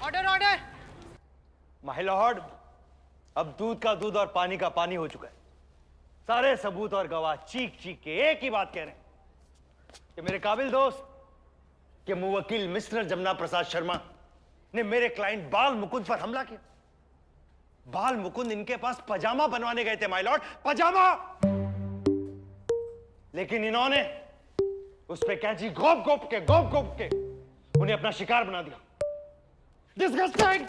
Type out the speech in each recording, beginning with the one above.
Order order. My Lord, अब दूध का दूध और पानी का पानी हो चुका है। सारे सबूत और गवाह चीख चीख के एक ही बात कह रहे हैं कि मेरे काबिल दोस्त के मुवक्किल मिस्टर जमुना प्रसाद शर्मा ने मेरे क्लाइंट बाल मुकुंद पर हमला किया। बाल मुकुंद इनके पास पजामा बनवाने गए थे माय लॉर्ड, पजामा। लेकिन इन्होंने उस पे कैंची घोप घोप के उन्हें अपना शिकार बना दिया। डिस्गस्टिंग।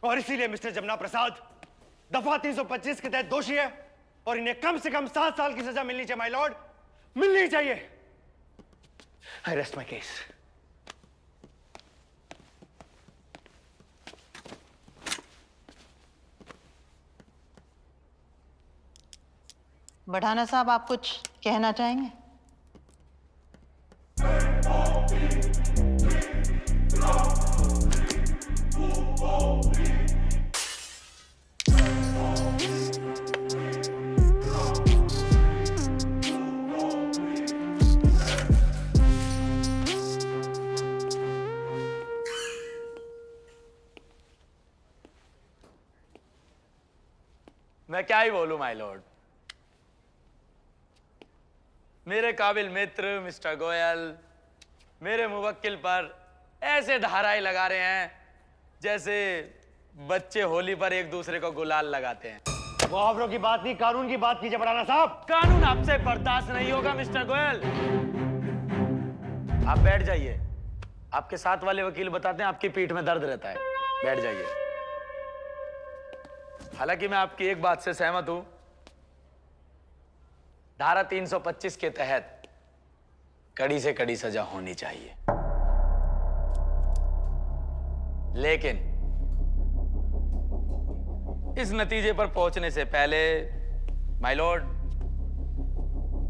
और इसीलिए मिस्टर जमुना प्रसाद दफा 325 के तहत दोषी है और इन्हें कम से कम 7 साल की सजा मिलनी चाहिए माय लॉर्ड, मिलनी चाहिए। आई रेस्ट माय केस। बढ़ाना साहब, आप कुछ कहना चाहेंगे? मैं क्या ही बोलूं माय लॉर्ड। मेरे काबिल मित्र मिस्टर गोयल मेरे मुवक्किल पर ऐसे धाराएं लगा रहे हैं जैसे बच्चे होली पर एक दूसरे को गुलाल लगाते हैं। मुहावरों की बात नहीं, कानून की बात कीजिए बढ़ाना साहब। कानून आपसे बर्दाश्त नहीं होगा मिस्टर गोयल। आप बैठ जाइए। आपके साथ वाले वकील बताते हैं आपकी पीठ में दर्द रहता है। बैठ जाइए। हालांकि मैं आपकी एक बात से सहमत हूं, धारा 325 के तहत कड़ी से कड़ी सजा होनी चाहिए, लेकिन इस नतीजे पर पहुंचने से पहले माय लॉर्ड,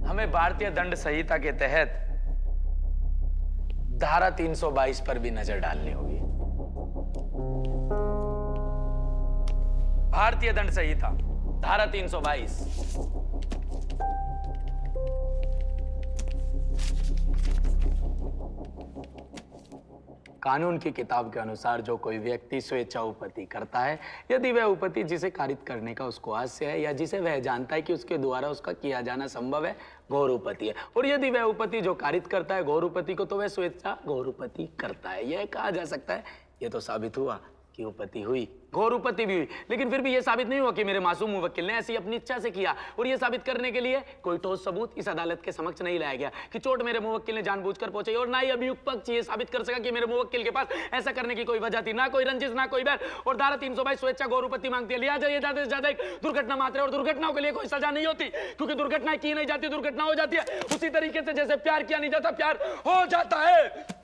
हमें भारतीय दंड संहिता के तहत धारा 322 पर भी नजर डालनी होगी। भारतीय दंड संहिता धारा 322। कानून की किताब के अनुसार जो कोई व्यक्ति स्वेच्छा उपपत्ति करता है, यदि वह उपपत्ति जिसे कारित करने का उसको हास्य है या जिसे वह जानता है कि उसके द्वारा उसका किया जाना संभव है, घोर उपपत्ति है। और यदि वह उपपत्ति जो कारित करता है घोर उपपत्ति को, तो वह स्वेच्छा घोर उपपत्ति करता है। यह कहा जा सकता है, यह तो साबित हुआ कि उपपत्ति हुई, घोर उपपत्ति भी हुई, लेकिन फिर भी यह साबित नहीं हुआ कि मेरे मासूम मुवक्किल ने ऐसी अपनी इच्छा से किया। और यह साबित करने के लिए कोई ठोस सबूत इस अदालत के समक्ष नहीं लाया गया कि चोट मेरे मुवक्किल ने जानबूझकर पहुंचाई, और ना ही अभियुक्त पक्ष ये साबित कर सका कि मेरे मुवक्किल के पास ऐसा करने की कोई वजह थी, ना कोई रंजिश, ना कोई बैर। और धारा 322 स्वेच्छा घोर उपपत्ति मांगती है। लिहाजा ये ज्यादा से ज्यादा एक दुर्घटना मात्र है, और दुर्घटनाओं के लिए कोई सजा नहीं होती, क्योंकि दुर्घटनाएं की नहीं जाती, दुर्घटना हो जाती है। उसी तरीके से जैसे प्यार किया नहीं जाता, प्यार हो जाता है।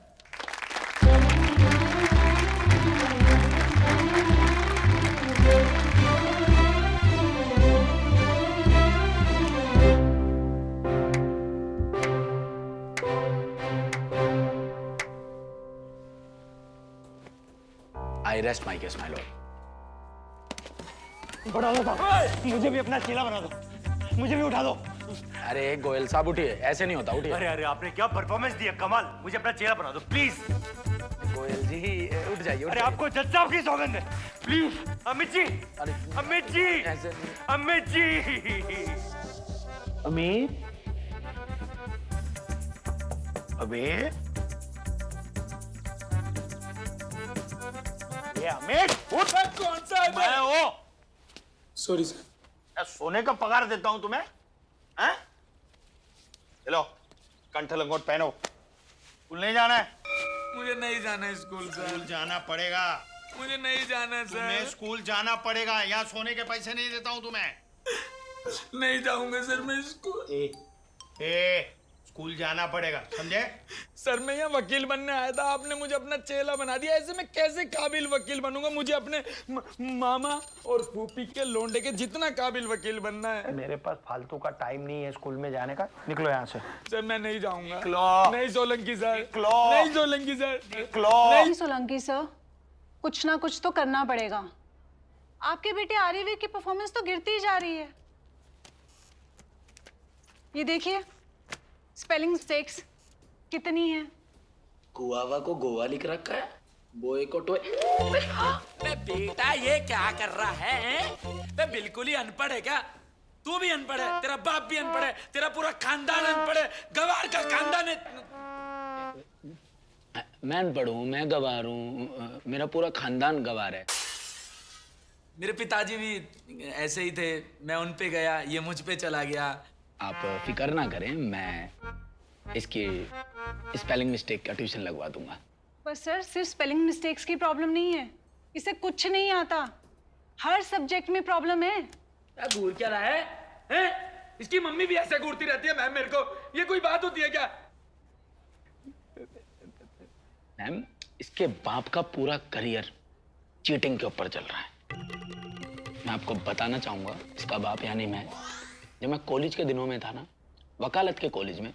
I rest my case, my lord. बढ़ाना साहब, मुझे भी अपना चेला बना दो, मुझे भी उठा दो। अरे गोयल साहब उठिए, ऐसे नहीं होता, उठिए। अरे अरे, आपने क्या परफॉर्मेंस दी है, कमाल। मुझे अपना चेला बना दो प्लीज। गोयल जी उठ जाइए। अरे आपको जज साहब की सौगंध है, प्लीज। अमित जी, अरे अमित जी, ऐसे नहीं। अमित जी, अमित, अमित, ये अमित, उठ। कौन सा है? मैं वो। Sorry sir. सोने का पगार देता हूं तुम्हें, हैं? चलो कंठ लंगोट पहनो, स्कूल नहीं जाना है। मुझे नहीं जाना है स्कूल सर। स्कूल जाना पड़ेगा, मुझे नहीं जाना है तुम्हें सर। स्कूल जाना पड़ेगा। यहाँ सोने के पैसे नहीं देता हूं तुम्हें। नहीं जाऊंगा सर मैं स्कूल। ए, स्कूल जाना पड़ेगा, समझे? सर मैं यहाँ वकील बनने आया था, आपने मुझे अपना चेला बना दिया। ऐसे मैं कैसे काबिल वकील बनूंगा? मुझे अपने मामा और फूफी के लोंडे के जितना काबिल वकील बनना है। मेरे पास फालतू का टाइम नहीं है स्कूल में जाने का। निकलो यहाँ से। सर मैं नहीं जाऊंगा। निकलो। नहीं सोलंकी सर। निकलो। नहीं सोलंकी सर। निकलो। नहीं सोलंकी सर, कुछ ना कुछ तो करना पड़ेगा। आपके बेटे आर्यवीर की परफॉर्मेंस तो गिरती ही जा रही है। ये देखिए, स्पेलिंग मिस्टेक्स कितनी है। गुआवा को गोवा लिख रखा है। बॉयकॉट हुए। बे बेटा ये क्या कर रहा है? बे बिल्कुल ही अनपढ़ है क्या? तू भी अनपढ़ है, तेरा बाप भी अनपढ़ है, तेरा पूरा खानदान अनपढ़ है, गवार का खानदान है। मैं अनपढ़ हूँ, मैं गवार हूँ, मेरा पूरा खानदान गवार है। मेरे पिताजी भी ऐसे ही थे, मैं उन पे गया, ये मुझ पे चला गया। आप फिक्र ना करें, मैं इसकी स्पेलिंग मिस्टेक का ट्यूशन लगवा दूंगा। पर सर सिर्फ स्पेलिंग मिस्टेक्स की प्रॉब्लम नहीं है, इसे कुछ नहीं आता, हर सब्जेक्ट में प्रॉब्लम है। क्या घूर क्या रहा है? हैं? इसकी मम्मी भी ऐसे घूरती रहती है मैम मेरे को, ये कोई बात होती है क्या? मैम, इसके बाप का पूरा करियर चीटिंग के ऊपर चल रहा है। मैं आपको बताना चाहूंगा, इसका बाप यानी मैं, जब मैं कॉलेज के दिनों में था ना, वकालत के कॉलेज में,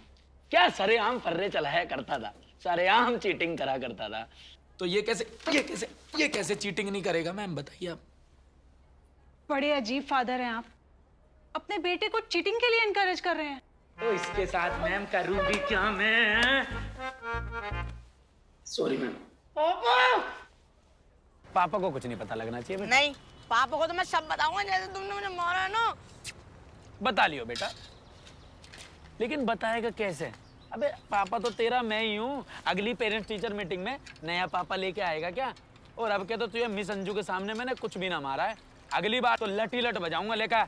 क्या सरेआम फर्रे चलाया करता था, सरेआम चीटिंग करा करता था। तो ये कैसे चीटिंग नहीं करेगा मैम, बताइए आप। बड़े अजीब फादर हैं आप, अपने बेटे को चीटिंग के लिए इनकरेज कर रहे हैं। तो इसके साथ मैम करूं भी क्या मैं? Sorry ma'am. पापा को कुछ नहीं पता लगना चाहिए बेटा। नहीं, पापा को तो मैं सब बताऊंगा, जैसे तुमने मुझे मारा है ना। बता लियो बेटा, लेकिन बताएगा कैसे? अबे पापा तो तेरा मैं ही हूँ। अगली पेरेंट्स टीचर मीटिंग में नया पापा लेके आएगा क्या? और अब क्या, तो तुझे मिस अंजू के सामने मैंने कुछ भी ना मारा है, अगली बार तो लटी लट बजाऊंगा लेकर।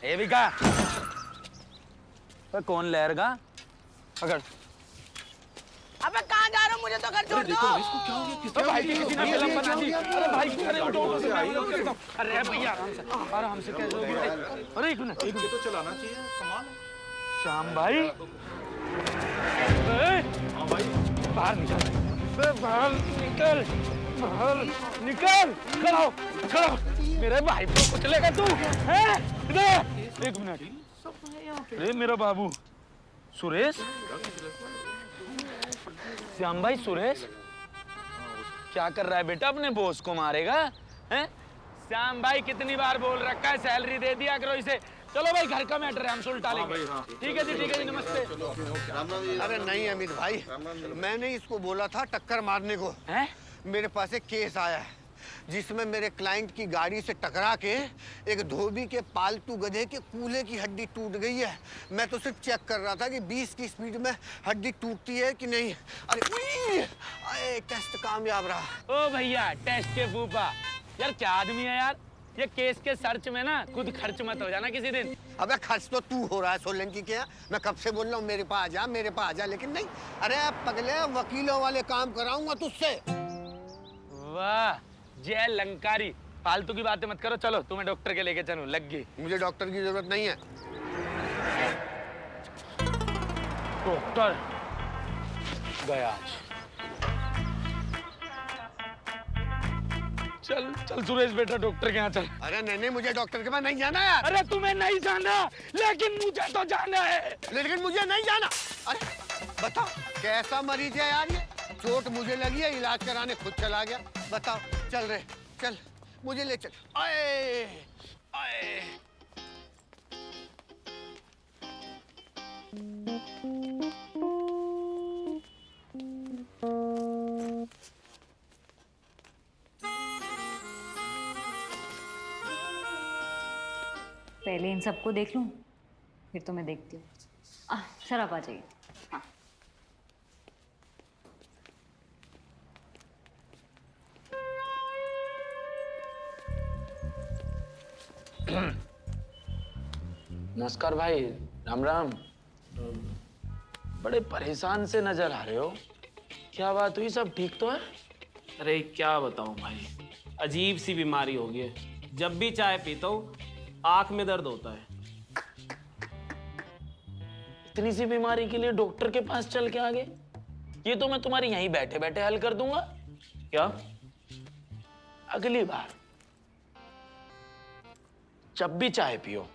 ए भी का कौन लहरगा? पकड़। अबे कहाँ जा रहे हो? मुझे तो घर छोड़ दो। भाई किसी ने फिल्म बना दी। अरे भाई, अरे उठो उठो से भाई। अरे भैया आराम से कैसे होगी? अरे एक मिनट तो चलाना चाहिए कमाल। श्याम भाई, हाँ भाई, बाहर निकल, बाहर निकल, बाहर निकल। खड़ा मेरे भाई को कुचलेगा तू, हैं? एक मिनट। अरे मेरा बाबू सुरेश, श्याम भाई, सुरेश क्या कर रहा है बेटा? अपने बॉस को मारेगा हैं? श्याम भाई कितनी बार बोल रखा है, सैलरी दे दिया करो इसे। चलो भाई, घर का मैटर है, हम सुलटा लेंगे। ठीक है जी, ठीक है जी, नमस्ते। अरे नहीं अमित भाई, मैंने इसको बोला था टक्कर मारने को। हैं? मेरे पास एक केस आया है जिसमें मेरे क्लाइंट की गाड़ी से टकरा के एक धोबी के पालतू गधे के कूल्हे की हड्डी टूट गई है। मैं तो सिर्फ चेक कर रहा था कि 20 की स्पीड में हड्डी टूटती है कि नहीं। अरे टेस्ट कामयाब रहा। ओ भैया, टेस्ट के फूफा, यार क्या आदमी है यार। ये केस के सर्च में ना खुद खर्च मत हो जाना किसी दिन। अबे खर्च तो तू हो रहा है सोलंकी के। मैं कब से बोल रहा हूँ मेरे पास आ जा, मेरे पास आ जा, लेकिन नहीं। अरे पगले, वकीलों वाले काम कराऊंगा तुझसे। वाह जय लंकारी, फालतू की बातें मत करो। चलो तुम्हें डॉक्टर के लेके चलूं, लग गई। मुझे डॉक्टर की जरूरत नहीं है। डॉक्टर गया आज। चल चल सुरेश बेटा, डॉक्टर के यहाँ चल। अरे नहीं, मुझे डॉक्टर के पास नहीं जाना यार। अरे तुम्हें नहीं जाना, लेकिन मुझे तो जाना है। लेकिन मुझे नहीं जाना। अरे बताओ कैसा मरीज है यार ये? चोट मुझे लगी है, इलाज कराने खुद चला गया। बताओ, चल रे चल, मुझे ले चल। आए आए। पहले इन सबको देख लूं, फिर तो मैं देखती हूँ। सर आप आ जाइए। हाँ। नमस्कार भाई, राम राम। बड़े परेशान से नजर आ रहे हो, क्या बात हुई? सब ठीक तो है? अरे क्या बताऊं भाई, अजीब सी बीमारी हो गई है। जब भी चाय पीता हूँ आंख में दर्द होता है। इतनी सी बीमारी के लिए डॉक्टर के पास चल के आ गए? ये तो मैं तुम्हारी यहीं बैठे बैठे हल कर दूंगा। क्या? अगली बार जब भी चाय पियो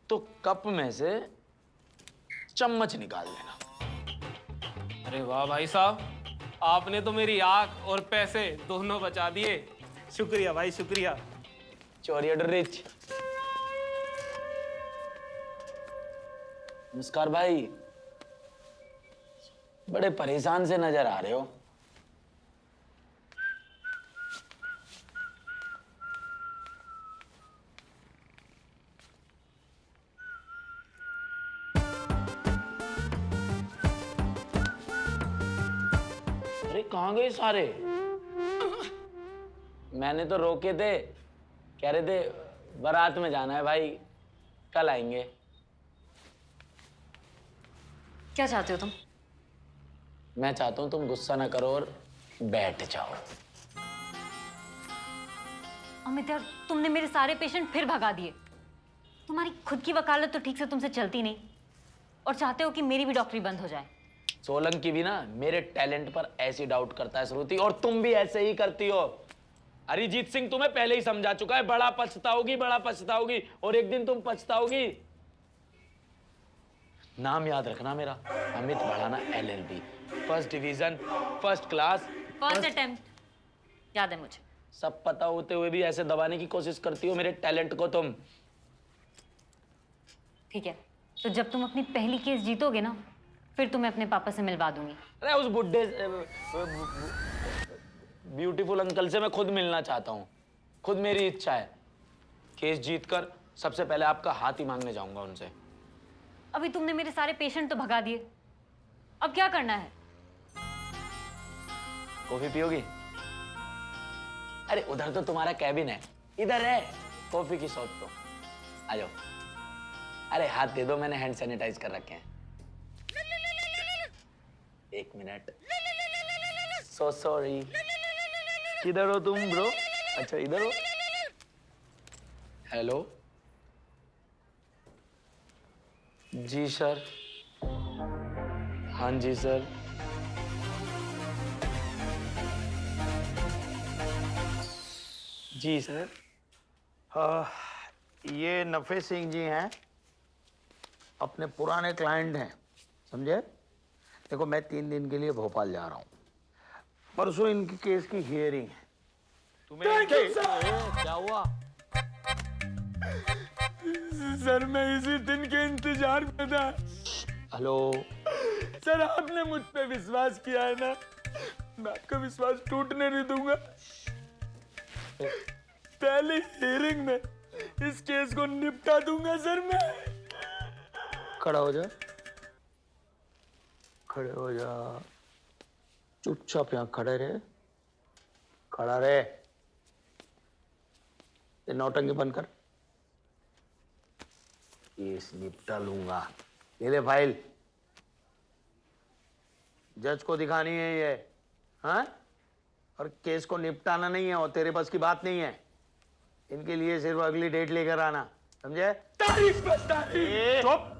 तो कप में से चम्मच निकाल लेना। अरे वाह भाई साहब, आपने तो मेरी आंख और पैसे दोनों बचा दिए। शुक्रिया भाई, शुक्रिया। चोरियर रिच। नमस्कार भाई, बड़े परेशान से नजर आ रहे हो, कहाँ गए सारे? मैंने तो रोके थे, कह रहे थे बारात में जाना है भाई, कल आएंगे। क्या चाहते हो तुम? मैं चाहता हूं तुम गुस्सा ना करो और बैठ जाओ। अमित यार, तुमने मेरे सारे पेशेंट फिर भगा दिए। तुम्हारी खुद की वकालत तो ठीक से तुमसे चलती नहीं, और चाहते हो कि मेरी भी डॉक्टरी बंद हो जाए। सोलंकी भी ना मेरे टैलेंट पर ऐसी डाउट करता है श्रुति, और तुम भी ऐसे ही करती हो। अरिजीत सिंह तुम्हें पहले ही समझा चुका है, बड़ा पछताओगी, बड़ा पछताओगी, और एक दिन तुम पछताओगी। नाम याद रखना मेरा, Amit Bhadana LLB, first division, first class, first attempt. याद है मुझे। सब पता होते हुए भी ऐसे दबाने की कोशिश करती हो मेरे टैलेंट को तुम। ठीक है, तो जब तुम अपनी पहली केस जीतोगे ना, फिर तुम्हें अपने पापा से मिलवा दूंगी। अरे उस बुड्ढे ब्यूटीफुल अंकल से मैं खुद मिलना चाहता हूँ, खुद मेरी इच्छा है। केस जीतकर सबसे पहले आपका हाथ ही मांगने जाऊंगा उनसे। अभी तुमने मेरे सारे पेशेंट तो भगा दिए, अब क्या करना है? कॉफी पियोगी? अरे उधर तो तुम्हारा कैबिन है, इधर है कॉफी की शॉप तो। आ जाओ। अरे हाथ दे दो, मैंने हैंड सैनिटाइज कर रखे हैं। एक मिनट। So sorry. किधर हो तुम ब्रो? अच्छा इधर हो। हेलो जी सर। हाँ जी सर। जी सर। ये नफे सिंह जी हैं, अपने पुराने क्लाइंट हैं, समझे? देखो मैं 3 दिन के लिए भोपाल जा रहा हूँ, परसों इनकी केस की हियरिंग है। तुम्हें क्या हुआ? सर मैं इसी दिन के इंतजार में था। हेलो सर आपने मुझ पे विश्वास किया है ना, मैं आपका विश्वास टूटने नहीं दूंगा। पहले हियरिंग में इस केस को निपटा दूंगा सर मैं। खड़ा हो जा, खड़े हो जा, चुपचाप यहाँ खड़े रहे, खड़ा रहे। ये नौटंकी बंद कर। केस निपटा लूंगा। ये ले फाइल, जज को दिखानी है ये, हाँ? और केस को निपटाना नहीं है, और तेरे पास की बात नहीं है। इनके लिए सिर्फ अगली डेट लेकर आना, समझे? तारीफ पर तारीफ। चुप।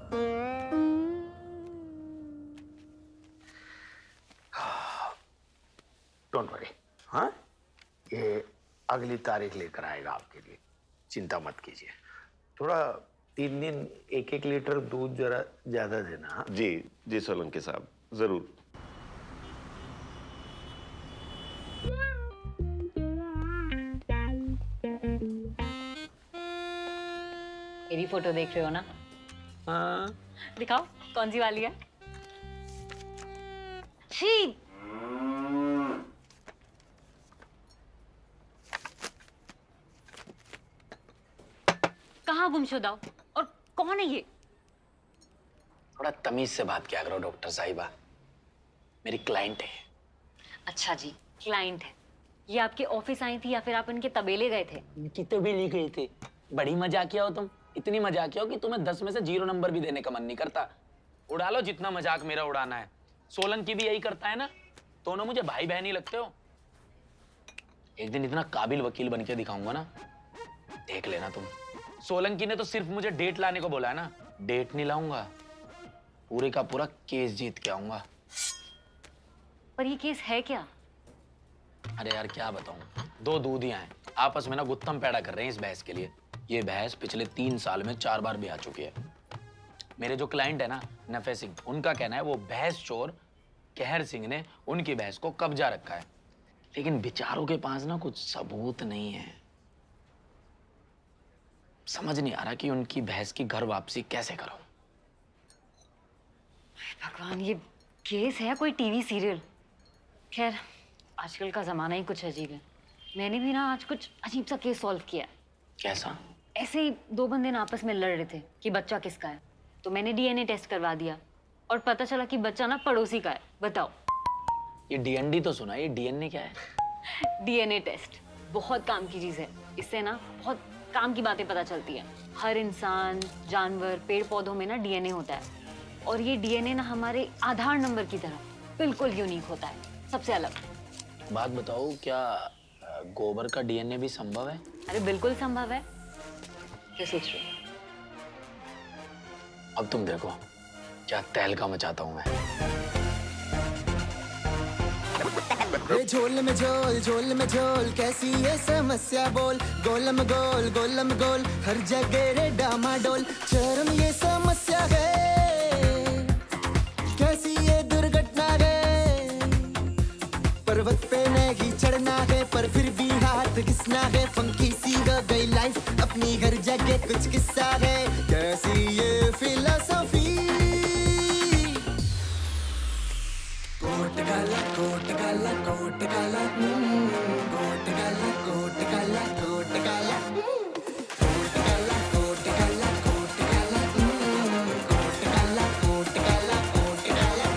डोंट वरी, हाँ? ये अगली तारीख लेकर आएगा आपके लिए, चिंता मत कीजिए। थोड़ा 3 दिन 1-1 लीटर दूध जरा ज्यादा देना, हाँ? जी जी सोलंकी साहब, जरूर। मेरी फोटो देख रहे हो ना? हाँ। दिखाओ कौन सी वाली है। छी! कहाँ गुमशुदा हो? और कौन है ये? थोड़ा तमीज से बात किया करो डॉक्टर साहिबा, मेरी क्लाइंट है। अच्छा जी, क्लाइंट है। ये आपके ऑफिस आई थी या फिर आप इनके तबेले गए थे? इनकी तबेले गए थे। बड़ी मजाकिया हो तुम, इतनी मजाकिया हो कि तुम्हें 10 में से 0 नंबर भी देने का मन नहीं करता। उड़ा लो जितना मजाक मेरा उड़ाना है। सोलंकी भी यही करता है ना, दोनों मुझे भाई बहन ही लगते हो। एक दिन इतना काबिल वकील बन के दिखाऊंगा ना, देख लेना तुम। सोलंकी ने तो सिर्फ मुझे डेट लाने को बोला है ना, डेट नहीं लाऊंगा, पूरे का पूरा केस जीत के आऊंगा। पर ये केस है क्या? अरे यार क्या बताऊं, 2 दूधियां हैं, आपस में ना गुत्थम पैदा कर रहे हैं इस भैंस के लिए। ये भैंस पिछले 3 साल में 4 बार भी आ चुकी है। मेरे जो क्लाइंट है ना नफे सिंह, उनका कहना है वो भैंस चोर कहर सिंह ने उनकी भैंस को कब्जा रखा है, लेकिन बेचारों के पास ना कुछ सबूत नहीं है। समझ नहीं आ रहा कि उनकी भैंस की घर वापसी कैसे करो। भगवान, ये केस है कोई टीवी सीरियल? खैर, आजकल का जमाना ही कुछ अजीब है। मैंने भी ना आज कुछ अजीब सा केस सॉल्व किया। कैसा? ऐसे ही 2 बंदे ना आपस में लड़ रहे थे कि बच्चा किसका है, तो मैंने DNA टेस्ट करवा दिया और पता चला कि बच्चा ना पड़ोसी का है। बताओ। ये डीएनडी तो सुना, ये डीएनए क्या है? डीएनए टेस्ट बहुत काम की चीज है। इससे ना बहुत काम की बातें पता चलती है। हर इंसान, जानवर, पेड़ पौधों में ना डीएनए होता है और ये डीएनए ना हमारे आधार नंबर की तरह बिल्कुल यूनिक होता है, सबसे अलग। बात बताओ, क्या गोबर का डीएनए भी संभव है? अरे बिल्कुल संभव है। क्या सोच रहे हो? अब तुम देखो क्या तहलका मचाता हूं मैं। झोल में झोल, झोल में झोल, कैसी ये समस्या बोल। गोलम गोल, हर जगह रे डामाडोल। चरम ये समस्या है, कैसी ये दुर्घटना है। पर्वत पे नहीं चढ़ना है, पर फिर भी हाथ घिसना है। फंकी सी हो गई लाइफ, अपनी हर जगह कुछ किस्सा है। कैसी ये फिलॉसफी। कोट काला, कोट काला, कोट काला, कोट काला, कोट काला, कोट काला, कोट काला, कोट काला, कोट काला, कोट काला, कोट काला, कोट काला।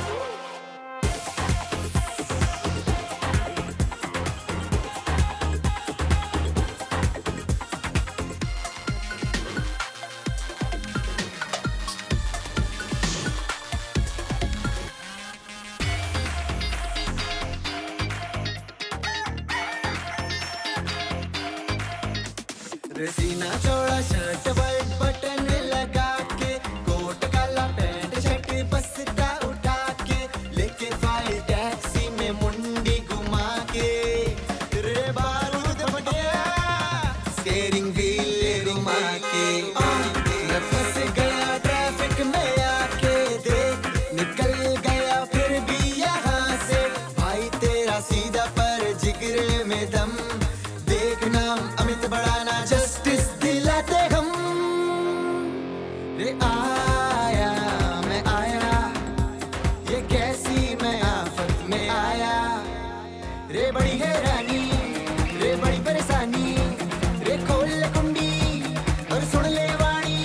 सीना चौड़ा शर्ट वाइट बटन लगा के, कोट काला पैंट शर्ट बस्ता उठा के, लेके फाइल टैक्सी में मुंडी घुमा के। रे बारूद फटिया, स्टीयरिंग व्हील घुमा के। मैं फंस गया ट्रैफिक में आके, देख निकल गया फिर भी यहाँ से। भाई तेरा सीधा पर जिगरे में दम, देख नाम अमित बढ़ाना जस्टिस दिलाते हम। रे आया मैं आया, ये कैसी मैं आफत में आया। रे बड़ी हैरानी, रे बड़ी परेशानी। रे खोल ले कुंडी और सुन ले वाणी,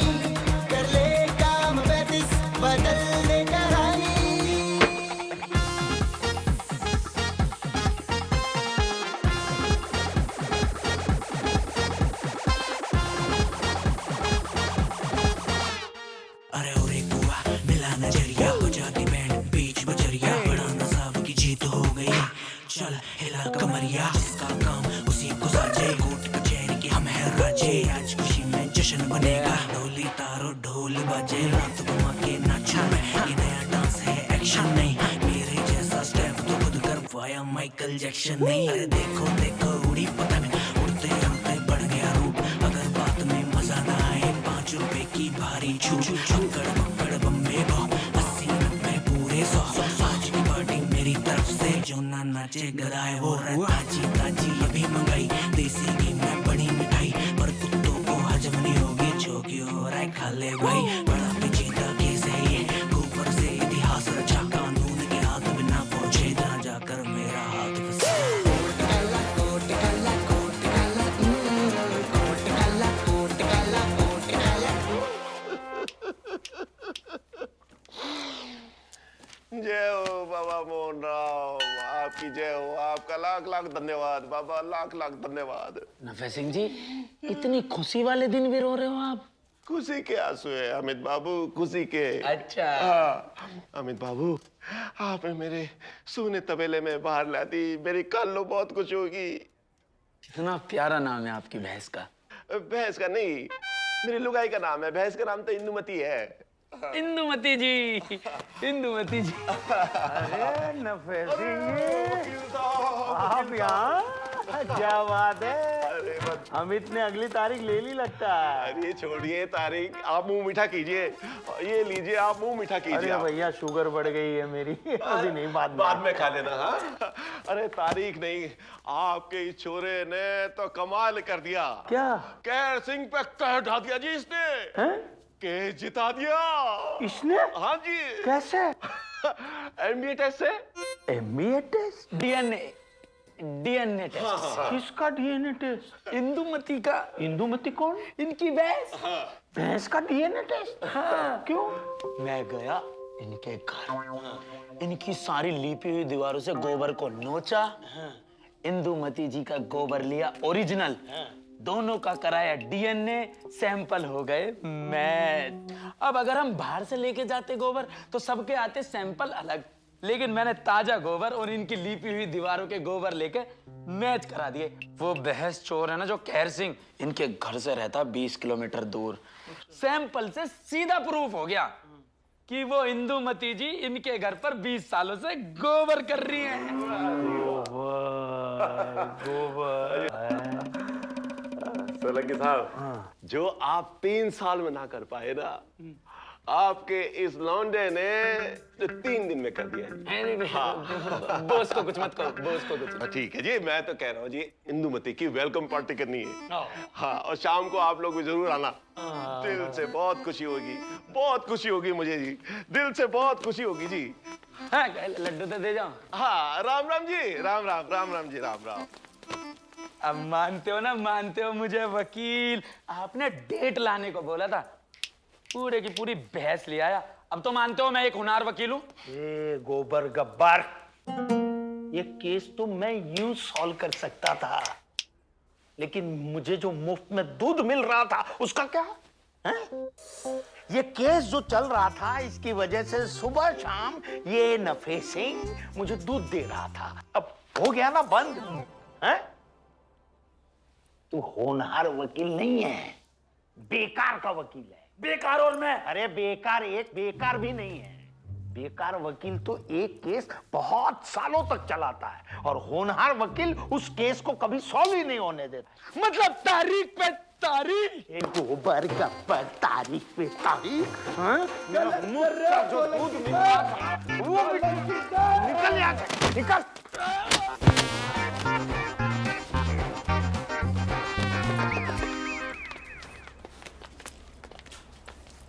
कर ले काम 35, बदल दे कहानी। अरे ओरे कुआ मिला नजरिया, बजाती बैंड बीच बजरिया। बड़ा नसाब की जीत हो गई, चल हिला कमरिया। जिसका काम उसी को साजे, कोर्ट कचहरी के हम है राजे। आज खुशी में जश्न बनेगा, ढोली तारो ढोल बाजे। रात घुमा के नाचू मैं, ये नया डांस है एक्शन नहीं। मेरे जैसा स्टेप तो खुद करवाया माइकल जैक्सन नहीं। अरे देखो देखो उड़ी पतंग, उड़ते उड़ते बढ़ गया रूप। अगर बात में मजा ना आए, 5 रुपए की भारी छूट। अक्कड़ बक्कड़ बम्बे बो, 80-90 पूरे 100। आज की पार्टी मेरी तरफ से, जो ना नाचे गदाए वो ताजी ताजी अभी मंगाई। देसी घी में बड़ी मिठाई, पर कुत्तों को हजम नहीं होगी। जो क्यों हो रहा है खा ले भाई, बड़ा पेचीदा केस है ये। ऊपर से इतिहास रचा, कानून के हाथ बिना पहुंचे जहाँ जाकर मेरा हाथ फंसा। कोट काला, कोट काला, कोट काला, कोट काला, कोट काला, कोट काला। जय हो बाबा मोहन राव, आपकी जय हो। आपका लाख लाख धन्यवाद बाबा, लाख लाख धन्यवाद। नफे सिंह जी, इतनी खुशी वाले दिन भी रो रहे हो आप? खुशी के आंसू है अमित बाबू, खुशी के। अच्छा। हाँ, अमित बाबू आपने मेरे सोने तबेले में बाहर ला दी, मेरी काल्लो बहुत खुश होगी। कितना प्यारा नाम है आपकी भैंस का। भैंस का नहीं, मेरी लुगाई का नाम है। भैंस का नाम तो इंदुमती है। इंदुमती जी, इंदुमती जी। अरे नफे सिंह, आप यहाँ? क्या बात है। अरे अमित ने अगली तारीख ले ली लगता है। अरे छोड़िए तारीख, आप मुंह मीठा कीजिए। ये लीजिए, आप मुंह मीठा कीजिए। अरे भैया शुगर बढ़ गई है मेरी, अभी नहीं, बाद में खा लेना। हाँ, अरे तारीख नहीं, आपके इस छोरे ने तो कमाल कर दिया। क्या? कैर सिंह पे कह ढा दिया जी इसने। हैं? केस जिता दिया इसने? हाँ जी। कैसे? एमबीए टेस्ट से। MBA test? DNA, DNA test. किसका डीएनए टेस्ट? इंदुमती का। इंदुमती कौन? इनकी भैंस। भैंस का डीएनए टेस्ट? हाँ। क्यों? मैं गया इनके घर, इनकी सारी लीपी हुई दीवारों से गोबर को नोचा, इंदुमती जी का गोबर लिया ओरिजिनल, दोनों का कराया डीएनए, सैंपल हो गए मैच। अब अगर हम बाहर से लेके जाते गोबर तो सबके आते सैंपल अलग, लेकिन मैंने ताजा गोबर और इनकी लीपी हुई दीवारों के गोबर लेके मैच करा दिए। वो बहस चोर है ना जो कहर सिंह, इनके घर से रहता 20 किलोमीटर दूर, सैंपल से सीधा प्रूफ हो गया कि वो इंदुमती जी इनके घर पर 20 सालों से गोबर कर रही हैं। गोबर सोलंकी साहब, जो आप 3 साल में ना कर पाए ना, आपके इस लौंडे ने 3 दिन में कर दिया। बॉस को कुछ मत कहो, बॉस को कुछ। ठीक है जी, मैं तो कह रहा हूँ जी, इंदुमती की वेलकम पार्टी करनी है। हाँ, और शाम को आप लोग भी जरूर आना। दिल से बहुत खुशी होगी, बहुत खुशी होगी मुझे जी, दिल से बहुत खुशी होगी जी। हाँ, लड्डू तो दे जाओ। हाँ, राम राम जी, राम राम, राम राम जी, राम राम। अब मानते हो ना, मानते हो मुझे वकील? आपने डेट लाने को बोला था, पूरे की पूरी बहस ले आया। अब तो मानते हो मैं एक होनहार वकील हूँ? गोबर गब्बर, ये केस तो मैं यूं सॉल्व कर सकता था, लेकिन मुझे जो मुफ्त में दूध मिल रहा था उसका क्या है? ये केस जो चल रहा था, इसकी वजह से सुबह शाम ये नफे सिंह मुझे दूध दे रहा था। अब हो गया ना बंद। है? तू होनहार वकील नहीं है, बेकार का वकील है। बेकार और मैं? अरे बेकार एक, बेकार भी नहीं है। बेकार वकील तो एक केस बहुत सालों तक चलाता है, और होनहार वकील उस केस को कभी सॉल्व ही नहीं होने देता। मतलब तारीख पे तारीख। गोबर गब्बर, तारीख पे तारीख। मेरा मुफ्त का जो दूध मिलता था वो निकल यहाँ से, निकल।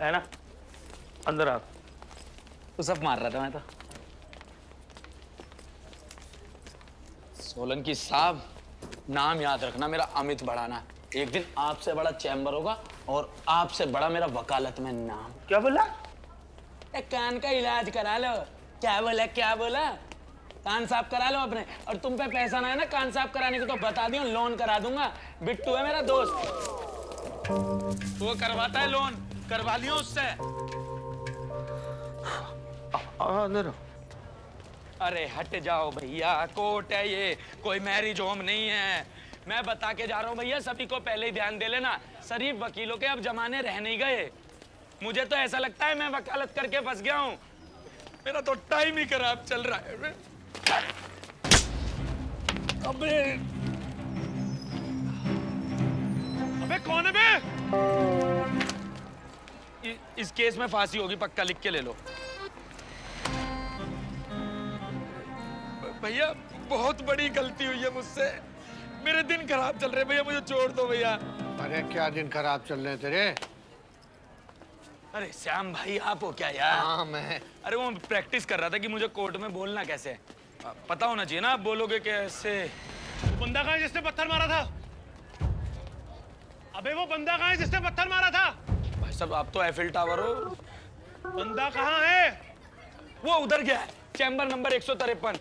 है ना, अंदर आ। तो सब मार रहा था मैं तो। सोलंकी साहब, नाम याद रखना मेरा अमित बढ़ाना। एक दिन आपसे बड़ा चैम्बर होगा और आपसे बड़ा मेरा वकालत में नाम। क्या बोला? एक कान का इलाज करा लो। क्या बोला, क्या बोला? कान साफ करा लो अपने। और तुम पे पैसा ना है ना कान साफ कराने को तो बता दियो, लोन करा दूंगा। बिट्टू है मेरा दोस्त, वो करवाता है लोन, करवा लियो उससे। अरे हट जाओ भैया, कोर्ट है ये, कोई मैरिज होम नहीं है। मैं बता के जा रहा हूँ भैया, सभी को पहले ही ध्यान दे लेना, शरीफ वकीलों के अब जमाने रह नहीं गए। मुझे तो ऐसा लगता है मैं वकालत करके फंस गया हूँ। मेरा तो टाइम ही खराब चल रहा है। अबे अबे कौन है बे? इस केस में फांसी होगी पक्का, लिख के ले लो। भैया बहुत बड़ी गलती हुई है मुझसे, मेरे दिन खराब चल रहे भैया, मुझे छोड़ दो भैया। अरे क्या दिन खराब चल रहे तेरे? अरे श्याम भाई आप हो क्या यार? हाँ मैं। अरे वो प्रैक्टिस कर रहा था कि मुझे कोर्ट में बोलना कैसे, पता होना चाहिए ना, आप बोलोगे कैसे। बंदा कहाँ है जिसने पत्थर मारा था? अबे वो बंदा कहाँ है जिसने पत्थर मारा था? भाई साहब आप तो एफिल टावर हो। बंदा कहाँ है? वो उधर गया है, चैम्बर नंबर 153।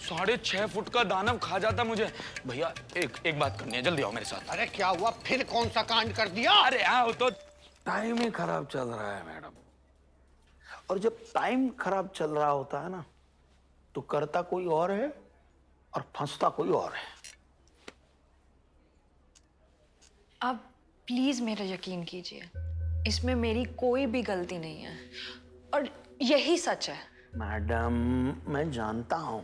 6.5 फुट का दानव खा जाता मुझे। भैया एक बात करनी है, जल्दी आओ मेरे साथ। अरे क्या हुआ, फिर कौन सा कांड कर दिया? अरे आओ तो। टाइम ही खराब चल रहा है मैडम, और जब टाइम खराब चल रहा होता है ना, तो करता कोई और है और फंसता कोई और है। आप प्लीज मेरा यकीन कीजिए, इसमें मेरी कोई भी गलती नहीं है और यही सच है। मैडम मैं जानता हूं,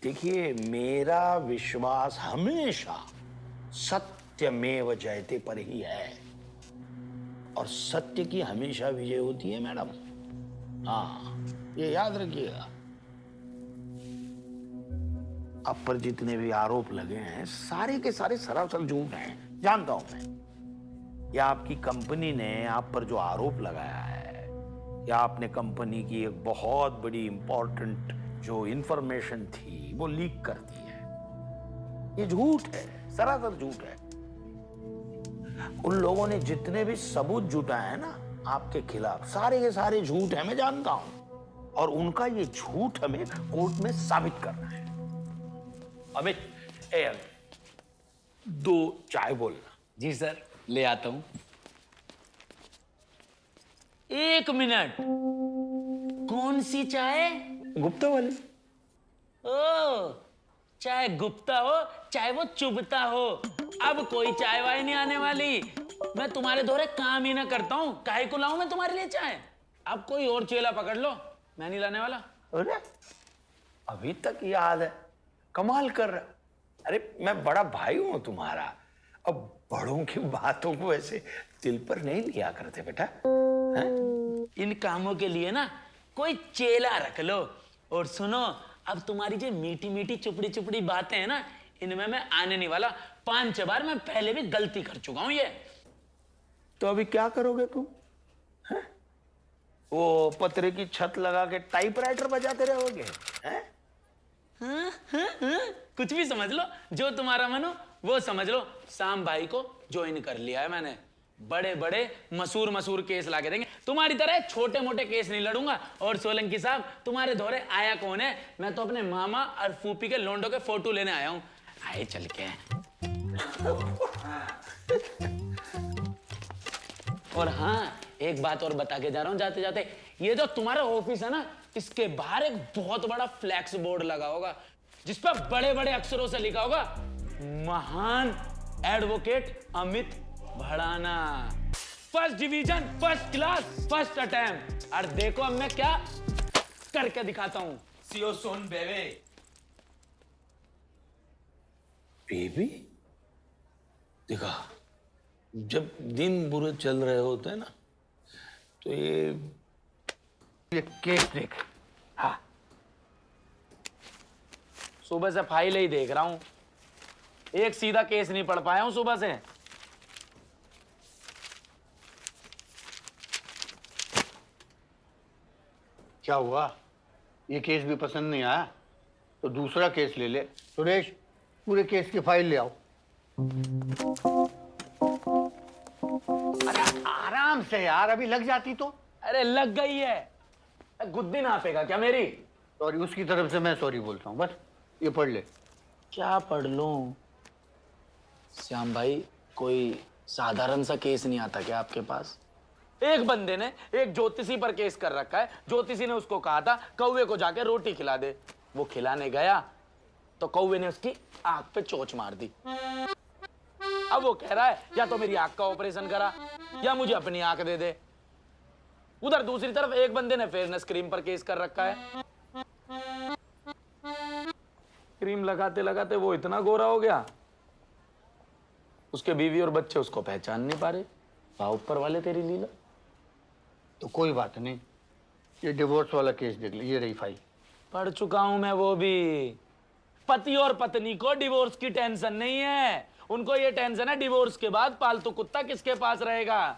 देखिए मेरा विश्वास हमेशा सत्यमेव जयते पर ही है, और सत्य की हमेशा विजय होती है मैडम। हाँ ये याद रखिएगा। आप पर जितने भी आरोप लगे हैं सारे के सारे सरासर झूठ हैं, जानता हूं मैं। या आपकी कंपनी ने आप पर जो आरोप लगाया है, या आपने कंपनी की एक बहुत बड़ी इंपॉर्टेंट जो इंफॉर्मेशन थी वो लीक कर दी है, ये झूठ है, सरासर झूठ है। उन लोगों ने जितने भी सबूत जुटाए हैं ना आपके खिलाफ, सारे के सारे झूठ है, मैं जानता हूं। और उनका ये झूठ हमें कोर्ट में साबित करना है। अमित, ए अमित, 2 चाय बोलना। जी सर, ले आता हूं। 1 मिनट, कौन सी चाय? गुप्ता वाली। ओ, चाहे गुप्ता हो चाहे वो चुभता हो, अब कोई चाय वाय नहीं आने वाली। मैं तुम्हारे दोहरे काम ही ना करता हूं, काहे को लाऊं मैं तुम्हारे लिए चाय? अब कोई और चेला पकड़ लो, मैं नहीं लाने वाला। अरे अभी तक याद है, कमाल कर रहा। अरे मैं बड़ा भाई हूं तुम्हारा, अब बड़ों की बातों को ऐसे दिल पर नहीं लिया करते बेटा। हैं? इन कामों के लिए ना कोई चेला रख लो। और सुनो, अब तुम्हारी जो मीठी मीठी चुपड़ी चुपड़ी बातें हैं ना, इनमें मैं आने नहीं वाला। 5 बार मैं पहले भी गलती कर चुका हूं ये। तो अभी क्या करोगे तुम? हैं? वो पतरे की छत लगा के टाइपराइटर बजाते रहोगे? हैं? कुछ भी समझ लो, जो तुम्हारा मन हो वो समझ लो। शाम भाई को ज्वाइन कर लिया है मैंने। बड़े बड़े मशहूर केस लाके देंगे। तुम्हारी तरह छोटे मोटे केस नहीं लड़ूंगा। और सोलंकी साहब, तुम्हारे दौरे आया कौन है? मैं तो अपने मामा और फूफी के लोंडो के फोटो लेने आया हूं। आए चल के। और हाँ, एक बात और बता के जा रहा हूं जाते जाते, ये जो तुम्हारा ऑफिस है ना, इसके बाहर एक बहुत बड़ा फ्लैक्स बोर्ड लगा होगा, जिस पर बड़े बड़े अक्षरों से लिखा होगा, महान advocate Amit Bhadana, first division, first class, first attempt. और देखो अब मैं क्या करके दिखाता हूं। सीओ सोन बेबे। बेबी? देखा, जब दिन बुरे चल रहे होते हैं ना, तो ये केस देख। हाँ, सुबह से फाइल ही देख रहा हूं, एक सीधा केस नहीं पढ़ पाया हूं सुबह से। क्या हुआ? ये केस भी पसंद नहीं आया तो दूसरा केस ले ले। सुरेश, पूरे केस की फाइल ले आओ। अरे आराम से यार, अभी लग जाती तो। अरे लग गई है, गुद्दी नापेगा क्या मेरी? सॉरी, उसकी तरफ से मैं सॉरी बोलता हूँ। बस ये पढ़ ले। क्या पढ़ लूं? श्याम भाई, कोई साधारण सा केस नहीं आता क्या आपके पास? एक बंदे ने एक ज्योतिषी पर केस कर रखा है। ज्योतिषी ने उसको कहा था कौवे को जाके रोटी खिला दे। वो खिलाने गया तो कौवे ने उसकी आंख पे चोंच मार दी। अब वो कह रहा है या तो मेरी आंख का ऑपरेशन करा या मुझे अपनी आंख दे दे। उधर दूसरी तरफ एक बंदे ने फेयरनेस क्रीम पर केस कर रखा है। क्रीम लगाते लगाते वो इतना गोरा हो गया, उसके बीवी और बच्चे उसको पहचान नहीं पा रहे। वाह ऊपर वाले तेरी लीला। तो कोई बात नहीं, ये डिवोर्स वाला केस देख ले। ये रही फाइल। पढ़ चुका हूं मैं वो भी। पति और पत्नी को डिवोर्स की टेंशन नहीं है, उनको ये टेंशन है डिवोर्स के बाद पालतू कुत्ता किसके पास रहेगा।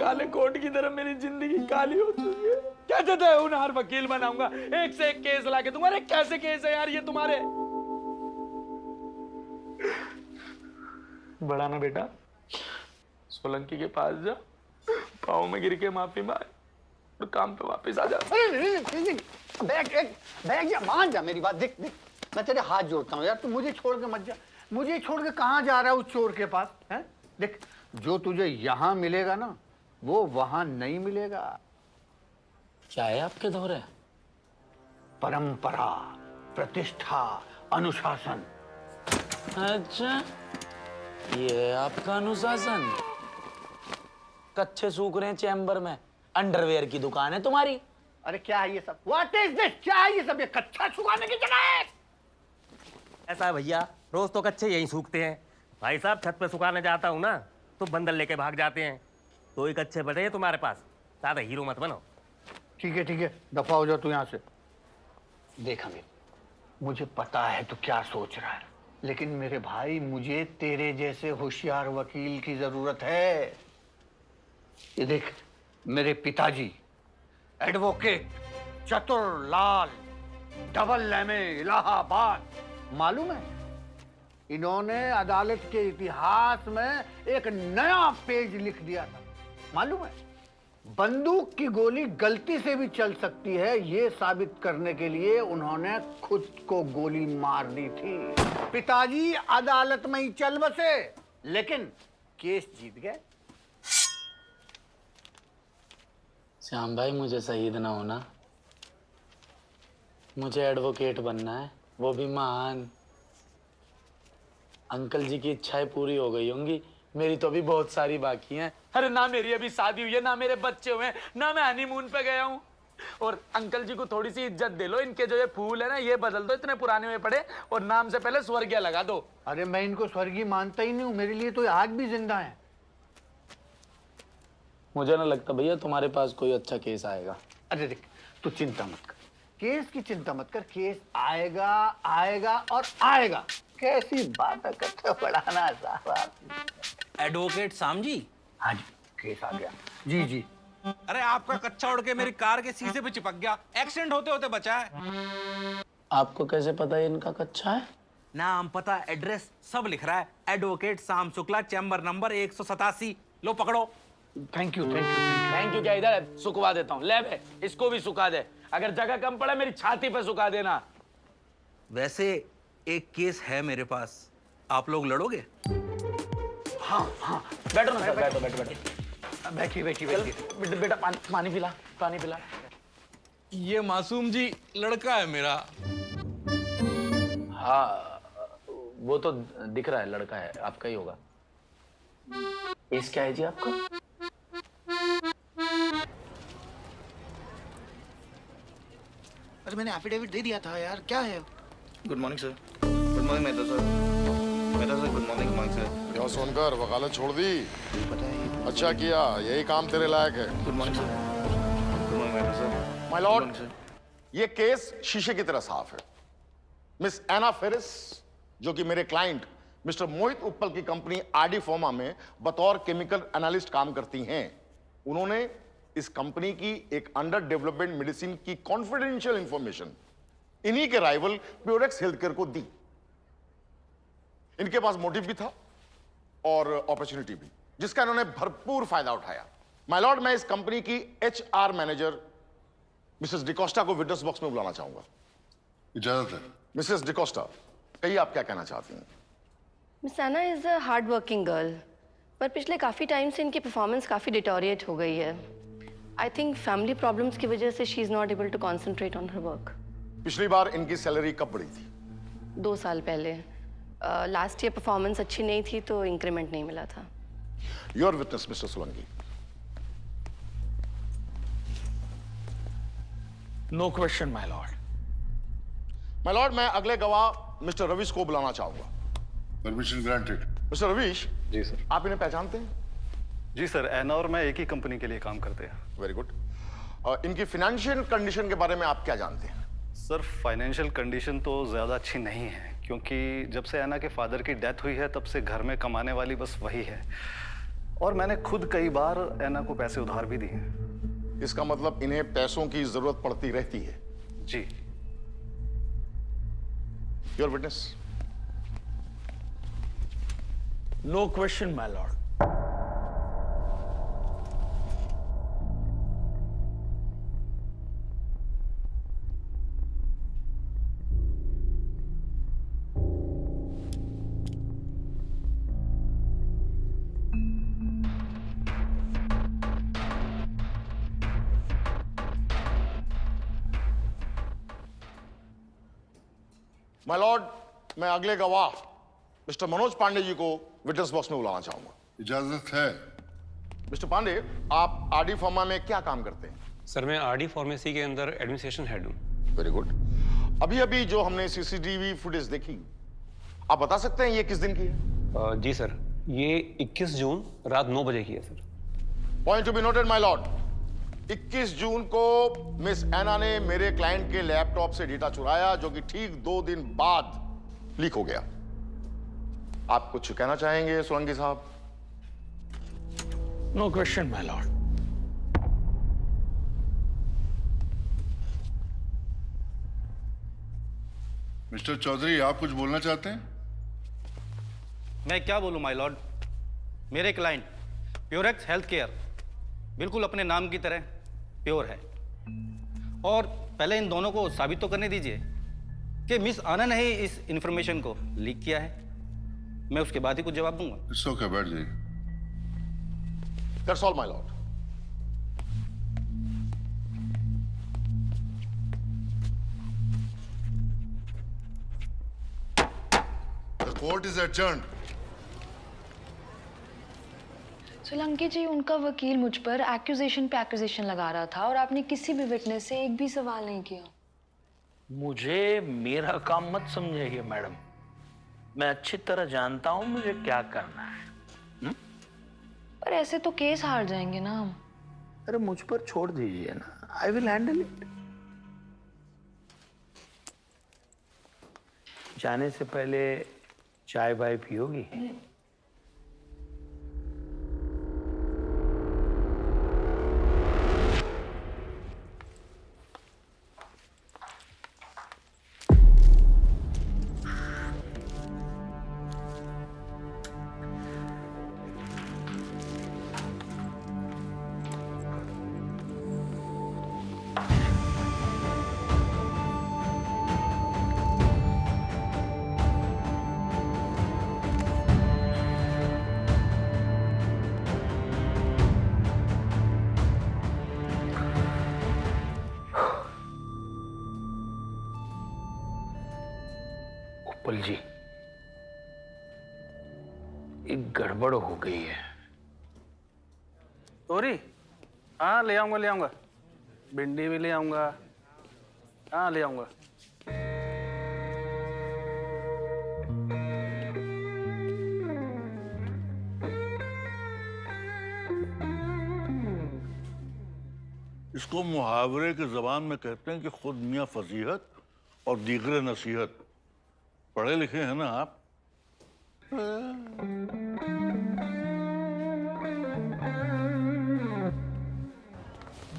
काले कोट की तरह मेरी जिंदगी काली हो चुकी है। कहते थे होनहार वकील बनाऊंगा, एक से एक केस लाके दूंगा। अरे कैसे केस है यार ये तुम्हारे? बड़ा ना बेटा, सोलंकी के पास जा, पाँव में गिर के माफी मांग और काम पे वापस आ जा। बैग जा, मान जा मेरी बात। देख देख, मैं तेरे हाथ जोड़ता हूँ यार, तू मुझे छोड़ के मत जा। मुझे छोड़ के कहाँ जा रहा है उस चोर के पास? हैं? देख, जो तुझे यहाँ मिलेगा ना, वो वहां नहीं मिलेगा। क्या है आपके दौरे? परंपरा, प्रतिष्ठा, अनुशासन। अच्छा, ये है आपका अनुशासन? कच्चे सूख रहे हैं चैम्बर में, अंडरवेयर की दुकान है तुम्हारी। अरे क्या है ये सब? What is this? क्या है ये सब? ये कच्चा सुखाने की जगह है? ऐसा है भैया, रोज तो कच्चे यहीं सूखते हैं। भाई साहब, छत पे सुखाने जाता हूँ ना तो बंदर लेके भाग जाते हैं। तो एक अच्छे बड़े हैं तुम्हारे पास, ज्यादा हीरो मत बनो। ठीक है, दफा हो जाओ तू यहाँ से। देख अमित, मुझे पता है तू क्या सोच रहा है, लेकिन मेरे भाई, मुझे तेरे जैसे होशियार वकील की जरूरत है। ये देख, मेरे पिताजी एडवोकेट चतुर लाल, डबल लेमे, इलाहाबाद, मालूम है? इन्होंने अदालत के इतिहास में एक नया पेज लिख दिया था। मालूम है, बंदूक की गोली गलती से भी चल सकती है, ये साबित करने के लिए उन्होंने खुद को गोली मार दी थी। पिताजी अदालत में ही चल बसे, लेकिन केस जीत गए। श्याम भाई, मुझे शहीद ना होना, मुझे एडवोकेट बनना है, वो भी महान। अंकल जी की इच्छाएं पूरी हो गई होंगी, मेरी तो अभी बहुत सारी बाकी हैं। अरे ना मेरी अभी शादी हुई है, ना मेरे बच्चे हुए हैं, ना मैं हनीमून पे गया हूँ। और अंकल जी को थोड़ी सी इज्जत दे लो, इनके जो ये फूल है ना ये बदल दो, इतने पुराने हुए पड़े, और नाम से पहले स्वर्गीय लगा दो। अरे मैं इनको स्वर्गीय मानता ही नहीं हूँ, मेरे लिए तो ये आज भी जिंदा है। मुझे ना लगता भैया तुम्हारे पास कोई अच्छा केस आएगा। अरे देख, तू चिंता मत कर, केस की चिंता मत कर, केस आएगा आएगा और आएगा। कैसी बात करते हो बढ़ाना साहब। एडवोकेट शाम जी। हाँ जी, केस आ गया। जी जी। अरे आपका कच्चा उड़ के मेरी कार के शीशे पे चिपक गया, एक्सीडेंट होते होते बचा है। आपको कैसे पता है इनका कच्चा है? नाम पता एड्रेस सब लिख रहा है, एडवोकेट शाम शुक्ला, चैम्बर नंबर 187। लो पकड़ो। थैंक यू थैंक यू क्या, इधर सुखवा देता हूँ। ले बे, इसको भी सुखा दे, अगर जगह कम पड़े मेरी छाती पे सुखा देना। वैसे एक केस है मेरे पास, आप लोग लड़ोगे? हाँ हाँ, बैठो ना सर, बैठो बैठो बैठो। बैठिए बैठिए बैठिए। बेटा पानी पिला, पानी पिला। ये मासूम जी लड़का है मेरा। हाँ वो तो दिख रहा है, लड़का है, आपका ही होगा। एज क्या है जी आपका? अरे मैंने एफिडेविट दे दिया था यार, क्या है? Good morning sir. Good morning Mehta sir. Mehta sir good morning. Sir क्या सोनकर वकालत छोड़ दी? पता है। अच्छा किया, यही काम तेरे लायक है। Good morning sir. Good morning Mehta sir. My Lord, ये केस शीशे की तरह साफ है। मिस एना फेरिस, जो कि मेरे क्लाइंट मिस्टर मोहित उप्पल की कंपनी आरडी फार्मा में बतौर केमिकल एनालिस्ट काम करती हैं, उन्होंने इस कंपनी की एक अंडर डेवलपमेंट मेडिसिन की कॉन्फिडेंशियल इंफॉर्मेशन इन्हीं के राइवल प्योरेक्स हेल्थकेयर को दी। इनके पास मोटिव भी था और अपॉर्चुनिटी भी, जिसका इन्होंने भरपूर फायदा उठाया। माय लॉर्ड, मैं इस कंपनी की एचआर मैनेजर मिसेस डिकोस्टा को विटनेस बॉक्स में बुलाना चाहूंगा। इजाजत है। मिसेस डिकोस्टा, कहिए आप क्या कहना चाहती हैं? Miss Anna is a hard working girl, पर पिछले काफ़ी टाइम से इनकी परफॉर्मेंस काफ़ी डिटोरिएट हो गई है। आई थिंक फैमिली प्रॉब्लम्स की वजह से she is not able to concentrate on her work. पिछली बार इनकी सैलरी कब बढ़ी थी? 2 साल पहले। लास्ट ईयर परफॉर्मेंस अच्छी नहीं थी तो इंक्रीमेंट नहीं मिला था। Your witness mister Solanki. No question my lord. My lord, मैं अगले गवाह मिस्टर रवीश को बुलाना चाहूंगा। Permission granted. मिस्टर रवीश। जी सर। आप इन्हें पहचानते हैं? जी सर, एना और मैं एक ही कंपनी के लिए काम करते हैं। Very good. इनकी फाइनेंशियल कंडीशन के बारे में आप क्या जानते हैं? सर, फाइनेंशियल कंडीशन तो ज़्यादा अच्छी नहीं है, क्योंकि जब से एना के फादर की डेथ हुई है तब से घर में कमाने वाली बस वही है, और मैंने खुद कई बार एना को पैसे उधार भी दिए। इसका मतलब इन्हें पैसों की जरूरत पड़ती रहती है? जी। Your witness. No question my lord. My lord, मैं अगले गवाह मिस्टर मनोज पांडे जी को विटनेस बॉक्स में बुलाना चाहूंगा। इजाजत है। मिस्टर पांडे, आप आरडी फार्मा में क्या काम करते हैं? सर, मैं आरडी फार्मेसी के अंदर एडमिनिस्ट्रेशन हेड हूँ। Very good. अभी अभी जो हमने सीसीटीवी फुटेज देखी, आप बता सकते हैं ये किस दिन की है? जी सर, ये 21 जून रात 9 बजे की है sir. Point to be noted my Lord. 21 जून को मिस एना ने मेरे क्लाइंट के लैपटॉप से डेटा चुराया, जो कि ठीक 2 दिन बाद लीक हो गया। आप कुछ कहना चाहेंगे सोलंकी साहब? No question my lord. Mister Chaudhary, आप कुछ बोलना चाहते हैं? मैं क्या बोलूं माय लॉर्ड, मेरे क्लाइंट प्योरेक्स हेल्थ केयर बिल्कुल अपने नाम की तरह प्योर है। और पहले इन दोनों को साबित तो करने दीजिए कि मिस आनंद ने ही इस इंफॉर्मेशन को लीक किया है। मैं उसके बाद ही कुछ जवाब दूंगा। इट्स ओके, बैठ जाइए। That's all my lord. The court is adjourned. Solanki ji, उनका वकील मुझ पर एक्यूजेशन पे एक्यूजेशन लगा रहा था और आपने किसी भी विटनेस से एक भी सवाल नहीं किया। मुझे मेरा काम मत समझिए मैडम, मैं अच्छी तरह जानता हूं मुझे क्या करना है। पर ऐसे तो केस हार जाएंगे ना हम। अरे मुझ पर छोड़ दीजिए ना, आई विल हैंडल इट। जाने से पहले चाय वाय पियोगी? उपल जी, एक गड़बड़ हो गई है। तोरी? हाँ ले आऊंगा। भिंडी भी ले आऊंगा। हाँ ले आऊंगा। इसको मुहावरे की जबान में कहते हैं कि खुद मियाँ फजीहत और दीगरे नसीहत। पढ़े लिखे हैं ना आप?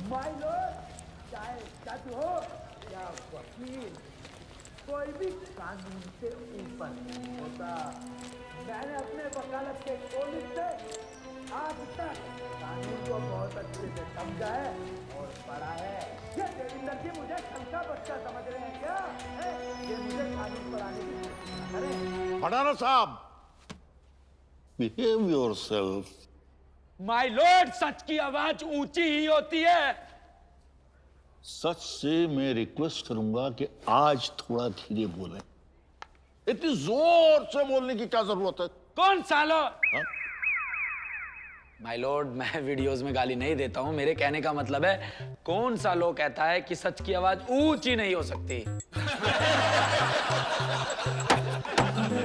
माय लॉर्ड, चाहे जज हो या वकील, कोई भी कानून से ऊपर नहीं होता। मैंने अपने वकालत के कॉलेज से आज तक कानून को बहुत अच्छे से समझा है और पढ़ा है। ये देविंदर जी मुझे कल का बच्चा समझ रहे हैं क्या? ये मुझे कानून पढ़ाने की कोशिश करें। भडाना साहब, बिहेव योरसेल्फ। माय लॉर्ड, सच की आवाज ऊंची ही होती है। सच से मैं रिक्वेस्ट करूंगा कि आज थोड़ा धीरे बोलें। इतनी जोर से बोलने की क्या जरूरत है? कौन सालो? माय लॉर्ड, मैं वीडियोस में गाली नहीं देता हूं। मेरे कहने का मतलब है, कौन सा लोग कहता है कि सच की आवाज ऊंची नहीं हो सकती।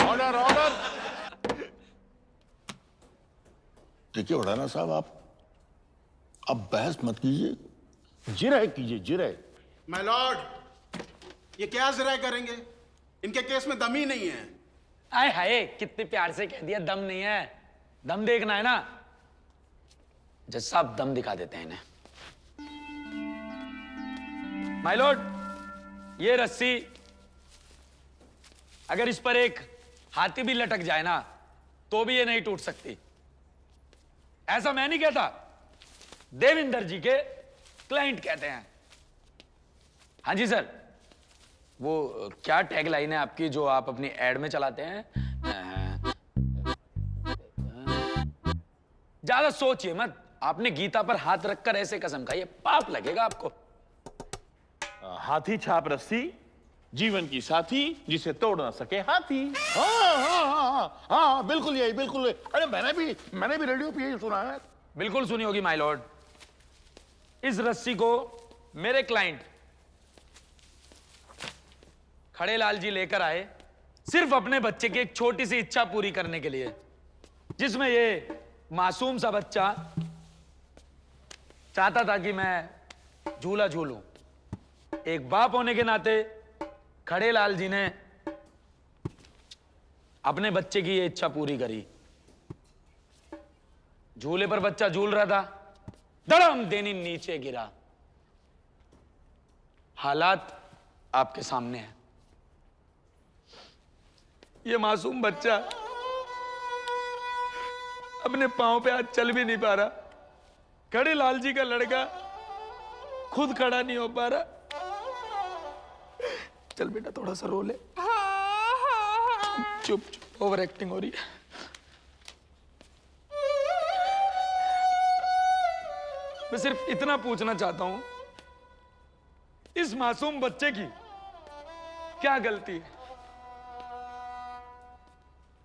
Order, order. देखिए वडाना साहब, आप बहस मत कीजिए, जिरह कीजिए, जिरह। माय लॉर्ड, ये क्या जिरह करेंगे? इनके केस में दम ही नहीं है। आए हाय, कितने प्यार से कह दिया दम नहीं है। दम देखना है ना? जज साहब, दम दिखा देते हैं इन्हें। माय लॉर्ड, ये रस्सी अगर इस पर एक हाथी भी लटक जाए ना, तो भी ये नहीं टूट सकती। ऐसा मैं नहीं कहता, देविंदर जी के क्लाइंट कहते हैं। हाँ जी सर, वो क्या टैग लाइन है आपकी जो आप अपनी एड में चलाते हैं? ज्यादा सोचिए मत। आपने गीता पर हाथ रखकर ऐसे कसम खाई है, पाप लगेगा आपको। हाथी छाप रस्सी, जीवन की साथी, जिसे तोड़ ना सके हाथी। हाँ हाँ हाँ हाँ हाँ, बिल्कुल यही, बिल्कुल यही। अरे मैंने भी रेडियो पे यही सुना है। बिल्कुल सुनी होगी माय लॉर्ड। इस रस्सी को मेरे क्लाइंट खड़ेलाल जी लेकर आए, सिर्फ अपने बच्चे की एक छोटी सी इच्छा पूरी करने के लिए, जिसमें ये मासूम सा बच्चा चाहता था कि मैं झूला झूलूं। एक बाप होने के नाते खड़ेलाल जी ने अपने बच्चे की ये इच्छा पूरी करी। झूले पर बच्चा झूल रहा था, धड़म देनी नीचे गिरा। हालात आपके सामने है। ये मासूम बच्चा अपने पाँव पे आज चल भी नहीं पा रहा। खड़े लाल जी का लड़का खुद खड़ा नहीं हो पा रहा। चल बेटा थोड़ा सा रो ले। चुप चुप, ओवर एक्टिंग हो रही है। मैं सिर्फ इतना पूछना चाहता हूं, इस मासूम बच्चे की क्या गलती है?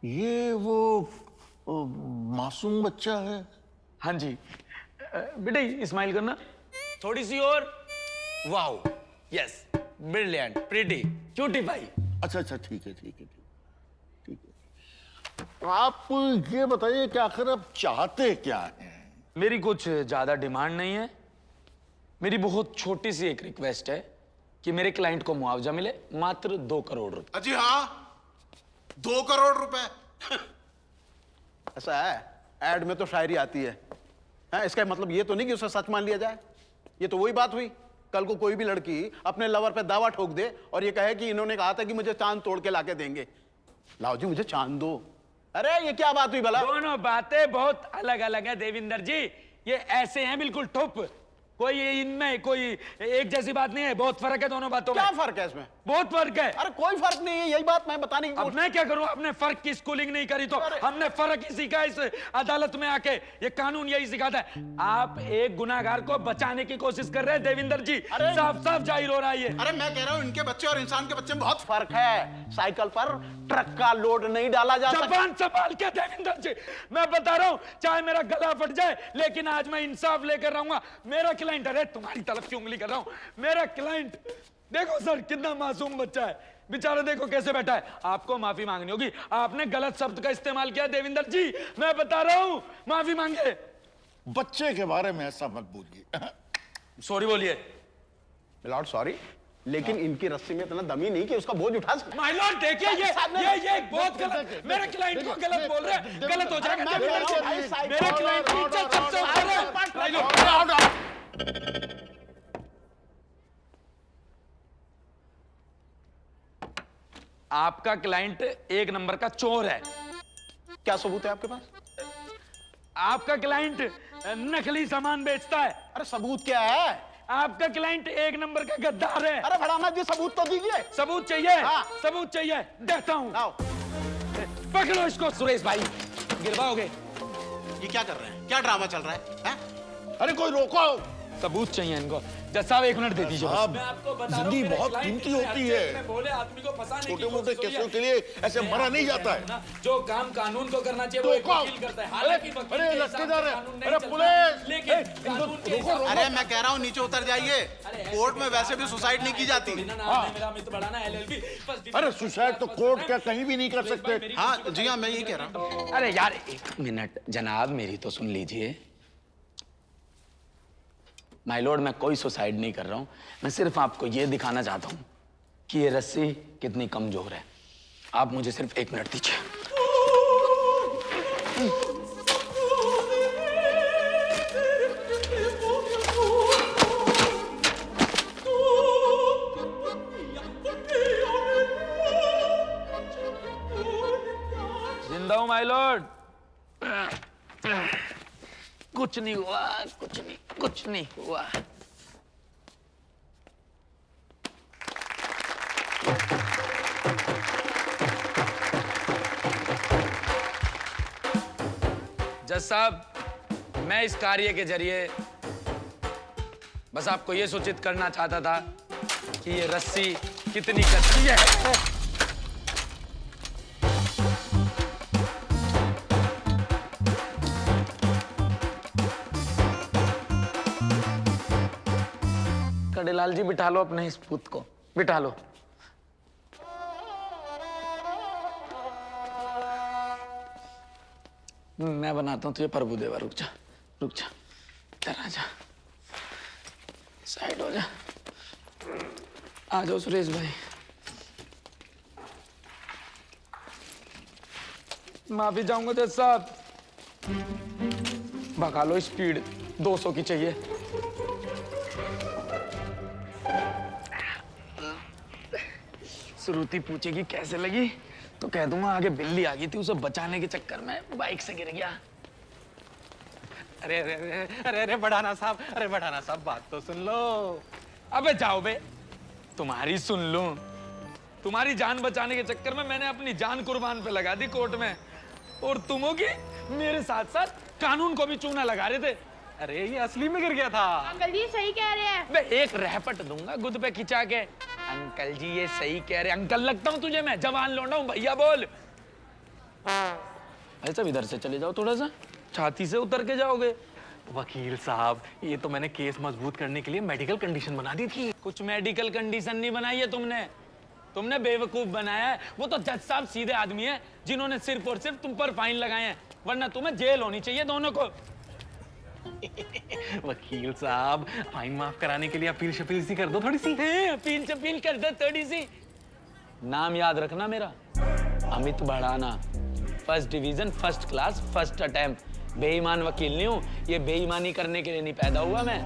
ये वो मासूम बच्चा है। हाँ जी बेटे, स्माइल करना थोड़ी सी और। Wow, yes, brilliant, pretty, cutify. अच्छा अच्छा, ठीक है ठीक है ठीक है। आप ये बताइए कि आखिर आप चाहते क्या हैं? मेरी कुछ ज्यादा डिमांड नहीं है। मेरी बहुत छोटी सी एक रिक्वेस्ट है कि मेरे क्लाइंट को मुआवजा मिले, मात्र 2 करोड़ रुपए। अजी हाँ, 2 करोड़ रुपए। ऐसा है, एड में तो शायरी आती है। इसका मतलब ये तो नहीं कि उसे सच मान लिया जाए। ये तो वही बात हुई, कल को कोई भी लड़की अपने लवर पे दावा ठोक दे और ये कहे कि इन्होंने कहा था कि मुझे चांद तोड़ के लाके देंगे। लाओ जी मुझे चांद दो। अरे ये क्या बात हुई भला? दोनों बातें बहुत अलग अलग है देविंदर जी। ये ऐसे हैं बिल्कुल ठुप, कोई इनमें कोई एक जैसी बात नहीं है। बहुत फर्क है दोनों बातों में। क्या फर्क है इसमें? बहुत फर्क है। अरे कोई फर्क नहीं है, यही बात मैं बताने की अब मैं क्या करूं? आपने फर्क की स्कूलिंग नहीं करी तो हमने फर्क ही सीखा इस अदालत में आके। ये कानून यही सिखाता है। आप एक गुनाहगार को बचाने की कोशिश कर रहे हैं देविंदर जी, साफ साफ जाहिर हो रहा है ये। अरे मैं कह रहा हूं इनके बच्चे और इंसान के बच्चे में बहुत फर्क है। साइकिल पर ट्रक का लोड नहीं डाला जा सकता। जबान संभाल के देविंदर जी, मैं बता रहा हूं, चाहे मेरा गला फट जाए लेकिन आज मैं इंसाफ लेकर रहूंगा। मेरा क्लाइंट, अरे तुम्हारी तरफ क्यों उंगली कर रहा हूं? मेरा क्लाइंट देखो सर, कितना मासूम बच्चा है बेचारा, देखो कैसे बैठा है। आपको माफी मांगनी होगी, आपने गलत शब्द का इस्तेमाल किया देविंदर जी, मैं बता रहा हूं, माफी मांगे। बच्चे के बारे में ऐसा मत बोलिए। सॉरी बोलिए। मिलॉर्ड सॉरी, लेकिन इनकी रस्सी में इतना दम ही नहीं कि उसका बोझ उठा सके। माय लॉर्ड देखिए, ये बहुत गलत, मेरे क्लाइंट को गलत बोल रहे हैं, गलत हो जाएगा देविंदर जी। मेरे क्लाइंट की इज्जत सबसे ऊपर है। आपका क्लाइंट एक नंबर का चोर है। क्या सबूत है आपके पास? आपका क्लाइंट नकली सामान बेचता है। अरे सबूत क्या है? आपका क्लाइंट एक नंबर का गद्दार है। अरे भड़ाना जी सबूत तो दीजिए। सबूत चाहिए? हाँ। सबूत चाहिए, देता हूं। पकड़ो इसको सुरेश भाई, गिरवाओगे। ये क्या कर रहे हैं? क्या ड्रामा चल रहा है? अरे कोई रोको। सबूत चाहिए इनको। जज साहब 1 मिनट दे दीजिए। मैं आपको बता रहा हूं, जिंदगी बहुत कीमती होती है। भोले आदमी को फंसाने की छोटे मोटे कोशिश हो रही केसों के लिए ऐसे मरा नहीं जाता है। जो काम कानून को करना चाहिए वो एक वकील करता है। हालांकि वकील अरे के लटके हिसाब जा से रहे कानून हैं। नहीं अरे चलता, पुलिस, लेकिन कानून के हिसाब से- अरे मैं कह रहा हूँ नीचे उतर जाइए। कोर्ट में वैसे भी सुसाइड नहीं की जाती। मेरा मित्र बढ़ाना LLB। अरे सुसाइड तो कोर्ट क्या कहीं भी नहीं कर सकते। हाँ जी हाँ, मैं यही कह रहा हूँ। अरे यार 1 मिनट जनाब, मेरी तो सुन लीजिए। माय लॉर्ड, मैं कोई सुसाइड नहीं कर रहा हूं। मैं सिर्फ आपको यह दिखाना चाहता हूं कि ये रस्सी कितनी कमजोर है। आप मुझे सिर्फ 1 मिनट दीजिए। जिंदा हूं माय लॉर्ड। कुछ नहीं हुआ, कुछ नहीं हुआ। जज साहब, मैं इस कार्य के जरिए बस आपको यह सूचित करना चाहता था कि ये रस्सी कितनी कच्ची है। कड़ेलाल जी बिठा लो अपने इस पूत को, बिठा लो। मैं बनाता हूं तुझे प्रभु देवा। रुक जा, रुक जा, इधर आ जा, साइड हो जा। आ जाओ सुरेश भाई। माफी चाहूंगा जज साहब। भगा लो, स्पीड 200 की चाहिए। श्रुति पूछेगी कैसे लगी तो कह दूंगा आगे बिल्ली आ गई थी, उसे बचाने के चक्कर में बाइक से गिर गया। अरे अरे अरे अरे अरे बढ़ाना साहब, अरे बढ़ाना साहब, बात तो सुन लो। अबे जाओ बे, तुम्हारी सुन लूं। तुम्हारी जान बचाने के चक्कर में मैंने अपनी जान कुर्बान पे लगा दी कोर्ट में, और तुम हो कि मेरे साथ साथ कानून को भी चूना लगा रहे थे। अरे ये असली में गिर गया था। अंकल जी सही कह रहे हैं। मैं एक रहपट दूंगा गुद पे खिंचा के। अंकल जी ये सही कह रहे। अंकल लगता हूँ तुझे मैं? जवान लौंडा हूँ, भैया बोल। भाई साहब इधर से चले जाओ थोड़ा सा, छाती से उतर के जाओगे। वकील साहब, ये तो मैंने केस मजबूत करने के लिए मेडिकल कंडीशन बना दी थी। कुछ मेडिकल कंडीशन नहीं बनाई है तुमने बेवकूफ बनाया है। वो तो जज साहब सीधे आदमी है जिन्होंने सिर्फ और सिर्फ तुम पर फाइन लगाए हैं, वरना तुम्हें जेल होनी चाहिए दोनों को। वकील साहब, फाइन माफ कराने के लिए अपील शपील सी कर दो थोड़ी सी। अपील शपील कर दो थोड़ी सी। नाम याद रखना मेरा, Amit Bhadana, first division, first class, first attempt. बेईमान वकील नहीं हूँ, ये बेईमानी करने के लिए नहीं पैदा हुआ मैं,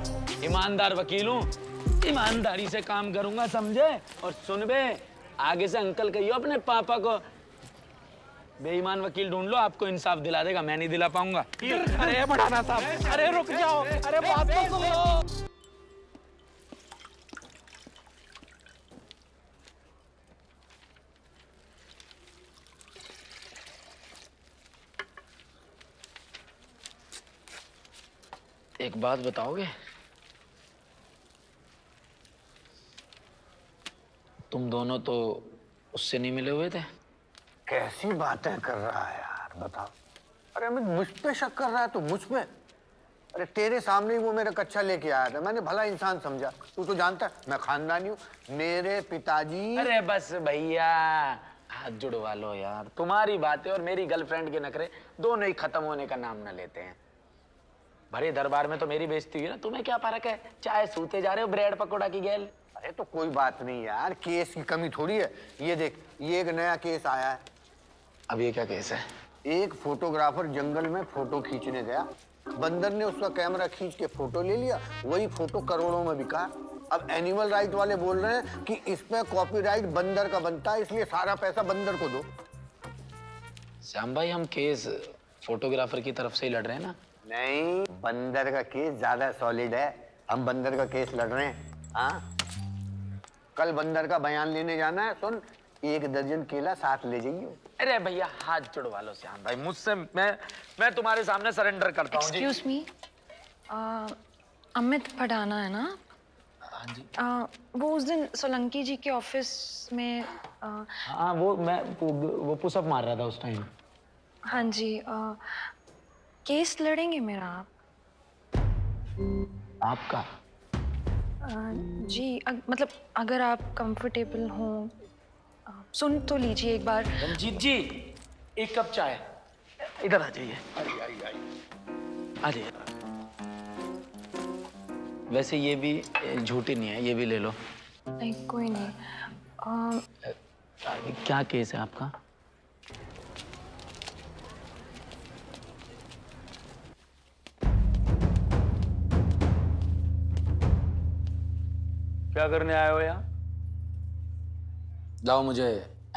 ईमानदार वकील हूँ। ईमानदारी से काम करूंगा, समझे? और सुन बे, आगे से अंकल कहियो अपने पापा को। बेईमान वकील ढूंढ लो, आपको इंसाफ दिला देगा, मैं नहीं दिला पाऊंगा। अरे बढ़ाना साहब, अरे रुक जाओ, अरे बात तो सुन लो। एक बात बताओगे? तुम दोनों तो उससे नहीं मिले हुए थे? कैसी बातें कर रहा है यार, बताओ। अरे अमित मुझ पे शक कर रहा है, तो मुझ पे? अरे तेरे सामने ही वो मेरा कच्चा लेके आया था, मैंने भला इंसान समझा। तू तो जानता है मैं खानदानी हूँ, मेरे पिताजी। अरे बस भैया, हाथ जुड़वा लो यार। तुम्हारी बातें और मेरी गर्लफ्रेंड के नखरे दोनों ही खत्म होने का नाम न लेते हैं। भरे दरबार में तो मेरी बेइज्जती हुई ना, तुम्हें क्या फर्क है? चाहे सूते जा रहे हो ब्रेड पकौड़ा की गैल। अरे तो कोई बात नहीं यार, केस की कमी थोड़ी है। ये देख, ये एक नया केस आया है। अब ये क्या केस है? एक फोटोग्राफर जंगल में फोटो खींचने गया, बंदर ने उसका कैमरा खींच के फोटो ले लिया, वही फोटो करोड़ों में बिका। अब एनिमल राइट वाले बोल रहे हैं कि इसमें कॉपीराइट बंदर का बनता है, इसलिए सारा पैसा बंदर को दो। श्याम भाई, हम केस फोटोग्राफर की तरफ से ही लड़ रहे हैं ना? नहीं, बंदर का केस ज्यादा सॉलिड है, हम बंदर का केस लड़ रहे हैं। हाँ, कल बंदर का बयान लेने जाना है। सुन, 1 दर्जन केला साथ ले जाइए। अरे भैया हाथ जुड़वा लो श्याम भाई मुझसे, मैं तुम्हारे सामने सरेंडर करता हूँ। एक्सक्यूज मी, अमित भड़ाना है ना? हाँ जी। वो उस दिन सोलंकी जी के ऑफिस में हाँ, वो पुशअप मार रहा था उस टाइम। हाँ जी, केस लड़ेंगे मेरा आप? आपका? जी, मतलब अगर आप कंफर्टेबल हो, सुन तो लीजिए एक बार। रंजीत जी, 1 कप चाय। इधर आ जाइए। आ जाइए। वैसे ये भी झूठी नहीं है, ये भी ले लो। नहीं कोई नहीं। क्या केस है आपका? क्या करने आए हो यहाँ? लाओ मुझे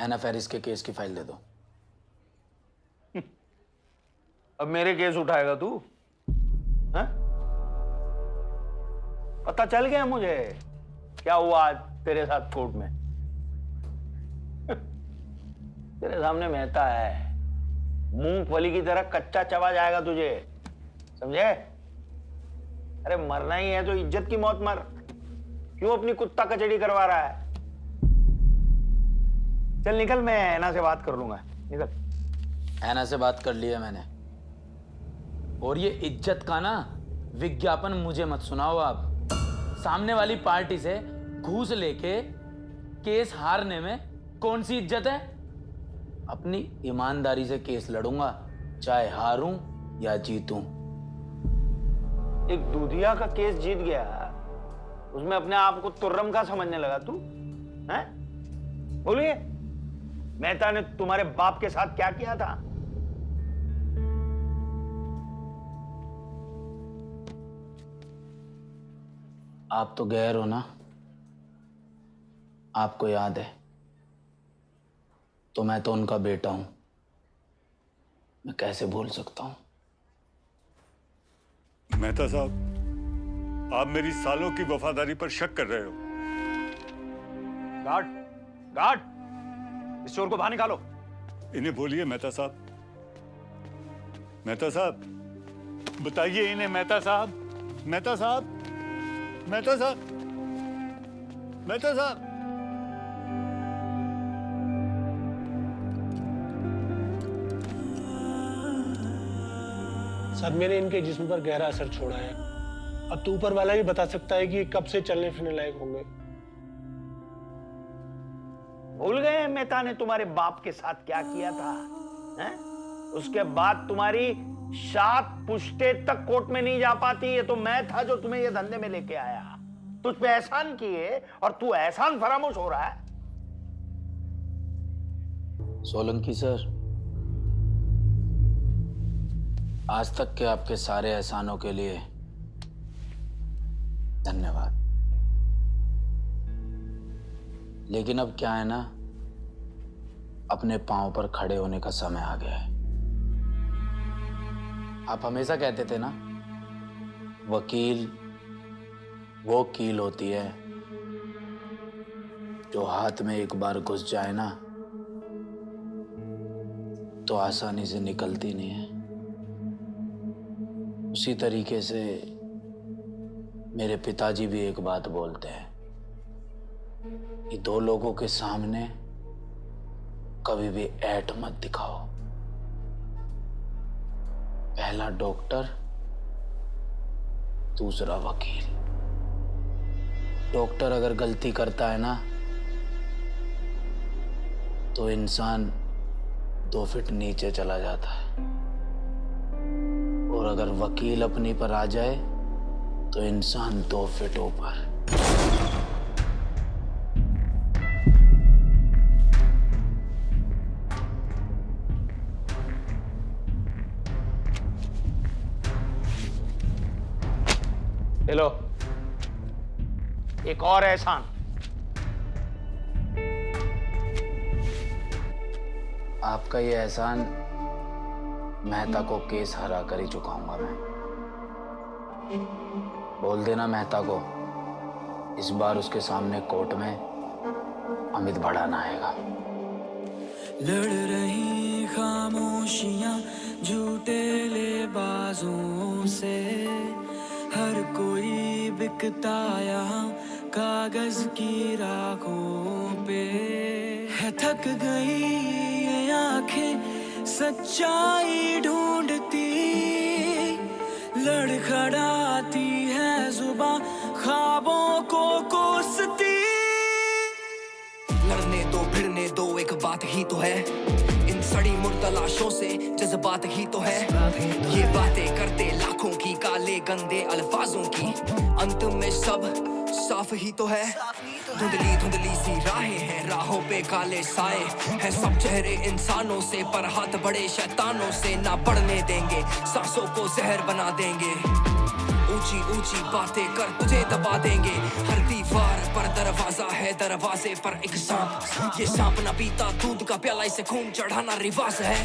एना फेरिस के केस की फाइल दे दो। अब मेरे केस उठाएगा तू? हैं? पता चल गया मुझे क्या हुआ आज तेरे साथ कोर्ट में। तेरे सामने मेहता है, मूंगफली की तरह कच्चा चबा जाएगा तुझे, समझे? अरे मरना ही है तो इज्जत की मौत मर, क्यों अपनी कुत्ता कचड़ी करवा रहा है? चल निकल, मैं ऐना से बात कर लूंगा, निकल। ऐना से बात कर लिया मैंने, और ये इज्जत का ना विज्ञापन मुझे मत सुनाओ आप। सामने वाली पार्टी से घूस लेके केस हारने में कौन सी इज्जत है? अपनी ईमानदारी से केस लड़ूंगा, चाहे हारूं या जीतूं। एक दूधिया का केस जीत गया, उसमें अपने आप को तुर्रम का समझने लगा तू, हैं? बोलिए, मेहता ने तुम्हारे बाप के साथ क्या किया था? आप तो गैर हो ना, आपको याद है? तो मैं तो उनका बेटा हूं, मैं कैसे भूल सकता हूं? मेहता साहब, आप मेरी सालों की वफादारी पर शक कर रहे हो। गार्ड, गार्ड, इस चोर को बाहर निकालो। इन्हें बोलिए मेहता साहब। मेहता साहब, बताइए इन्हें। मेहता साहब, मेहता साहब, मेहता साहब, मेहता साहब। सदमे ने इनके जिस्म पर गहरा असर छोड़ा है। अब तो ऊपर वाला ही बता सकता है कि ये कब से चलने फिरने लायक होंगे। भूल गए मेहता ने तुम्हारे बाप के साथ क्या किया था? हैं? उसके बाद तुम्हारी 7 पुश्ते तक कोर्ट में नहीं जा पाती। ये तो मैं था जो तुम्हें ये धंधे में लेके आया। तुझ पे एहसान किए और तू एहसान फरामोश हो रहा है। सोलंकी सर, आज तक के आपके सारे एहसानों के लिए धन्यवाद। लेकिन अब क्या है ना, अपने पांव पर खड़े होने का समय आ गया है। आप हमेशा कहते थे ना, वकील वो कील होती है जो हाथ में एक बार घुस जाए ना तो आसानी से निकलती नहीं है। उसी तरीके से मेरे पिताजी भी एक बात बोलते हैं कि 2 लोगों के सामने कभी भी ऐठ मत दिखाओ। पहला डॉक्टर, दूसरा वकील। डॉक्टर अगर गलती करता है ना तो इंसान 2 फीट नीचे चला जाता है, और अगर वकील अपनी पर आ जाए तो इंसान 2 फीट ऊपर। ले लो एक और एहसान। आपका ये एहसान मेहता को केस हरा कर ही चुकाऊंगा मैं। बोल देना मेहता को, इस बार उसके सामने कोर्ट में अमित भड़ाना आएगा। लड़ रही खामोशियां झूठे लेबाजों से, हर कोई बिकता यहाँ कागज की राखों पे है। थक गई ये आंखें सच्चाई ढूंढती, लड़खड़ाती है जुबां ख्वाबों को कोसती। लड़ने दो भिड़ने दो एक बात ही तो है, इन सड़ी मुर्दा लाशों से जज्बात ही तो है। ये बातें करते लाखों की काले गंदे अल्फाजों की, अंत में सब साफ ही तो है। धुंधली धुंधली सी राहें हैं, राहों पे काले साए हैं। सब चेहरे इंसानों से पर हाथ बड़े शैतानों से। ना बढ़ने देंगे सांसों को जहर बना देंगे। ऊंची ऊंची बातें कर तुझे दबा देंगे। हर दीवार पर दरवाजा है, दरवाजे पर एक सांप। ये सांप ना पीता दूध का प्याला, इसे खून चढ़ाना रिवाज है।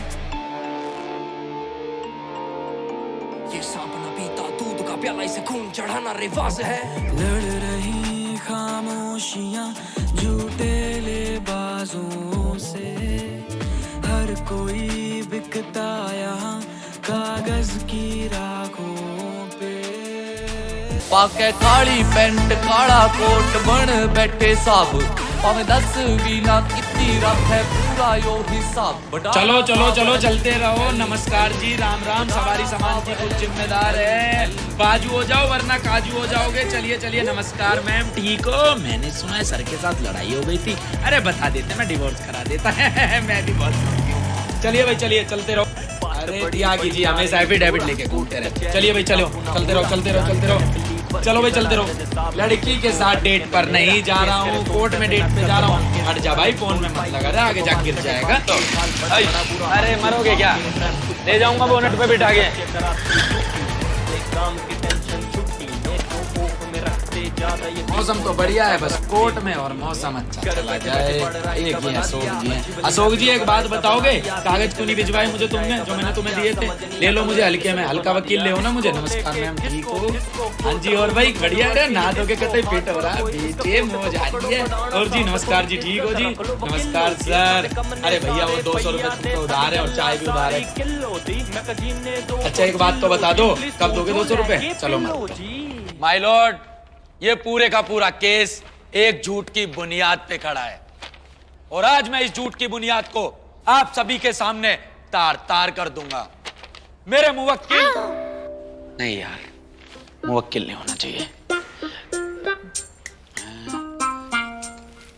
ये सांप ना पीता दूध का प्याला, इसे खून चढ़ाना रिवाज है। लड़ रही खामोशियां झूठे लेबाजों से, हर कोई बिकता यहाँ कागज की राखों पे। पाके काली पैंट काला कोट बन बैठे साहब, पावे 10 वीना कितनी रख है पूरा यो हिसाब। चलो चलो चलो चलते रहो। नमस्कार जी, राम राम। सवारी सामान की कुछ जिम्मेदार है, बाजू हो जाओ वरना काजू हो जाओगे। चलिए चलिए। नमस्कार मैम, ठीक हो? मैंने सुना है सर के साथ लड़ाई हो गई थी। अरे बता देते, मैं डिवोर्स करा देता है। मैं डिवोर्स। चलिए भाई चलिए, चलते रहो। अरे त्यागी जी हमेशा एफिडेविट लेके घूमते रहते। चलिए भाई चलो, चलते रहो चलते रहो चलते रहो। चलो भाई चलते रहो। लड़की के साथ डेट पर नहीं जा रहा हूँ, कोर्ट में डेट पे जा रहा हूँ। हट जा भाई, फोन में मत लगा रहा, आगे जाके गिर जाएगा। तो अरे मरोगे क्या? ले जाऊंगा बोनट पे बिठा के। मौसम तो बढ़िया है, बस कोर्ट में और मौसम अच्छा चला जाए। एक ही अशोक जी हैं। अशोक जी एक बात बताओगे, कागज क्यों नहीं भिजवाए मुझे तुमने, जो मैंने तुम्हें दिए थे? ले लो मुझे हल्के में, हल्का वकील ले हो ना मुझे। नमस्कार मैम, ठीक हो? हाँ जी, और भाई बढ़िया है, नहा धो के कतई फिट हो रहा है, बेटे मौज आ रही है। और जी नमस्कार जी, ठीक हो जी? नमस्कार सर। अरे भैया वो 200 रुपये उधार है और चाय भी उधार है। अच्छा एक बात तो बता दो, कब दोगे 200 रुपये? चलो माय लॉर्ड, ये पूरे का पूरा केस एक झूठ की बुनियाद पे खड़ा है और आज मैं इस झूठ की बुनियाद को आप सभी के सामने तार तार कर दूंगा। मेरे मुवक्किल नहीं यार, मुवक्किल नहीं होना चाहिए।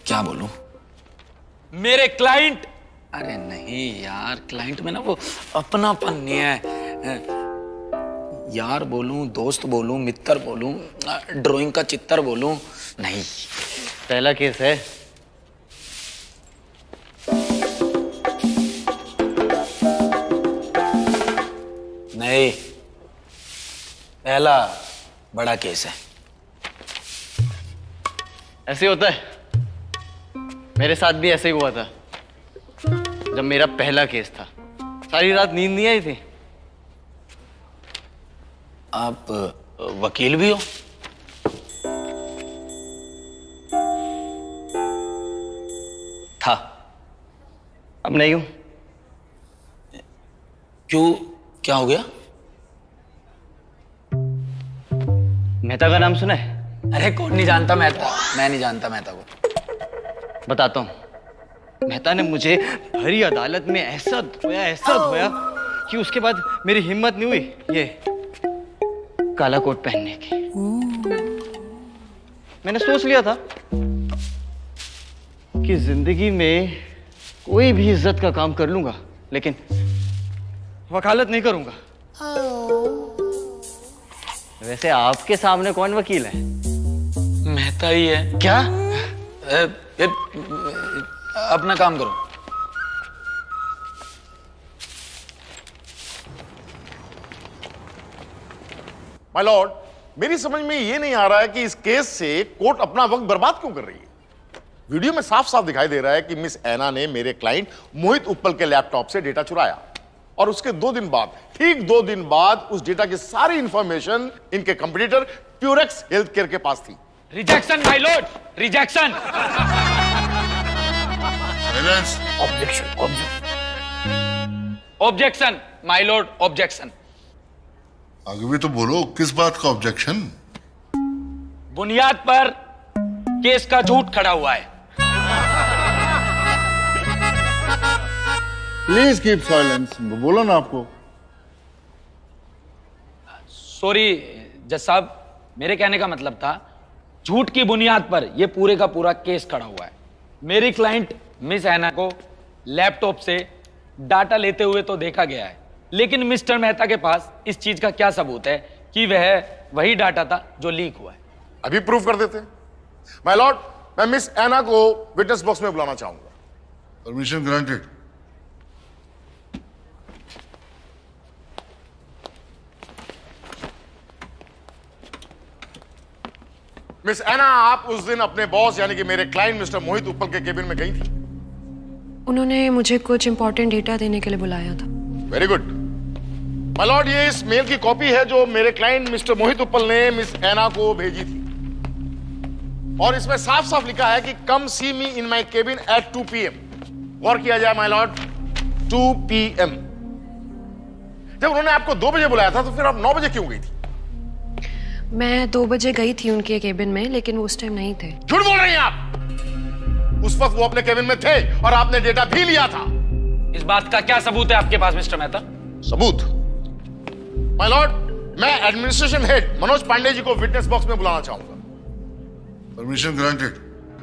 क्या बोलूं? मेरे क्लाइंट, अरे नहीं यार, क्लाइंट में ना वो अपनापन नहीं है। यार बोलूं, दोस्त बोलूं, मित्र बोलूं, ड्राइंग का चित्र बोलूं, नहीं। पहला केस है। नहीं, पहला बड़ा केस है। ऐसे होता है, मेरे साथ भी ऐसे ही हुआ था जब मेरा पहला केस था। सारी रात नींद नहीं आई थी। आप वकील भी हो? था, अब नहीं हूं। क्यों, क्या हो गया? मेहता का नाम सुना है? अरे कौन नहीं जानता मेहता, मैं नहीं जानता मेहता को। बताता हूं। मेहता ने मुझे भरी अदालत में ऐसा धोया कि उसके बाद मेरी हिम्मत नहीं हुई ये काला कोट पहनने की। मैंने सोच लिया था कि जिंदगी में कोई भी इज्जत का काम कर लूंगा, लेकिन वकालत नहीं करूंगा। वैसे आपके सामने कौन वकील है? मेहता ही है। क्या? अपना काम करो। माय लॉर्ड, मेरी समझ में ये नहीं आ रहा है कि इस केस से कोर्ट अपना वक्त बर्बाद क्यों कर रही है। वीडियो में साफ साफ दिखाई दे रहा है कि मिस ऐना ने मेरे क्लाइंट मोहित उप्पल के लैपटॉप से डेटा चुराया और उसके 2 दिन बाद, ठीक 2 दिन बाद, उस डेटा की सारी इंफॉर्मेशन इनके कंपटीटर प्यूरेक्स हेल्थ केयर के पास थी। Rejection my Lord, rejection. Objection my Lord, objection. आगे भी तो बोलो, किस बात का ऑब्जेक्शन? बुनियाद पर केस का झूठ खड़ा हुआ है। Please keep silence. बोलो ना आपको। सॉरी जज साहब, मेरे कहने का मतलब था झूठ की बुनियाद पर यह पूरे का पूरा केस खड़ा हुआ है। मेरी क्लाइंट मिस ऐना को लैपटॉप से डाटा लेते हुए तो देखा गया है, लेकिन मिस्टर मेहता के पास इस चीज का क्या सबूत है कि वह वही डाटा था जो लीक हुआ है? अभी प्रूफ कर देते। माय लॉर्ड, मैं मिस ऐना को विटनेस बॉक्स में बुलाना चाहूंगा। Permission granted. मिस ऐना, आप उस दिन अपने बॉस यानी कि मेरे क्लाइंट मिस्टर मोहित उप्पल के केबिन में गई थी? उन्होंने मुझे कुछ इंपॉर्टेंट डेटा देने के लिए बुलाया था। Very good. माय लॉर्ड, ये इस मेल की कॉपी है जो मेरे क्लाइंट मिस्टर मोहित उप्पल ने मिस ऐना को भेजी थी और इसमें साफ साफ लिखा है कि कम सी मी इन माई केबिन एट 2 PM। गौर किया जाए माय लॉर्ड, 2 PM। जब उन्होंने आपको 2 बजे बुलाया था तो फिर आप 9 बजे क्यों गई थी? मैं 2 बजे गई थी उनके केबिन में, लेकिन वो उस टाइम नहीं थे। झूठ बोल रही हैं आप। उस वक्त वो अपने केबिन में थे और आपने डेटा भी लिया था। इस बात का क्या सबूत है आपके पास मिस्टर मेहता? सबूत? माय लॉर्ड, मैं एडमिनिस्ट्रेशन हेड मनोज पांडे जी को विटनेस बॉक्स में बुलाना चाहूंगा। Permission granted.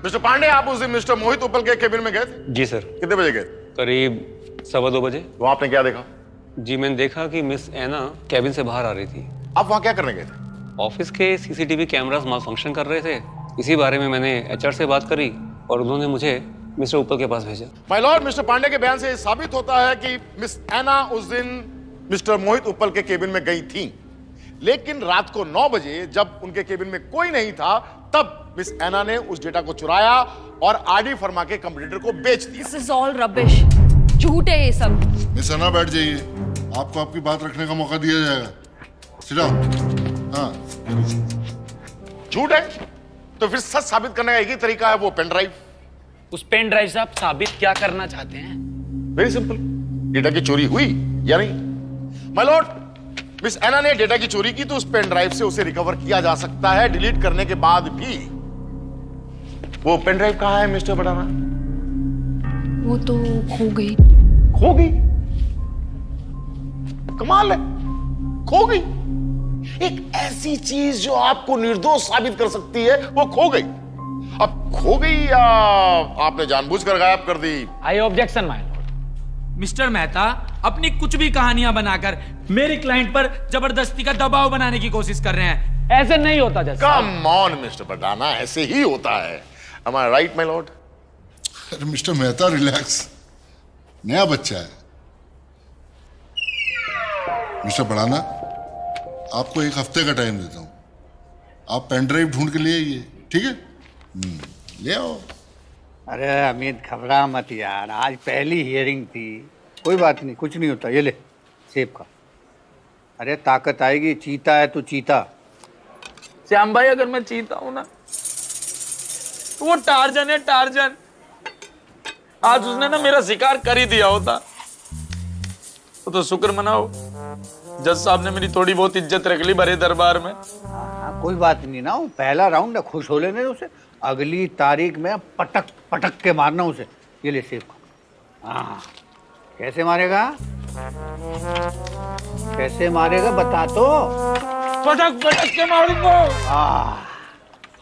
मिस्टर पांडे, आप उस दिन मिस्टर मोहित उप्पल के केबिन में गए थे? जी सर। कितने बजे गए? करीब 2:15 बजे। वहां आपने क्या देखा? जी मैंने देखा कि मिस ऐना कैबिन से बाहर आ रही थी। आप वहां क्या करने गए थे? ऑफिस के CCTV कैमरास माल फंक्शन कर रहे थे। इसी बारे में मैंने HR से बात करी और उन्होंने मुझे मिस्टर उप्पल के पास भेजा। माय लॉर्ड, मिस्टर पांडे के बयान से साबित होता है कि मिस ऐना उस दिन मिस्टर मोहित उप्पल के केबिन में गई थी, लेकिन रात को 9 बजे जब उनके केबिन में कोई नहीं था, तब मिस एना ने उस डेटा को चुराया और आरडी फर्मा के कंप्यूटर को बेच दिया। दिस इज ऑल रबिश, झूठ है ये सब। मिस एना बैठ जाइए, आपको आपकी बात रखने का मौका दिया जाएगा। Sit down. हाँ, झूठ है तो फिर सच साबित करने का एक ही तरीका है, वो पेन ड्राइव। उस पेन ड्राइव से आप साबित क्या करना चाहते हैं? वेरी सिंपल, डेटा की चोरी हुई या नहीं। माय लॉर्ड, मिस एना ने डेटा की चोरी की तो उस पेन ड्राइव से उसे रिकवर किया जा सकता है डिलीट करने के बाद भी। वो पेन ड्राइव कहाँ है मिस्टर बडाना? वो तो खो गई। खो गई? कमाल है, खो गई। एक ऐसी चीज जो आपको निर्दोष साबित कर सकती है, वो खो गई। अब खो गई या आपने जानबूझकर गायब कर दी? I objection my lord. Mister Mehta अपनी कुछ भी कहानियां बनाकर मेरे क्लाइंट पर जबरदस्ती का दबाव बनाने की कोशिश कर रहे हैं। ऐसे नहीं होता जज। कम ऑन मिस्टर बडाना, ऐसे ही होता है। Am I right, my lord? अरे मिस्टर मेहता रिलैक्स, नया बच्चा है। मिस्टर बड़ाना, आपको 1 हफ्ते का टाइम देता हूँ। आप पेन ड्राइव ढूंढ के ले आइए, ठीक है? ले आओ। अरे अमित घबरा मत यार, आज पहली हियरिंग थी, कोई बात नहीं, कुछ नहीं होता। ये ले सेब का। अरे ताकत आएगी, चीता है तो चीता। श्याम भाई अगर मैं चीता हूं ना तो वो टार्जन है, टार्जन। आज उसने ना मेरा शिकार कर ही दिया होता। तो शुक्र मनाओ, जज साहब ने मेरी थोड़ी बहुत इज्जत रख ली बड़े दरबार में। कोई बात नहीं ना, वो पहला राउंड है, खुश हो लेने उसे। अगली तारीख में पटक पटक के मारना उसे। ये ले सेब का। हाँ, कैसे मारेगा? कैसे मारेगा बता तो। पटक पटक के मारूंगा।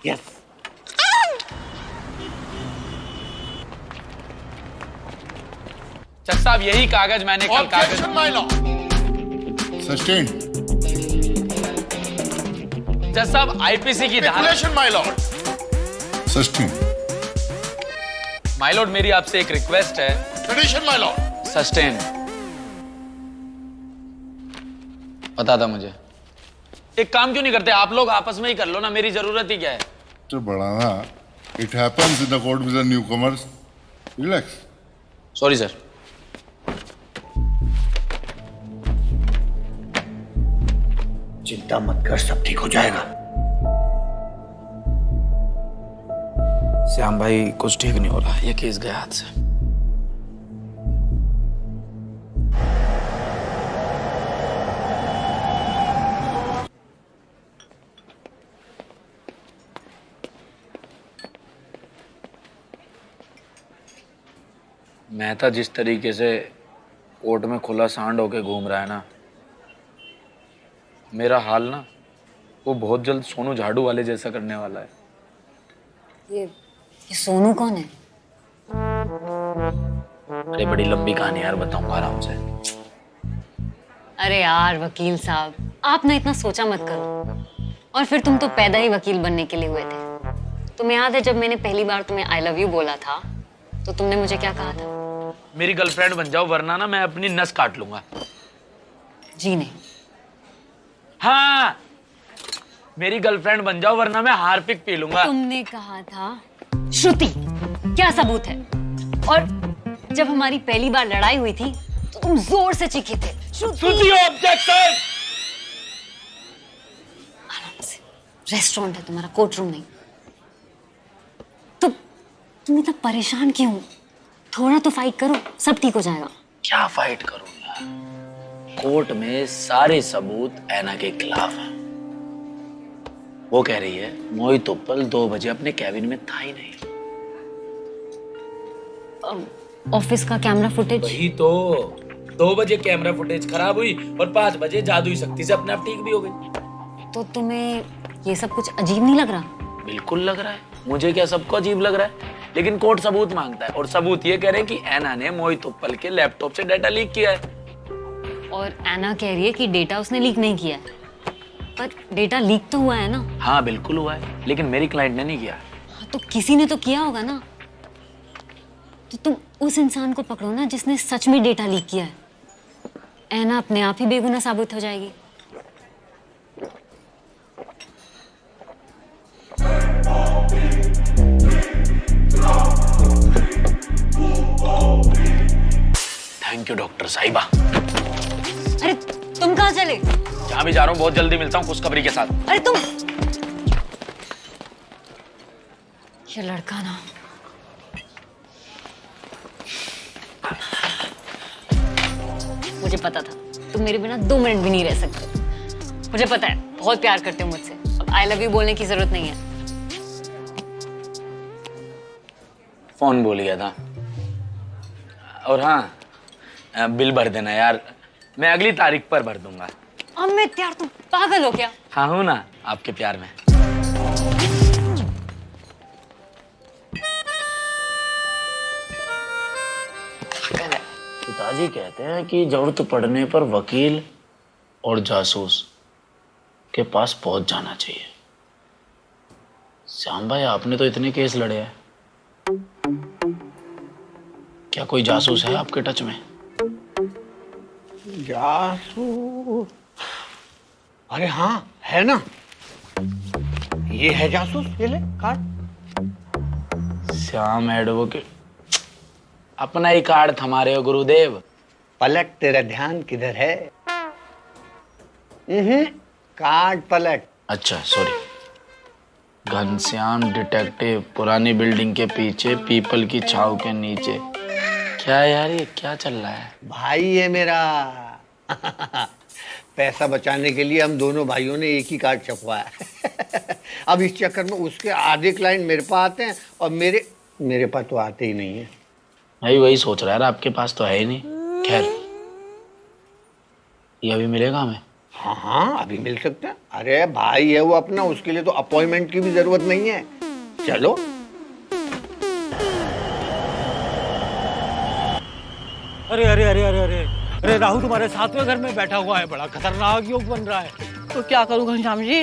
यस। जज साहब यही कागज मैंने कल कागज। सस्टेन। जज साहब आईपीसी की धारा। My Lord. Sustain. My Lord मेरी आपसे एक रिक्वेस्ट है। Tradition my Lord. सस्टेन। बता था मुझे। एक काम क्यों नहीं करते आप लोग, आपस में ही कर लो ना, मेरी जरूरत ही क्या है? तो बढ़ाना, it happens in the court with the newcomers. Relax. Sorry sir. चिंता मत कर, सब ठीक हो जाएगा। श्याम भाई कुछ ठीक नहीं हो रहा, ये केस गया हाथ से। मेहता जिस तरीके से कोर्ट में खुला सांड होके घूम रहा है ना, मेरा हाल ना वो बहुत जल्द सोनू झाड़ू वाले जैसा करने वाला है। ये सोनू कौन है? अरे बड़ी लंबी कहानी यार, बताऊंगा आराम से। अरे यार वकील साहब, आप ना इतना सोचा मत करो। और फिर तुम तो पैदा ही वकील बनने के लिए हुए थे। तुम्हें याद है जब मैंने पहली बार तुम्हें आई लव यू बोला था तो तुमने मुझे क्या कहा था? मेरी गर्लफ्रेंड बन जाओ वरना ना मैं अपनी नस काट लूंगा। जी नहीं। हाँ, मेरी गर्लफ्रेंड बन जाओ वरना मैं हार्पिक पी लूंगा। तुमने कहा था श्रुति, क्या सबूत है? और जब हमारी पहली बार लड़ाई हुई थी तो तुम जोर से चीखे थे, श्रुति। ऑब्जेक्शन। आराम से, रेस्टोरेंट है तुम्हारा, कोर्ट रूम नहीं। तुम इतना परेशान क्यों? थोड़ा तो फाइट करो, सब ठीक हो जाएगा। क्या फाइट करूं यार? कोर्ट में सारे सबूत ऐना के खिलाफ हैं। वो कह रही है मोहित उप्पल 2 बजे अपने कैबिन में था ही नहीं। ऑफिस का कैमरा फुटेज। वही तो, 2 बजे कैमरा फुटेज खराब हुई और 5 बजे जादुई शक्ति से अपने आप ठीक भी हो गई। तो तुम्हें ये सब कुछ अजीब नहीं लग रहा? बिल्कुल लग रहा है। मुझे क्या सबको अजीब लग रहा है? लेकिन कोर्ट सबूत मांगता है और सबूत ये कह रहे हैं कि ऐना ने मोहित उप्पल के लैपटॉप से डाटा लीक किया है। और ऐना कह रही है कि डेटा उसने लीक नहीं किया है। पर डेटा लीक तो हुआ है ना? हाँ बिल्कुल हुआ है, लेकिन मेरी क्लाइंट ने नहीं किया। तो किसी ने तो किया होगा ना। तो तुम उस इंसान को पकड़ो ना जिसने सच में डेटा लीक किया है। ऐना अपने आप ही बेगुनाह साबित हो जाएगी। थैंक यू डॉक्टर साहिबा। अरे तुम कहाँ चले? जहाँ भी जा रहा हूँ बहुत जल्दी मिलता हूँ खुशखबरी के साथ। अरे तुम, ये लड़का ना, मुझे पता था तुम मेरे बिना 2 मिनट भी नहीं रह सकते। मुझे पता है बहुत प्यार करते हो मुझसे। अब आई लव यू बोलने की जरूरत नहीं है। फोन भूल गया था। और हाँ, बिल भर देना यार, मैं अगली तारीख पर भर दूंगा। अमित यार तुम पागल हो क्या? हाँ हूँ ना आपके प्यार में। पिताजी कहते हैं कि जरूरत पड़ने पर वकील और जासूस के पास पहुंच जाना चाहिए। श्याम भाई आपने तो इतने केस लड़े हैं, क्या कोई जासूस है आपके टच में? जासूस? अरे हाँ है ना, ये है जासूस, ये ले कार्ड। श्याम एडवोकेट, अपना ही कार्ड थमा रहे हो गुरुदेव। पलट, तेरा ध्यान किधर है? कार्ड पलट। अच्छा सॉरी। घनश्याम डिटेक्टिव, पुरानी बिल्डिंग के पीछे, पीपल की छाव के नीचे। क्या यार ये क्या चल रहा है? भाई है मेरा। पैसा बचाने के लिए हम दोनों भाइयों ने एक ही कार्ड छपवाया। अब इस चक्कर में उसके आधे क्लाइंट मेरे पास आते हैं और मेरे पास तो आते ही नहीं है। भाई वही सोच रहा है, आपके पास तो है ही नहीं। खैर ये अभी मिलेगा हमें? हाँ हाँ अभी मिल सकता है। अरे भाई है वो अपना, उसके लिए तो अपॉइंटमेंट की भी जरूरत नहीं है। चलो। अरे अरे अरे अरे अरे अरे राहु तुम्हारे साथ में घर में बैठा हुआ है, बड़ा खतरनाक योग बन रहा है। तो क्या करूं घनश्याम जी?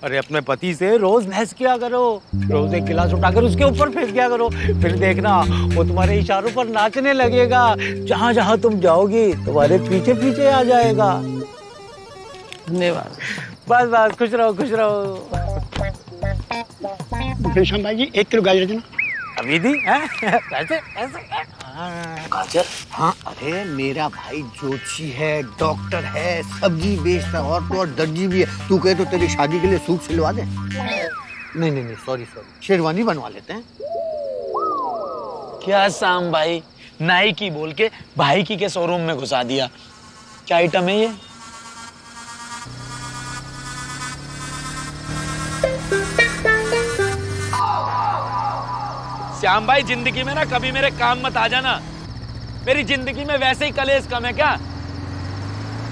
अरे अपने पति से रोज बहस किया करो, रोज एक गिलास उठाकर उसके ऊपर फेंक दिया करो, फिर देखना वो तुम्हारे इशारों पर नाचने लगेगा। जहां जहां तुम जाओगी तुम्हारे पीछे पीछे आ जाएगा। धन्यवाद। बस बस खुश रहो खुश रहो। घनश्याम भाई जी 1 किलो गाजर देना। अभी दी ऐसे ऐसे गाजर? हाँ अरे मेरा भाई जोशी है, डॉक्टर है, सब्जी बेचता है और तो और दर्जी भी है। तू कहे तो तेरी शादी के लिए सूट सिलवा दे। नहीं नहीं नहीं सॉरी शेरवानी बनवा लेते हैं। क्या शाम भाई, नाइकी बोल के भाई की के शोरूम में घुसा दिया। क्या आइटम है ये? श्याम भाई जिंदगी में ना कभी मेरे काम मत आ जाना। मेरी जिंदगी में वैसे ही कलेश कम है क्या,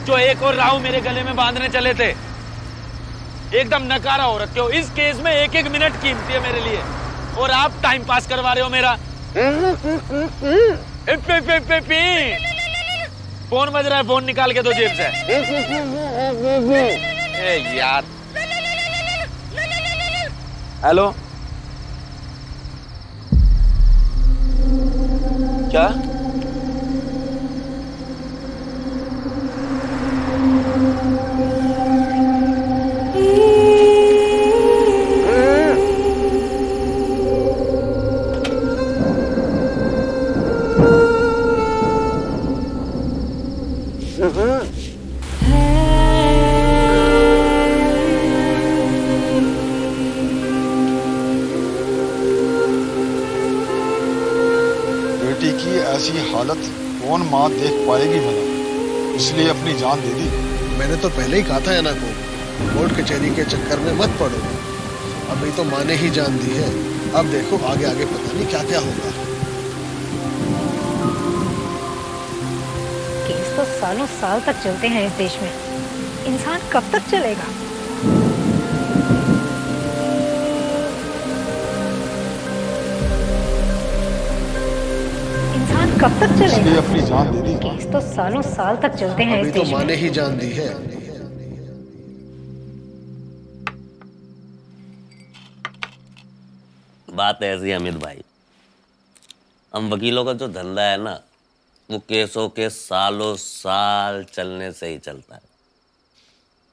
जो एक और राहु मेरे गले में बांधने चले थे। एकदम नकारा हो रखे हो। इस केस में 1-1 मिनट कीमती है मेरे लिए, और आप टाइम पास करवा रहे हो मेरा। फोन बज रहा है, फोन निकाल के दो जेब से। ए यार। हेलो क्या? बेटी की ऐसी हालत कौन माँ देख पाएगी भला, इसलिए अपनी जान दे दी। मैंने तो पहले ही कहा था एना को, कोर्ट कचहरी के चक्कर में मत पड़ो। अभी तो माँ ने ही जान दी है, अब देखो आगे आगे पता नहीं क्या क्या होगा। केस तो सालों साल तक चलते हैं इस देश में, इंसान कब तक चलेगा? इंसान कब तक चलेगा? इसलिए अपनी जान दे दी। केस तो सालों साल तक चलते हैं इस अभी तो देश माँ में। ने ही जान दी है। बात ऐसी है अमित भाई, हम वकीलों का जो धंधा है ना, वो केसों के सालों साल चलने से ही चलता है।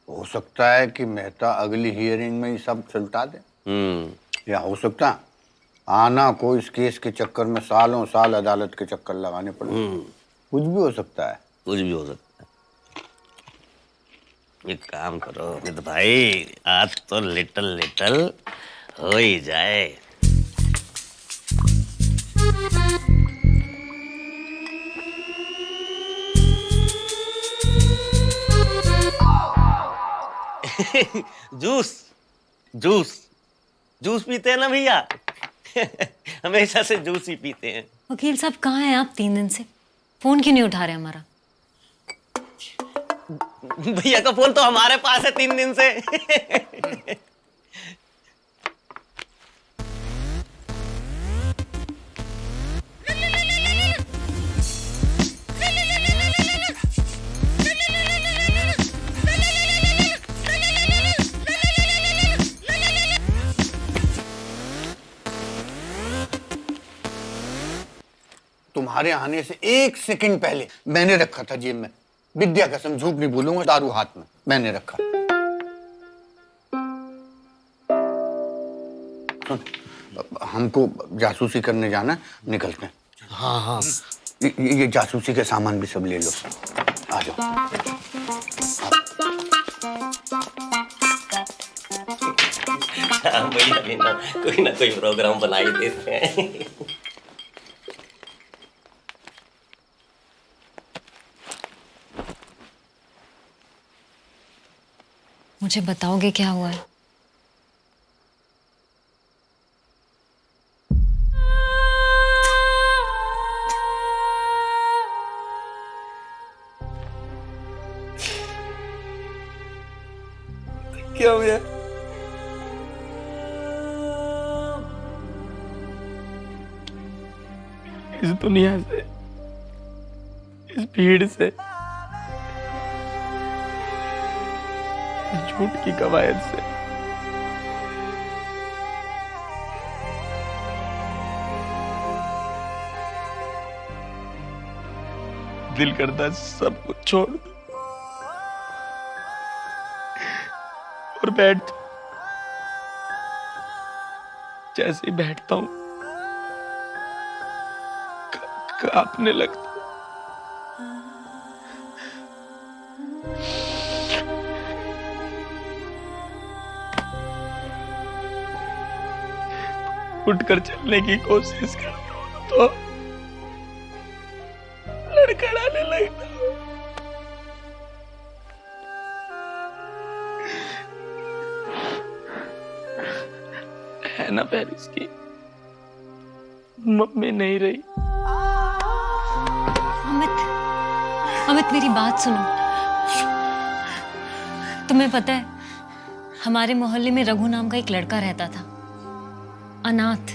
हो सकता है कि मेहता अगली हियरिंग में ही सब सुलटा दे, या हो सकता आना को इस केस के चक्कर में सालों साल अदालत के चक्कर लगाने पड़े। कुछ भी हो सकता है। कुछ भी हो सकता है। एक काम करो अमित भाई, आज तो लिटल हो ही जाए। जूस जूस जूस पीते हैं ना भैया? हमेशा से जूस ही पीते हैं। वकील साहब कहाँ हैं आप 3 दिन से? फोन क्यों नहीं उठा रहे हमारा? भैया का फोन तो हमारे पास है 3 दिन से। तुम्हारे आने से 1 सेकंड पहले मैंने रखा था जेब में। विद्या कसम झूठ नहीं बोलूंगा, दारू हाथ में मैंने रखा। सुन, हमको जासूसी करने जाना है, निकलते हैं। हाँ हाँ। ये जासूसी के सामान भी सब ले लो, आ जाओ। हाँ भैया भी ना कोई प्रोग्राम बना ही देते हैं। मुझे बताओगे क्या हुआ है? क्या हुआ? इस दुनिया से, इस भीड़ से, झूठ की कवायद से दिल करता है सब कुछ छोड़ दूं और बैठ, जैसे ही बैठता हूं कांपने लगता। उठकर चलने की कोशिश करता हूं तो लड़खड़ाने लगता हूं। है ना पेरिस की मम्मी नहीं रही। अमित मेरी बात सुनो। तुम्हें पता है हमारे मोहल्ले में रघु नाम का एक लड़का रहता था, अनाथ,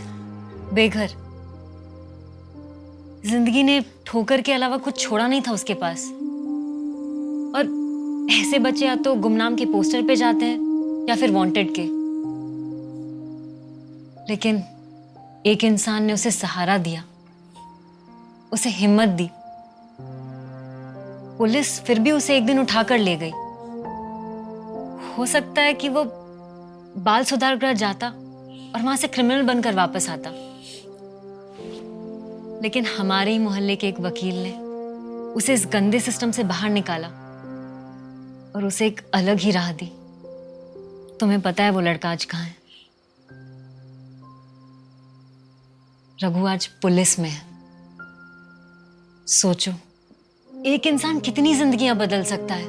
बेघर। जिंदगी ने ठोकर के अलावा कुछ छोड़ा नहीं था उसके पास। और ऐसे बच्चे या तो गुमनाम के पोस्टर पे जाते हैं या फिर वांटेड के। लेकिन एक इंसान ने उसे सहारा दिया, उसे हिम्मत दी। पुलिस फिर भी उसे एक दिन उठाकर ले गई। हो सकता है कि वो बाल सुधार गृह जाता और वहां से क्रिमिनल बनकर वापस आता, लेकिन हमारे ही मोहल्ले के एक वकील ने उसे इस गंदे सिस्टम से बाहर निकाला और उसे एक अलग ही राह दी। तुम्हें पता है वो लड़का आज कहाँ है? रघु आज पुलिस में है। सोचो, एक इंसान कितनी जिंदगियां बदल सकता है।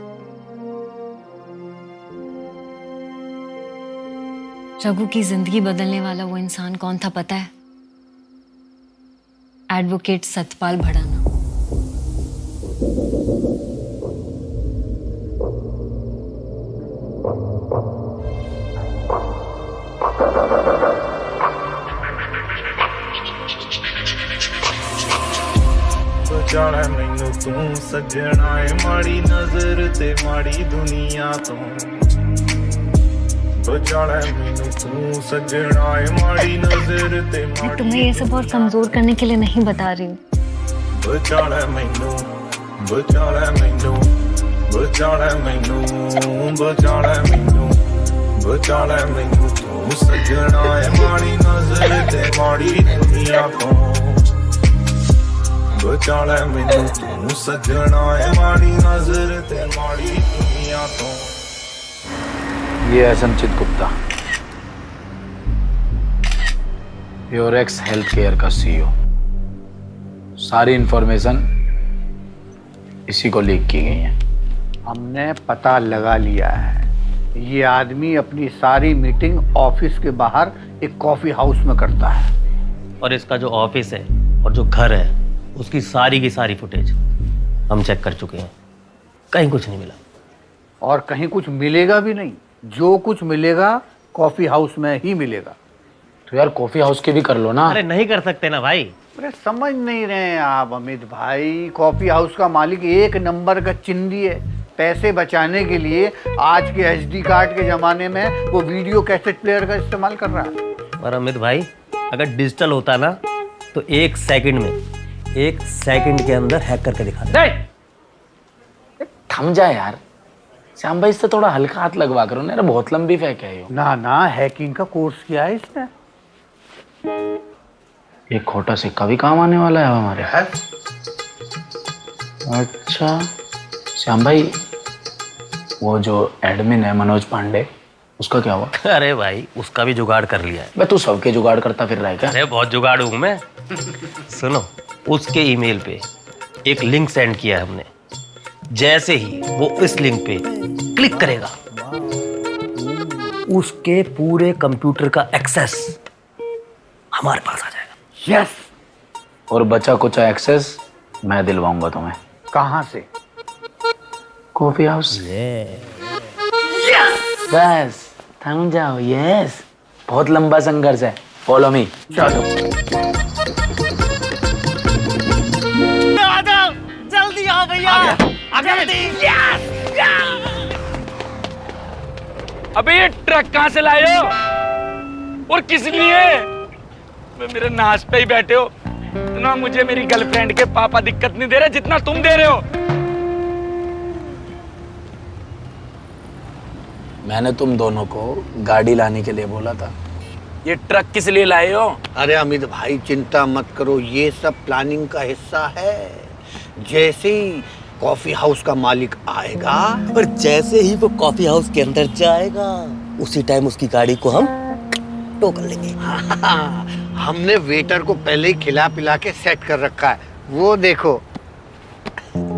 रघु की जिंदगी बदलने वाला वो इंसान कौन था पता है? एडवोकेट सतपाल भड़ाना। जाने मैनू तू सजना है, माड़ी नजर ते माड़ी दुनिया तो बचाना मैनू तू सजना है, माड़ी नजर ते मैं तुम्हें ये सब और कमजोर करने के लिए नहीं बता रही हूँ। बचाना मैनू बचाना मैनू बचाना मैनू बचाना मैनू बचाना मैनू तू सजना है, माड़ी नजर ते माड़ी दुनिया तो बचाले मैनू तू सजना है माड़ी नजर ते माड़ी दुनिया तो। ये है संचित गुप्ता, प्योरेक्स हेल्थ केयर का सीईओ। सारी इंफॉर्मेशन इसी को लीक की गई है। हमने पता लगा लिया है, ये आदमी अपनी सारी मीटिंग ऑफिस के बाहर एक कॉफी हाउस में करता है। और इसका जो ऑफिस है और जो घर है उसकी सारी की सारी फुटेज हम चेक कर चुके हैं, कहीं कुछ नहीं मिला। और कहीं कुछ मिलेगा भी नहीं, जो कुछ मिलेगा कॉफी हाउस में ही मिलेगा। तो यार कॉफी हाउस की भी कर लो ना। अरे नहीं कर सकते ना भाई। अरे समझ नहीं रहे हैं आप अमित भाई, कॉफी हाउस का मालिक एक नंबर का चिंदी है। पैसे बचाने के लिए आज के एचडी कार्ड के जमाने में वो वीडियो कैसेट प्लेयर का इस्तेमाल कर रहा है। और अमित भाई अगर डिजिटल होता ना तो 1 सेकंड में, 1 सेकंड के अंदर हैक करके दिखा दे। थम जा यार श्याम भाई, इससे थोड़ा हल्का हाथ लगवा करो ना, बहुत लंबी फेंक है ये। ना ना, हैकिंग का कोर्स किया है इसने। एक खोटा सिक्का भी काम आने वाला है हमारे। अच्छा श्याम भाई, वो जो एडमिन है मनोज पांडे, उसका क्या हुआ? अरे भाई उसका भी जुगाड़ कर लिया है। मैं तू सबके जुगाड़ करता फिर रहा है क्या? अरे बहुत जुगाड़ हूं मैं। सुनो, उसके ईमेल पे एक लिंक सेंड किया है हमने। जैसे ही वो इस लिंक पे क्लिक करेगा, उसके पूरे कंप्यूटर का एक्सेस हमारे पास आ जाएगा। यस। और बचा कुचा एक्सेस मैं दिलवाऊंगा तुम्हें। कहां से? Coffee house. बस थम जाओ। यस, बहुत लंबा संघर्ष है, फॉलो मी। चलो जल्दी आओ भैया, जल्दी। अबे ये ट्रक कहां से लाए हो और किस लिए? मेरे नाश पे ही बैठे हो इतना। मुझे मेरी गर्लफ्रेंड के पापा दिक्कत नहीं दे रहे जितना तुम दे रहे हो। मैंने तुम दोनों को गाड़ी लाने के लिए बोला था। ये ट्रक किस लिए लाए हो? अरे अमित भाई चिंता मत करो, ये सब प्लानिंग का हिस्सा है। जैसे ही कॉफी हाउस का मालिक आएगा और जैसे ही वो कॉफी हाउस के अंदर जाएगा, उसी टाइम उसकी गाड़ी को हम टो कर लेंगे। हमने वेटर को पहले ही खिला पिला के सेट कर रखा है, वो देखो।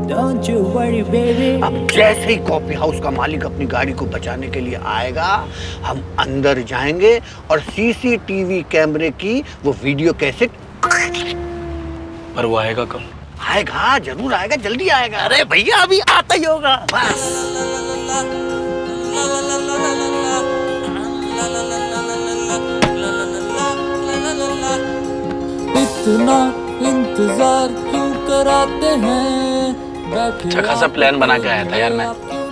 Don't you worry, baby. अब जैसे ही कॉफी हाउस का मालिक अपनी गाड़ी को बचाने के लिए आएगा, हम अंदर जाएंगे और सीसीटीवी कैमरे की वो वीडियो कैसेट। पर वो आएगा कब? आएगा, जरूर आएगा, जल्दी आएगा। अरे भैया अभी आता ही होगा। बस इतना इंतजार क्यों कराते हैं? अच्छा खासा प्लान बना के आया था यार मैं।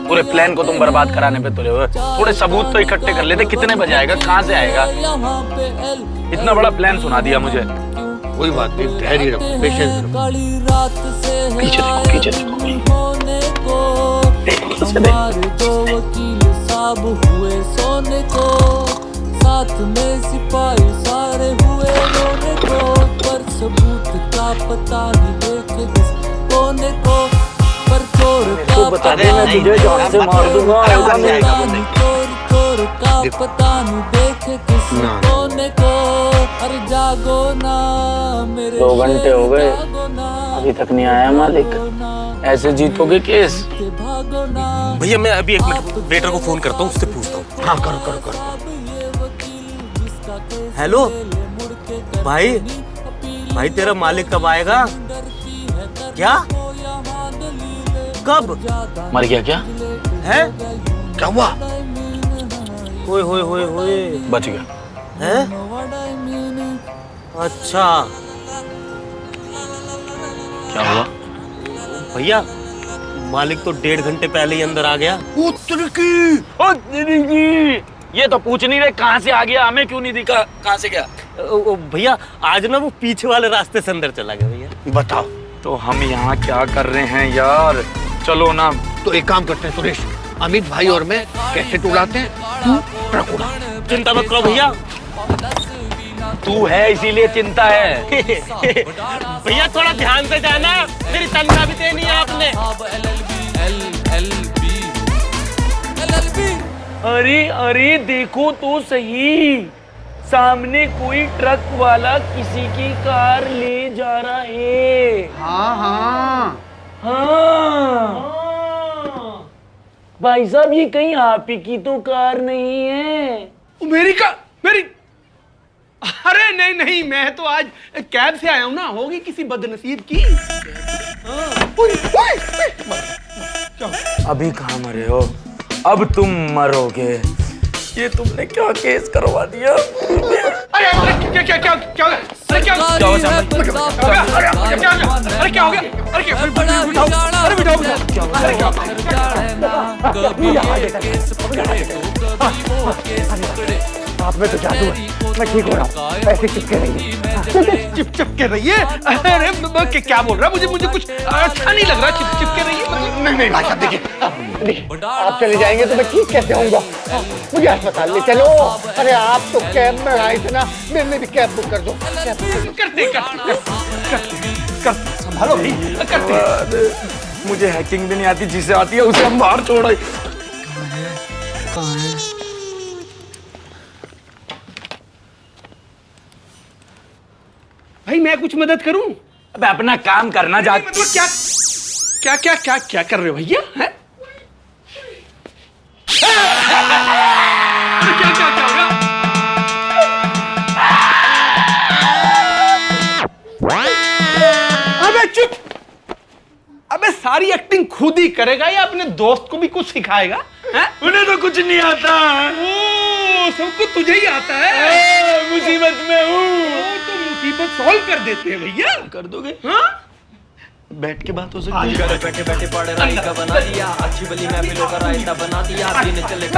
पूरे प्लान को तुम बर्बाद कराने पे तुले हुए। थोड़े सबूत तो इकट्ठे कर लेते। कितने बजे आएगा, कहाँ से आएगा? इतना बड़ा प्लान सुना दिया मुझे। कोई बात नहीं, धैर्य रखो, पेशेंस रखो। पीछे देखो, पीछे देखो। साब हुए सोने को, साथ में सिपाही सारे हुए रोने को, पर सबूत का पता नहीं देखे किस कोने को, पर चोर का बता दे, मैं तुझे जान से मार दूंगा। चोर का पता नहीं देखे किस कोने को। अरे जागो ना मेरे 2 घंटे हो गए, अभी तक नहीं आया मालिक। ऐसे जीतोगे केस? भैया मैं अभी 1 मिनट वेटर को फोन करता हूँ, उससे पूछता हूँ। हाँ करो करो करो। हेलो भाई, भाई तेरा मालिक कब आएगा? क्या? कब? मर गया क्या? है? क्या हुआ? होए होए होए होए, बच गया। है? अच्छा क्या हुआ? भैया मालिक तो 1.5 घंटे पहले ही अंदर आ गया। ये तो पूछ नहीं रहे कहाँ से आ गया, हमें क्यों नहीं दिखा कहाँ से गया? भैया आज ना वो पीछे वाले रास्ते से अंदर चला गया। भैया बताओ तो हम यहाँ क्या कर रहे हैं यार? चलो ना। तो एक काम करते हैं सुरेश, अमित भाई और मैं कैसेट उड़ाते हैं, तू ट्रक उड़ा। चिंता मत करो भैया, तू है इसीलिए चिंता है। भैया थोड़ा ध्यान से जाना, मेरी तनख्वाह भी देनी है आपने। अरे अरे देखो तो सही, सामने कोई ट्रक वाला किसी की कार ले जा रहा है। हाँ हाँ हाँ भाई साहब, ये कहीं आप ही की तो कार नहीं है? मेरी अरे नहीं नहीं, मैं तो आज कैब से आया हूं ना, होगी किसी बदनसीब की। अभी कहाँ मरे हो, अब तुम मरोगे। ये तुमने क्या केस करवा दिया? अरे क्या क्या क्या क्या अरे क्या हो गया? अरे क्या हो गया? अरे क्या अरे बिठाओ अरे क्या आप में तो जादू है, मैं ठीक हो रहा हूँ। ऐसे चिपके रहिए, चिपके रहिए। अरे क्या बोल रहा है? मुझे कुछ अच्छा नहीं लग रहा। चिपके रहिए। नहीं भाई साहब, देखिए आप चले जाएंगे तो मैं ठीक कैसे होऊंगा? मुझे अस्पताल ले चलो। अरे आप तो कैब में आए थे ना, मेरे भी कैब बुक कर दो। करते संभालो भाई, करते। मुझे हैकिंग भी नहीं आती, जिसे आती है उसे हम बाहर छोड़ आए। कहाँ है? भाई मैं कुछ मदद करूं? अबे अपना काम करना जा। मतलब क्या कर रहे हो भैया? हैं? क्या हो गया? अबे चुप! अबे सारी एक्टिंग खुद ही करेगा या अपने दोस्त को भी कुछ सिखाएगा? हैं? उन्हें तो कुछ नहीं आता। ओ, सबको तुझे ही आता है। मुसीबत में हूँ। मुसीबत सॉल्व कर देते हैं भैया। कर दोगे? हाँ? बैठ के बात हो सकती है। बैठे बैठे पढ़ राई का बना दिया, अच्छी भली महफिलों का रायता बना दिया, दिन चले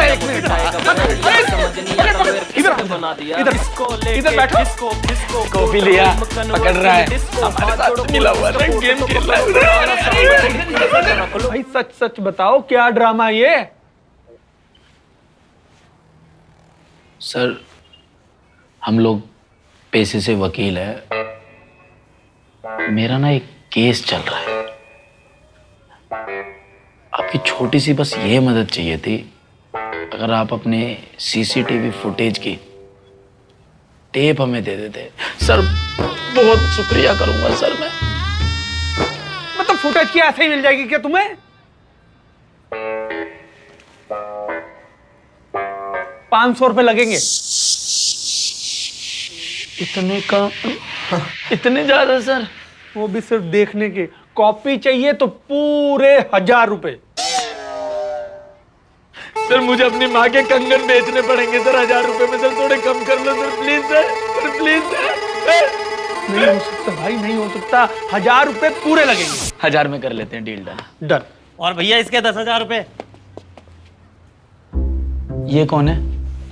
बना दिया। इधर बैठो। कॉफी लिया, पकड़ रहा है, हमारे साथ मिला हुआ है, गेम खेल रहा है। भाई सच सच बताओ, क्या ड्रामा ये? सर हम लोग पेशे से वकील है, मेरा ना एक केस चल रहा है। आपकी छोटी सी बस ये मदद चाहिए थी, अगर आप अपने सीसीटीवी फुटेज की टेप हमें दे देते सर, बहुत शुक्रिया करूंगा सर मैं। मतलब फुटेज की ऐसे ही मिल जाएगी क्या तुम्हें? 500 रुपए लगेंगे। इतने का? इतने ज्यादा सर? वो भी सिर्फ देखने के। कॉपी चाहिए तो पूरे 1000 रुपए। सर मुझे अपनी माँ के कंगन बेचने पड़ेंगे सर 1000 रुपए में। सर थोड़े कम कर लो sir, please sir, please sir. नहीं हो सकता भाई, नहीं हो सकता। 1000 रुपए पूरे लगेंगे। 1000 में कर लेते हैं, डील डन। डन। और भैया इसके 10,000 रुपए। ये कौन है?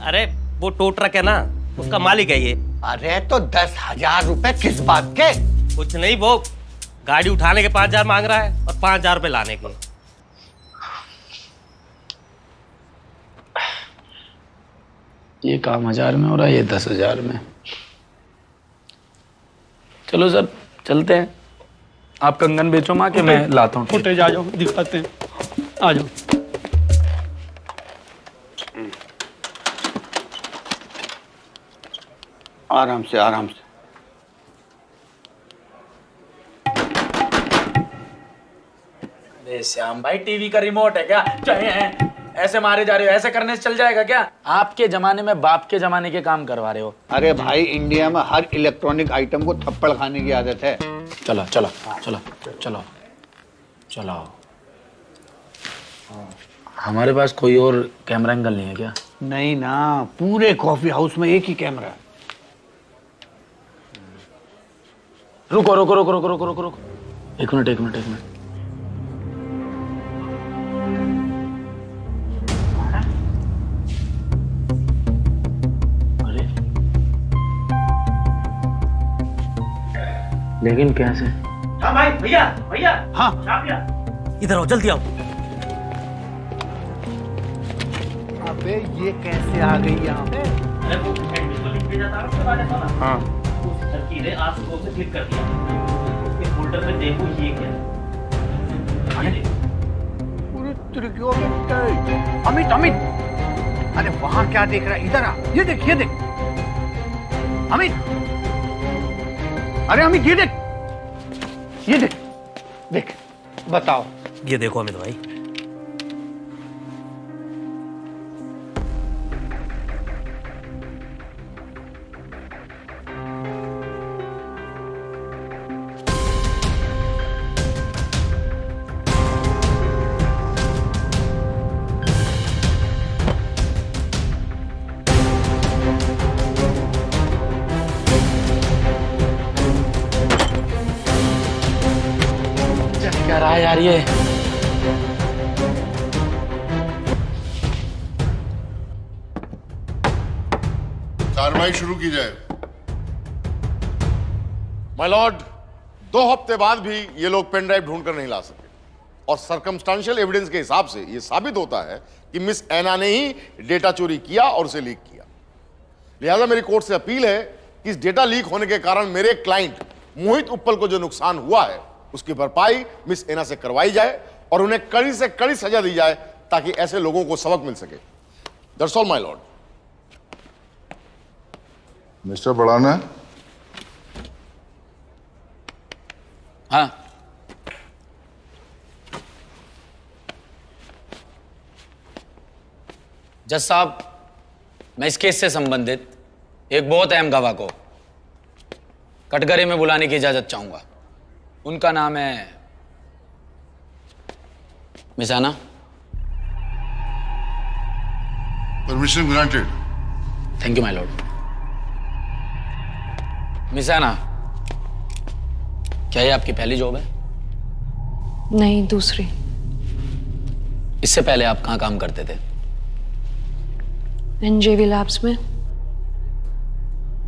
अरे वो टो ट्रक है ना, उसका मालिक है ये। अरे तो 10,000 रुपए किस बात के? कुछ नहीं, वो गाड़ी उठाने के 5,000 मांग रहा है और 5,000 रुपए लाने के। ये काम 1000 में हो रहा है, ये 10,000 में। चलो सर चलते हैं, आप कंगन बेचो माँ के, मैं लाता हूँ। फुटेज आ जाओ, दिखाते हैं। आ जाओ। आराम से आराम से। श्याम भाई टीवी का रिमोट है क्या? ऐसे मारे जा रहे हो, ऐसे करने से चल जाएगा क्या? आपके जमाने में बाप के जमाने के काम करवा रहे हो। अरे भाई इंडिया में हर इलेक्ट्रॉनिक आइटम को थप्पड़ खाने की आदत है। चलो चलो चलो चलो चलो। हमारे पास कोई और कैमरा एंगल नहीं है क्या? नहीं ना, पूरे कॉफी हाउस में एक ही कैमरा है। रुको रुको रुको रुको रुको रुको रुको, एक मिनट एक मिनट एक मिनट। अरे लेकिन कैसे? हाँ भाई, भैया भैया, हाँ इधर आओ, जल्दी आओ। अबे ये कैसे आ गई यहाँ पे? अरे वो एडमिट को लिख भेजा था ना उसके बाद ऐसा ना। हाँ। उस लड़की ने आज सुबह से क्लिक कर दिया। उसके फोल्डर में देखो ये क्या है। पूरे त्रिकोण में अमित अमित, अरे वहां क्या देख रहा है? इधर आ, ये देख अमित, अरे अमित ये देख, देख बताओ। ये देखो अमित भाई, क्या रहा है यार ये? कार्रवाई शुरू की जाए। माय लॉर्ड, 2 हफ्ते बाद भी ये लोग पेन ड्राइव ढूंढ कर नहीं ला सके और सर्कमस्टेंशियल एविडेंस के हिसाब से ये साबित होता है कि मिस ऐना ने ही डेटा चोरी किया और उसे लीक किया। लिहाजा मेरी कोर्ट से अपील है कि इस डेटा लीक होने के कारण मेरे क्लाइंट मोहित उप्पल को जो नुकसान हुआ है उसकी भरपाई मिस ऐना से करवाई जाए और उन्हें कड़ी से कड़ी सजा दी जाए ताकि ऐसे लोगों को सबक मिल सके। That's all my lord. Mister Badana. हाँ, जज साहब, मैं इस केस से संबंधित एक बहुत अहम गवाह को कटघरे में बुलाने की इजाजत चाहूंगा। उनका नाम है miss Anna. Permission granted. Thank you my lord. Miss Anna, क्या ये आपकी पहली जॉब है? नहीं, दूसरी। इससे पहले आप कहाँ काम करते थे? एनजेवी लैब्स में।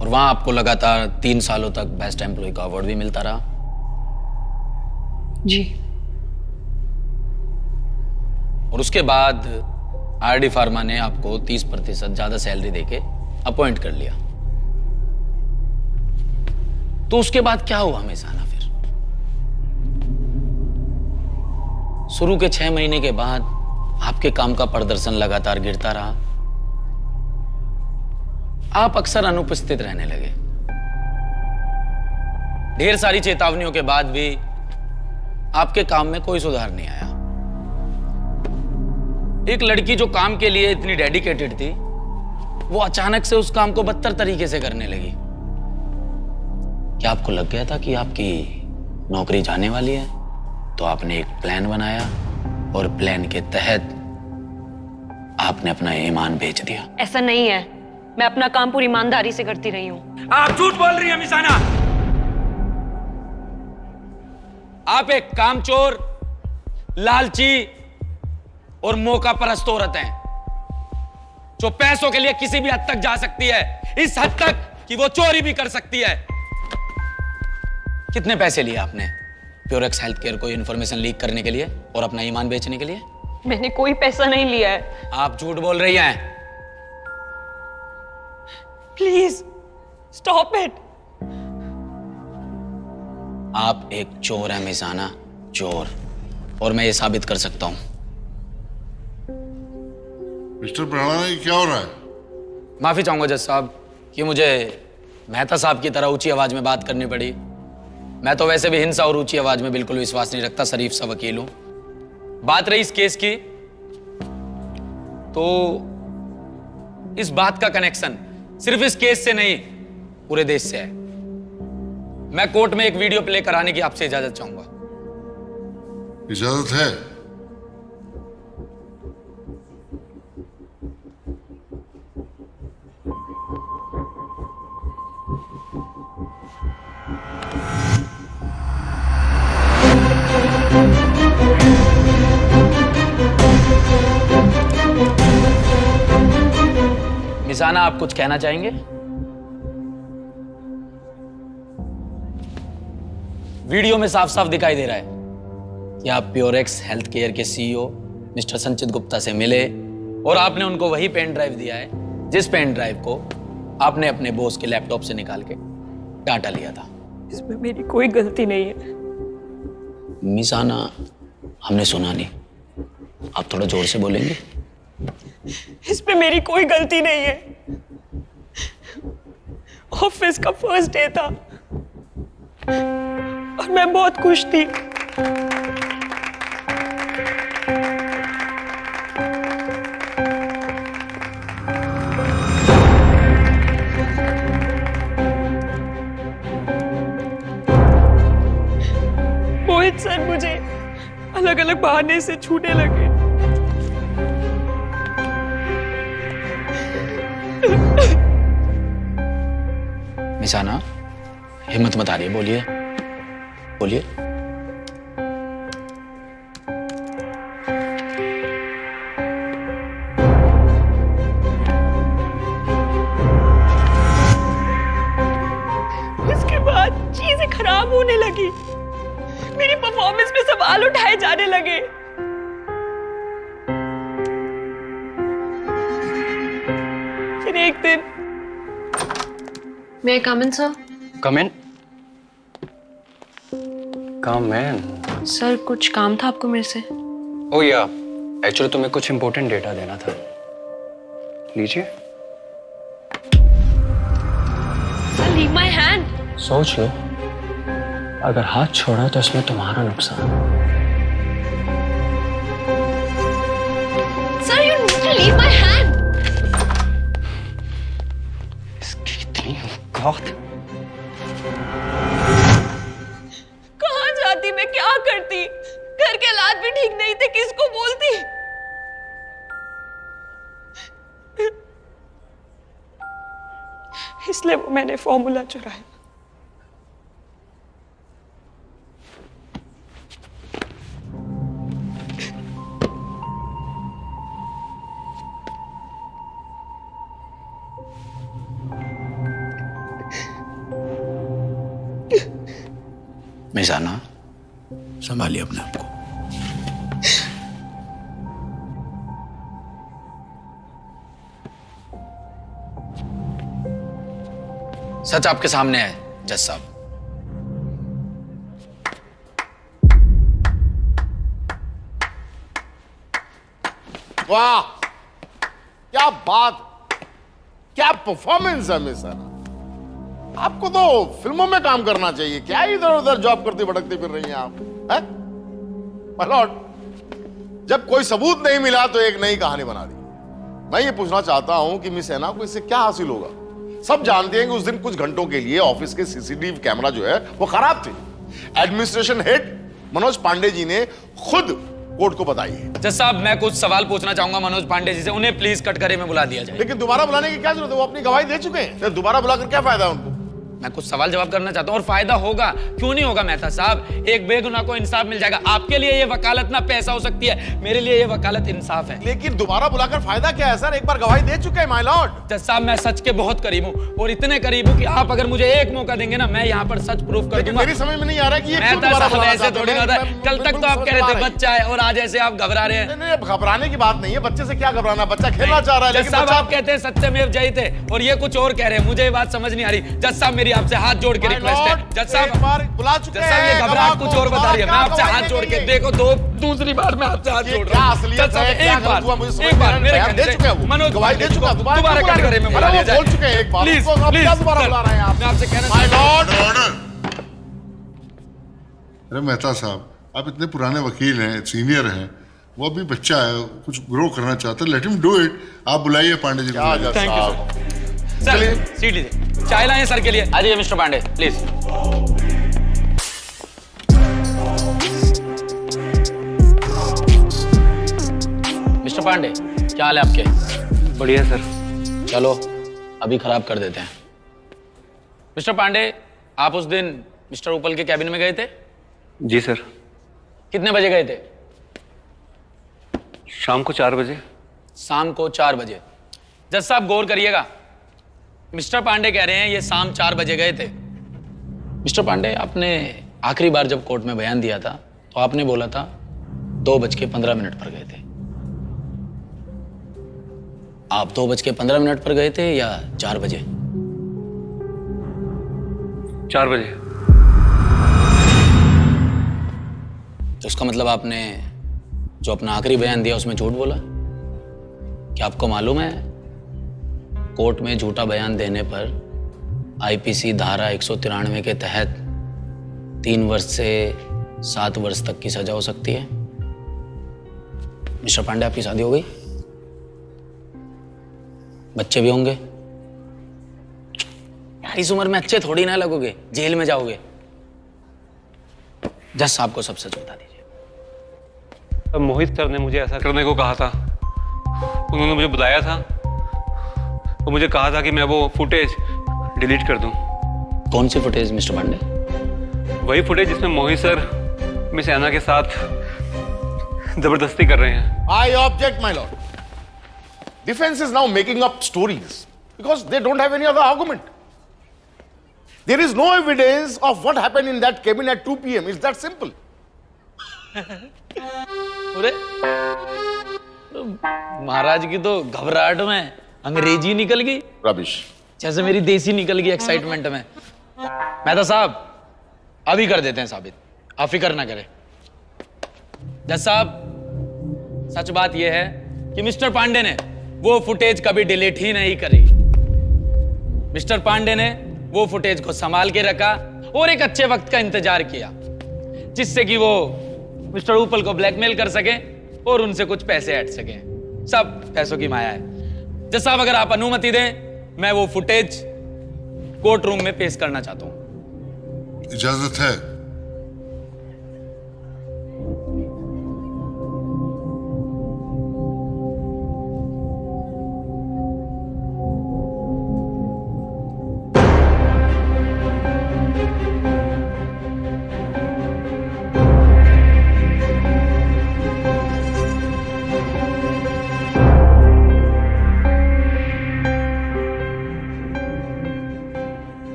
और वहां आपको लगातार 3 सालों तक बेस्ट एम्प्लॉय का अवार्ड भी मिलता रहा? जी। और उसके बाद आरडी फार्मा ने आपको 30% ज्यादा सैलरी देके अपॉइंट कर लिया। तो उसके बाद क्या हुआ मिस ऐना? फिर शुरू के 6 महीने के बाद आपके काम का प्रदर्शन लगातार गिरता रहा। आप अक्सर अनुपस्थित रहने लगे। ढेर सारी चेतावनियों के बाद भी आपके काम में कोई सुधार नहीं आया। एक लड़की जो काम के लिए इतनी डेडिकेटेड थी, वो अचानक से उस काम को बदतर तरीके से करने लगी। क्या आपको लग गया था कि आपकी नौकरी जाने वाली है? तो आपने एक प्लान बनाया और प्लान के तहत आपने अपना ईमान बेच दिया। ऐसा नहीं है, मैं अपना काम पूरी ईमानदारी से करती रही हूँ। आप झूठ बोल रही हैं मिस ऐना। आप एक कामचोर, लालची और मौका परस्त औरत हैं जो पैसों के लिए किसी भी हद तक जा सकती है, इस हद तक कि वो चोरी भी कर सकती है। कितने पैसे लिए आपने प्योरेक्स हेल्थ केयर को इंफॉर्मेशन लीक करने के लिए और अपना ईमान बेचने के लिए? मैंने कोई पैसा नहीं लिया है। आप झूठ बोल रही हैं। Please stop it. आप एक चोर हैं मिस ऐना, चोर। और मैं ये साबित कर सकता हूं। मिस्टर बड़ाना, ये क्या हो रहा है? माफी चाहूंगा जज साहब कि मुझे मेहता साहब की तरह ऊंची आवाज में बात करनी पड़ी। मैं तो वैसे भी हिंसा और ऊंची आवाज में बिल्कुल विश्वास नहीं रखता, शरीफ सा वकील हूं। बात रही इस केस की, तो इस बात का कनेक्शन सिर्फ इस केस से नहीं, पूरे देश से है। मैं कोर्ट में एक वीडियो प्ले कराने की आपसे इजाजत चाहूंगा। इजाजत है? मिस ऐना, आप कुछ कहना चाहेंगे? वीडियो में साफ साफ दिखाई दे रहा है कि आप प्योरेक्स हेल्थ केयर के सीईओ मिस्टर संचित गुप्ता से मिले और आपने उनको वही पेन ड्राइव दिया है जिस पेन ड्राइव को आपने अपने बॉस के लैपटॉप से निकाल के डाटा लिया था। इसमें मेरी कोई गलती नहीं है। मिस आना, हमने सुना नहीं, आप थोड़ा जोर से बोलेंगे? इसमें मेरी कोई गलती नहीं है। ऑफिस का फर्स्ट डे था और मैं बहुत खुश थी। मोहित सर मुझे अलग अलग बहाने से छूने लगे। मिसाना, हिम्मत मत हारिए, बोलिए बोलिए। उसके बाद चीजें खराब होने लगी, मेरी परफॉर्मेंस पे सवाल उठाए जाने लगे। फिर एक दिन May I come in, sir? Come in. Come in. Sir कुछ काम था आपको मेरे से? Oh yeah. Actually तुम्हें कुछ important डेटा देना था। लीजिए। Sir, leave my hand. सोच लो, अगर हाथ छोड़ा तो इसमें तुम्हारा नुकसान। Sir, you need to leave my hand. कहाँ जाती, मैं क्या करती? घर के हालात भी ठीक नहीं थे, किसको बोलती? इसलिए वो मैंने फॉर्मूला चुराया। मिसाना, संभालिए अपने आप को। सच आपके सामने है जज साहब। वाह, क्या बात, क्या परफॉर्मेंस है मिसाना। आपको तो फिल्मों में काम करना चाहिए, क्या इधर उधर जॉब करती भटकती फिर रही हैं आप, हैं? My lord, जब कोई सबूत नहीं मिला तो एक नई कहानी बना दी। मैं ये पूछना चाहता हूं कि मिस हैना को इससे क्या हासिल होगा? सब जानते हैं कि उस दिन कुछ घंटों के लिए ऑफिस के सीसीटीवी कैमरा जो है वो खराब थे। एडमिनिस्ट्रेशन हेड मनोज पांडे जी ने खुद कोर्ट को बताई है। जज साहब, मैं कुछ सवाल पूछना चाहूंगा मनोज पांडे जी से, उन्हें प्लीज कटघरे में बुला दिया जाए। लेकिन दोबारा बुलाने की क्या जरूरत है? वो अपनी गवाही दे चुके हैं, फिर दोबारा बुलाकर क्या फायदा है उनको? मैं कुछ सवाल जवाब करना चाहता हूं और फायदा होगा, क्यों नहीं होगा मेहता साहब? एक बेगुनाह को इंसाफ मिल जाएगा। आपके लिए ये वकालत ना पैसा हो सकती है, मेरे लिए ये वकालत इंसाफ है। लेकिन दोबारा बुलाकर फायदा क्या है सर? एक बार गवाही दे चुके हैं माय लॉर्ड। जज साहब, मैं सच के बहुत करीब हूं और इतने करीब हूं कि आप अगर मुझे एक मौका देंगे ना, मैं यहाँ पर सच प्रूफ कर दूंगा। मेरी समझ में नहीं आ रहा कि ये क्यों मेहता दोबारा साहब, बुलाना ऐसे चाहते थोड़ी हैं। होता है। कल तक तो आप कह रहे थे बच्चा है और आज ऐसे आप घबरा रहे हैं। नहीं, घबराने की बात नहीं है, बच्चे से क्या घबराना, बच्चा खेलना चाह रहा है। जज लेकिन साहब, बच्चा आप कहते हैं सत्यमेव जयते और ये कुछ और कह रहे हैं, मुझे ये बात समझ नहीं आ रही। जज साहब, मेरी आपसे हाथ जोड़ के रिक्वेस्ट है। जज साहब, बुला चुके जज साहब, ये घबराहट कुछ और बता रही है। मैं आपसे हाथ जोड़ के देखो, दूसरी बार मैं आपसे हाथ जोड़ रहा हूं। जज साहब, एक बार मेरे कहने से मनोज गवाही दे चुका, दोबारा कटघरे में बुला लिया जाए। बोल चुके हैं एक बार, प्लीज अब क्या दोबारा बुला रहे हैं आप? मैं आपसे कहना माय लॉर्ड। अरे मेहता साहब, आप इतने पुराने वकील हैं, सीनियर हैं, वो अभी बच्चा है, कुछ ग्रो करना चाहता है, लेट हिम डू इट। आप बुलाइए पांडे जी को। Thank you sir. सीट लीजिए, चाय लाएं सर के लिए। आ जाइए mister Pandey please. Mister Pandey, क्या हाल है आपके? बढ़िया सर। चलो अभी खराब कर देते हैं। मिस्टर पांडे, आप उस दिन मिस्टर उपल के कैबिन में गए थे? जी सर। कितने बजे गए थे? शाम को 4 बजे। शाम को 4 बजे। जज साहब, गौर करिएगा, मिस्टर पांडे कह रहे हैं ये शाम 4 बजे गए थे। मिस्टर पांडे, आपने आखिरी बार जब कोर्ट में बयान दिया था तो आपने बोला था 2:15 पर गए थे। आप 2:15 पर गए थे या 4 बजे? 4 बजे। तो उसका मतलब आपने जो अपना आखिरी बयान दिया उसमें झूठ बोला? क्या आपको मालूम है कोर्ट में झूठा बयान देने पर आईपीसी धारा 193 के तहत 3 वर्ष से 7 वर्ष तक की सजा हो सकती है? मिस्टर पांडे, आपकी शादी हो गई? बच्चे भी होंगे? यार इस उम्र में अच्छे थोड़ी ना लगोगे, जेल में जाओगे। जज साहब को सब सच बता दीजिए। मोहित सर ने मुझे ऐसा करने को कहा था। उन्होंने मुझे बुलाया था, वो मुझे कहा था कि मैं वो फुटेज डिलीट कर दूं। कौन सी फुटेज मिस्टर पांडे? वही फुटेज जिसमें मोहित सर मिस ऐना के साथ जबरदस्ती कर रहे हैं। I object, my lord. Defense is now making up stories because they don't have any other argument. There is no evidence of what happened in that cabin at 2 p.m. It's that simple. अरे महाराज की तो घबराहट में अंग्रेजी निकल गई। Rubbish. जैसे मेरी देसी निकल गई एक्साइटमेंट में। मेहता साहब अभी कर देते हैं साबित, आप फिक्र ना करें। जज साहब, सच बात यह है कि मिस्टर पांडे ने वो फुटेज कभी डिलीट ही नहीं करी। मिस्टर पांडे ने वो फुटेज को संभाल के रखा और एक अच्छे वक्त का इंतजार किया जिससे कि वो मिस्टर उपल को ब्लैकमेल कर सके और उनसे कुछ पैसे ऐंठ सके। सब पैसों की माया है। जज साहब, अगर आप अनुमति दें, मैं वो फुटेज कोर्ट रूम में पेश करना चाहता हूं। इजाजत है?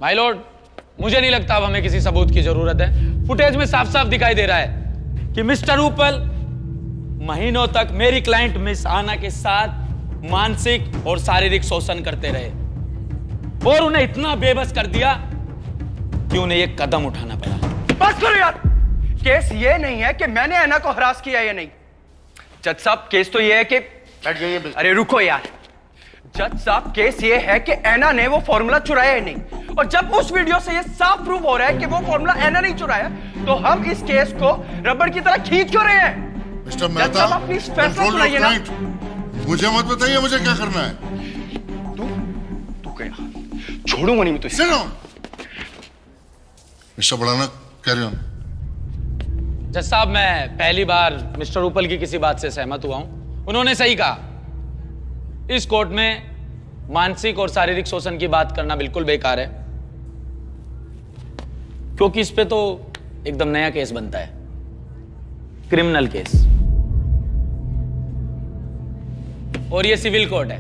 माय लॉर्ड, मुझे नहीं लगता अब हमें किसी सबूत की जरूरत है। फुटेज में साफ साफ दिखाई दे रहा है कि मिस्टर उपल महीनों तक मेरी क्लाइंट मिस आना के साथ मानसिक और शारीरिक शोषण करते रहे और उन्हें इतना बेबस कर दिया कि उन्हें एक कदम उठाना पड़ा। बस करो यार, केस ये नहीं है कि मैंने ऐना को हरास किया या नहीं। जज साहब, केस तो ये है कि अरे रुको यार, जज साहब केस ये है कि ऐना ने वो फॉर्मूला चुराया ही नहीं। और जब उस वीडियो से ये साफ प्रूव हो रहा है कि वो फॉर्मूला ऐना नहीं चुराया, तो हम इस केस को रबड़ की तरह खींच क्यों रहे हैं? मिस्टर मेहता, प्लीज फैसला सुनाइए ना। मुझे मत बताइए मुझे क्या करना है। तू क्या? छोड़ूंगा नहीं मैं तुझे। मिस्टर बढ़ाना, कैरी ऑन। जज साहब, मैं पहली बार मिस्टर उपल की किसी बात से सहमत हुआ हूं। उन्होंने सही कहा, इस कोर्ट में मानसिक और शारीरिक शोषण की बात करना बिल्कुल बेकार है, क्योंकि इस पे तो एकदम नया केस बनता है, क्रिमिनल केस, और ये सिविल कोर्ट है।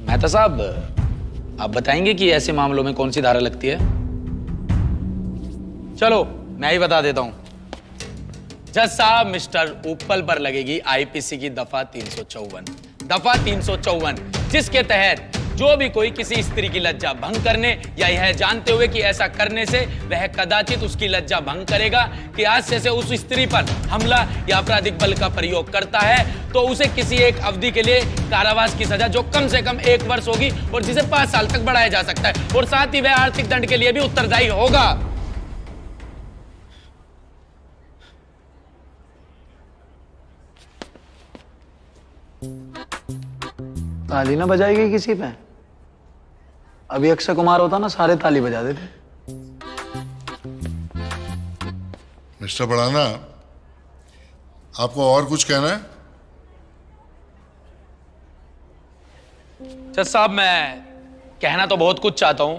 मेहता साहब, आप बताएंगे कि ऐसे मामलों में कौन सी धारा लगती है? चलो मैं ही बता देता हूं। जज साहब, मिस्टर उपल पर लगेगी आईपीसी की दफा 354, जिसके तहत जो भी कोई किसी स्त्री की लज्जा भंग करने या यह जानते हुए कि ऐसा करने से वह कदाचित उसकी लज्जा भंग करेगा कि हादसे से उस स्त्री पर हमला या आपराधिक बल का प्रयोग करता है, तो उसे किसी एक अवधि के लिए कारावास की सजा जो कम से कम 1 वर्ष होगी और जिसे 5 साल तक बढ़ाया जा सकता है, और साथ ही वह आर्थिक दंड के लिए भी उत्तरदायी होगा। ताली ना बजाएगी किसी पे? अभी अक्षय कुमार होता ना, सारे ताली बजा देते। मिस्टर बढ़ाना, आपको और कुछ कहना है? जज साहब, मैं कहना तो बहुत कुछ चाहता हूं,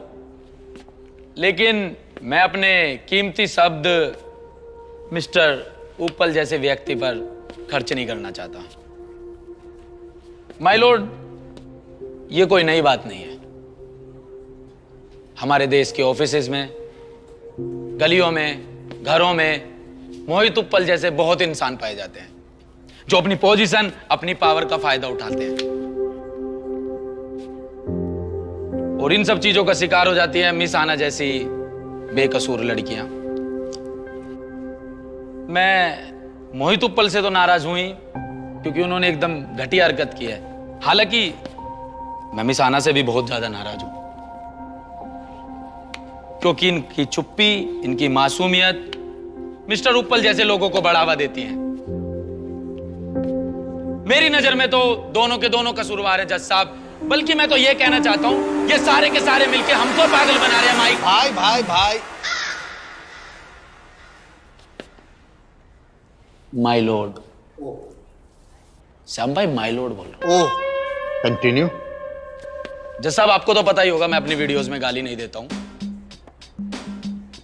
लेकिन मैं अपने कीमती शब्द मिस्टर उपल जैसे व्यक्ति पर खर्च नहीं करना चाहता। माय लॉर्ड, ये कोई नई बात नहीं है। हमारे देश के ऑफिसेज में, गलियों में, घरों में मोहित उपल जैसे बहुत इंसान पाए जाते हैं जो अपनी पोजीशन, अपनी पावर का फायदा उठाते हैं। और इन सब चीजों का शिकार हो जाती है मिस आना जैसी बेकसूर लड़कियां। मैं मोहित उप्पल से तो नाराज हुई क्योंकि उन्होंने एकदम घटिया हरकत की है। हालांकि मैं मिस आना से भी बहुत ज्यादा नाराज हूं क्योंकि इनकी चुप्पी, इनकी मासूमियत मिस्टर उप्पल जैसे लोगों को बढ़ावा देती है। मेरी नजर में तो दोनों के दोनों कसूरवार हैं जज साहब। बल्कि मैं तो ये कहना चाहता हूं ये सारे के सारे मिलके हमको पागल बना रहे हैं। माइक भाई भाई भाई माय लॉर्ड। श्याम भाई माय लॉर्ड बोल रहा हूं। कंटिन्यू। जज साहब आपको तो पता ही होगा मैं अपनी वीडियोस में गाली नहीं देता हूं।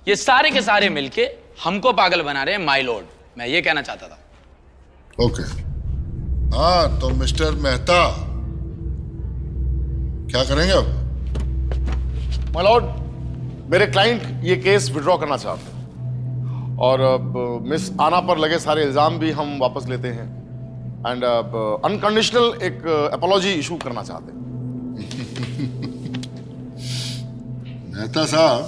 ये सारे के सारे मिलके हमको पागल बना रहे हैं माय लॉर्ड, मैं ये कहना चाहता था। ओके हाँ, तो मिस्टर मेहता क्या करेंगे अब? माय लॉर्ड, मेरे क्लाइंट ये केस विड्रॉ करना चाहते हैं और मिस आना पर लगे सारे इल्जाम भी हम वापस लेते हैं एंड अनकंडीशनल एक अपॉलॉजी इशू करना चाहते हैं। मेहता साहब,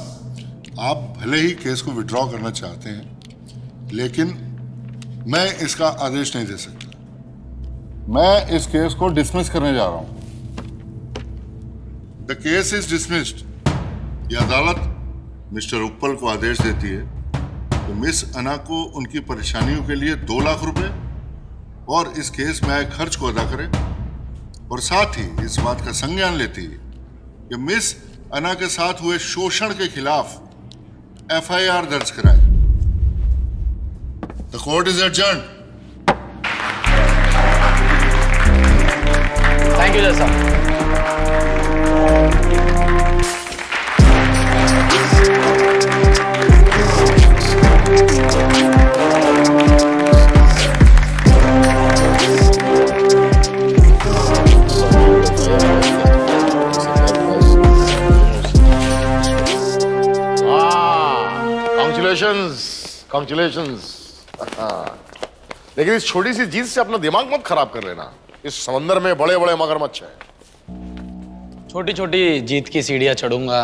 आप भले ही केस को विड्रॉ करना चाहते हैं लेकिन मैं इसका आदेश नहीं दे सकता। मैं इस केस को डिसमिस करने जा रहा हूं। The case is dismissed. ये अदालत मिस्टर उप्पल को आदेश देती है कि मिस अना को उनकी परेशानियों के लिए 2 लाख रुपए और इस केस में आए खर्च को अदा करे और साथ ही इस बात का संज्ञान लेती है कि मिस अना के साथ हुए शोषण के खिलाफ FIR दर्ज कराए। The court is adjourned. Thank you जज साहब। Congratulations. लेकिन इस छोटी सी जीत से अपना दिमाग मत खराब कर लेना। इस समंदर में बड़े बड़े मगरमच्छ हैं। छोटी छोटी जीत की सीढ़ियां चढ़ूंगा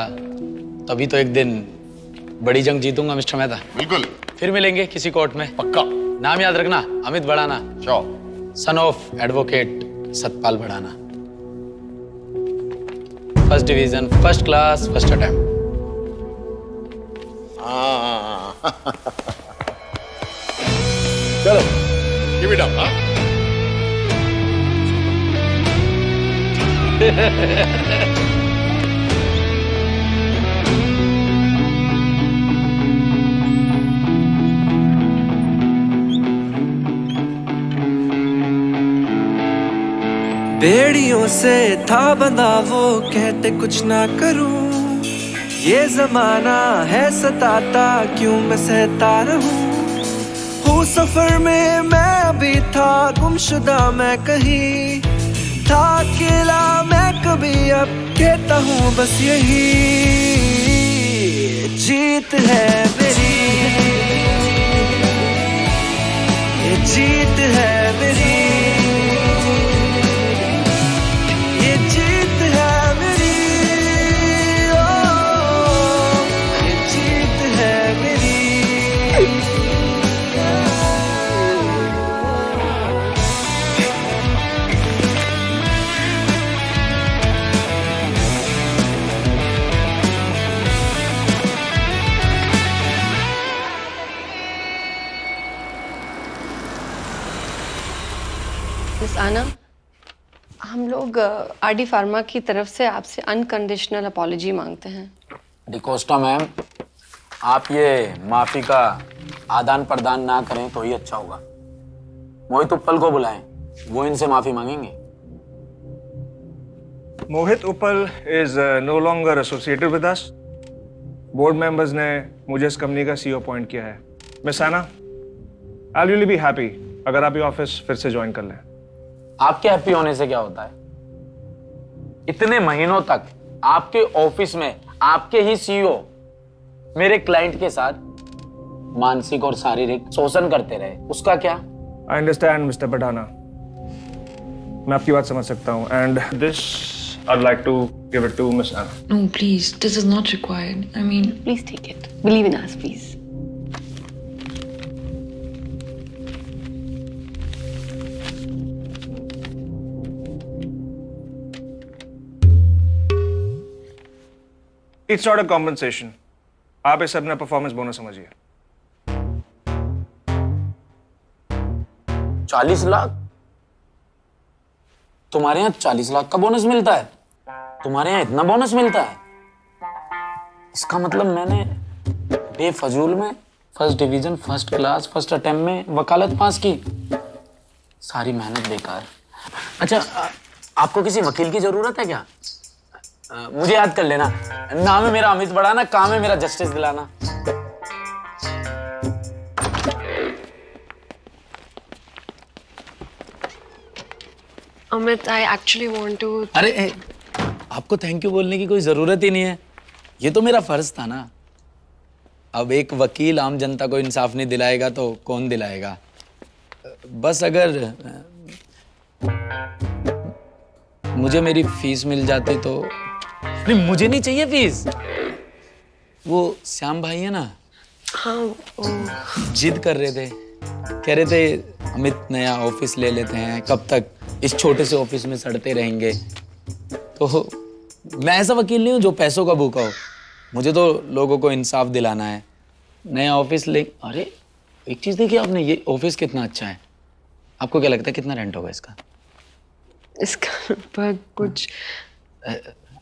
तभी तो एक दिन बड़ी जंग जीतूंगा मिस्टर मेहता। बिल्कुल। फिर मिलेंगे किसी कोर्ट में। पक्का। नाम याद रखना, Amit Bhadana. Sure. Son of advocate Satpal Bhadana. First division, first class, first attempt. चलो give it up, हाँ? बेड़ियों से था बंधा वो कहते कुछ ना करूं, ये जमाना है सताता क्यों मैं सहता रहूं। हूँ सफर में मैं अभी था गुमशुदा मैं कहीं, था अकेला मैं कभी अब कहता हूँ बस यही जीत है मेरी, ये जीत है मेरी, ये जीत है मेरी, ओ ये जीत है मेरी। मिस आना, हम लोग आरडी फार्मा की तरफ से आपसे अनकंडीशनल अपॉलॉजी मांगते हैं। डिकोस्टा मैम, आप ये माफी का आदान प्रदान ना करें तो ही अच्छा होगा। मोहित उप्पल को बुलाएं, वो इनसे माफी मांगेंगे। Mohit Uppal is no longer associated with us. Board members ने मुझे इस कंपनी का CEO अपॉइंट किया है। मिस आना, I will really be happy अगर आप ये ऑफिस फिर से ज्वाइन कर लें। आपके हैप्पी होने से क्या होता है? इतने महीनों तक आपके ऑफिस में आपके ही CEO मेरे क्लाइंट के साथ मानसिक और शारीरिक शोषण करते रहे, उसका क्या? आई अंडरस्टैंड मिस्टर पठाना, मैं आपकी बात समझ सकता हूँ and this I would like to Give it to Miss Anna. No, please. This is not required. I mean, Please take it. Believe in us, please. It's not a compensation. आप इसे अपना performance bonus समझिए। 40 लाख? तुम्हारे यहाँ 40 लाख का bonus मिलता है? तुम्हारे यहाँ इतना बोनस मिलता है? इसका मतलब मैंने बेफजूल में first division, first class, first attempt में वकालत पास की। सारी मेहनत बेकार। अच्छा, आपको किसी वकील की जरूरत है क्या? मुझे याद कर लेना। नाम है मेरा अमित बढ़ाना, काम है मेरा जस्टिस दिलाना। Amit, I actually want to. अरे आपको थैंक यू बोलने की कोई जरूरत ही नहीं है, ये तो मेरा फर्ज था ना। अब एक वकील आम जनता को इंसाफ नहीं दिलाएगा तो कौन दिलाएगा? बस अगर मुझे मेरी फीस मिल जाती तो। नहीं, मुझे नहीं चाहिए फीस। वो श्याम भाई है ना, हाँ, जिद कर रहे थे, कह रहे थे अमित नया ऑफिस ले लेते हैं, कब तक इस छोटे से ऑफिस में सड़ते रहेंगे। तो मैं ऐसा वकील नहीं हूँ जो पैसों का भूखा हो, मुझे तो लोगों को इंसाफ दिलाना है। नया ऑफिस ले। अरे एक चीज देखिए आपने, ये ऑफिस कितना अच्छा है। आपको क्या लगता है कितना रेंट होगा इसका? इसका पर कुछ।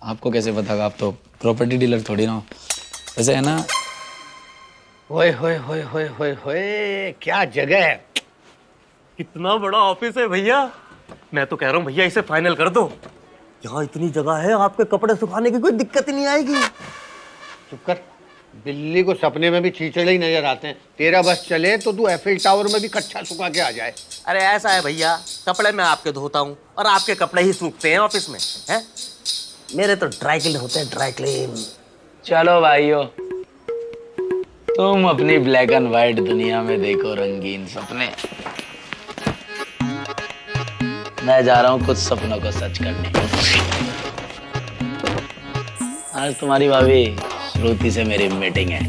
आपको कैसे पता? आप तो प्रॉपर्टी डीलर थोड़ी ना हो। वैसे है ना। होए होए होए होए होए होए, क्या जगह है। कितना बड़ा ऑफिस है भैया। मैं तो कह रहा हूँ भैया इसे फाइनल कर दो। यहाँ इतनी जगह है, आपके कपड़े सुखाने की कोई दिक्कत ही नहीं आएगी। चुप कर। बिल्ली को सपने में भी चीचड़े ही नजर आते हैं। तेरा बस चले तो तू एफिल टावर में भी कच्चा सुखा के आ जाए। अरे ऐसा है भैया, कपड़े मैं आपके धोता हूँ और आपके कपड़े ही सूखते हैं ऑफिस में, हैं? मेरे तो ड्राई क्लीन होते हैं, ड्राई क्लीन। चलो भाइयों, तुम अपनी ब्लैक एंड व्हाइट दुनिया में देखो रंगीन सपने। मैं जा रहा हूँ कुछ सपनों को सच करने। आज तुम्हारी भाभी श्रुति से मेरी मीटिंग है।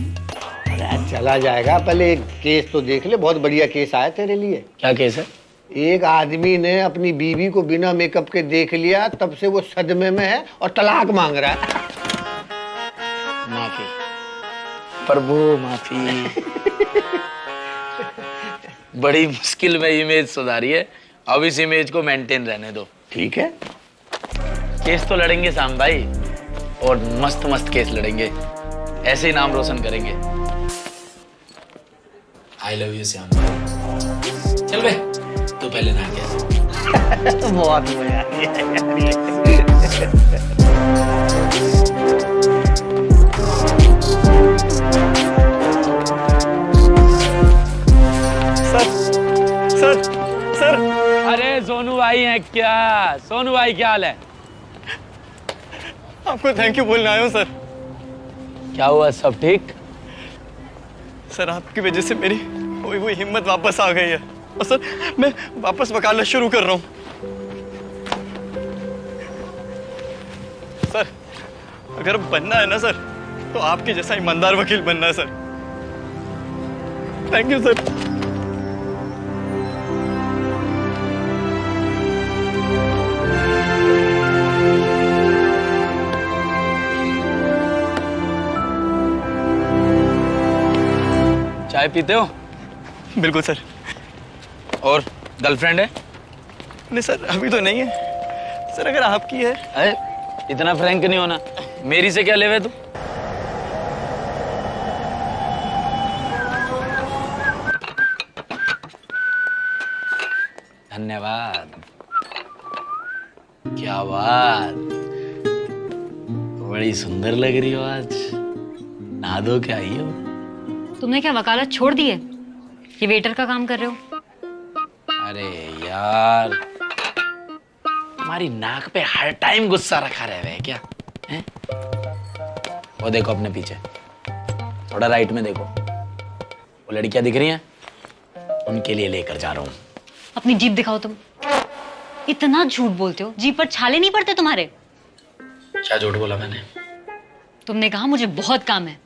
अरे चला जाएगा, पहले एक केस तो देख ले। बहुत बढ़िया केस आया तेरे लिए। क्या केस है? एक आदमी ने अपनी बीवी को बिना मेकअप के देख लिया, तब से वो सदमे में है और तलाक मांग रहा है। माफी प्रभु, माफी। बड़ी मुश्किल में इमेज सुधारी है, अब इस इमेज को मेंटेन रहने दो। ठीक है, केस तो लड़ेंगे श्याम भाई, और मस्त मस्त केस लड़ेंगे, ऐसे ही नाम रोशन करेंगे। आई लव यू श्याम भाई। चल बे, तू पहले ना गया। बहुत मजा आ गया। Sir sir. अरे सोनू भाई हैं क्या? सोनू भाई क्या हाल है? आपको थैंक यू बोलने आया हूँ सर। क्या हुआ, सब ठीक? सर आपकी वजह से मेरी खोई हुई हिम्मत वापस आ गई है, और सर मैं वापस वकालत शुरू कर रहा हूँ। सर अगर बनना है ना सर, तो आपके जैसा ईमानदार वकील बनना है सर। Thank you sir. चाय पीते हो? बिल्कुल सर। और गर्लफ्रेंड है? नहीं सर, अभी तो नहीं है सर। अगर आपकी है। अरे इतना फ्रैंक नहीं होना, मेरी से क्या लेवे तू? धन्यवाद। क्या बात, बड़ी सुंदर लग रही हो आज। नहा धो के आई हो? तुमने क्या वकालत छोड़ दी है? ये वेटर का काम कर रहे हो? अरे यार, तुम्हारी नाक पे हर टाइम गुस्सा रखा रहे है क्या? हैं? वो देखो अपने पीछे, थोड़ा राइट में देखो, वो लड़कियां दिख रही हैं, उनके लिए लेकर जा रहा हूँ। अपनी जीभ दिखाओ तुम। इतना झूठ बोलते हो, जीभ पर छाले नहीं पड़ते तुम्हारे? क्या झूठ बोला मैंने? तुमने कहा मुझे बहुत काम है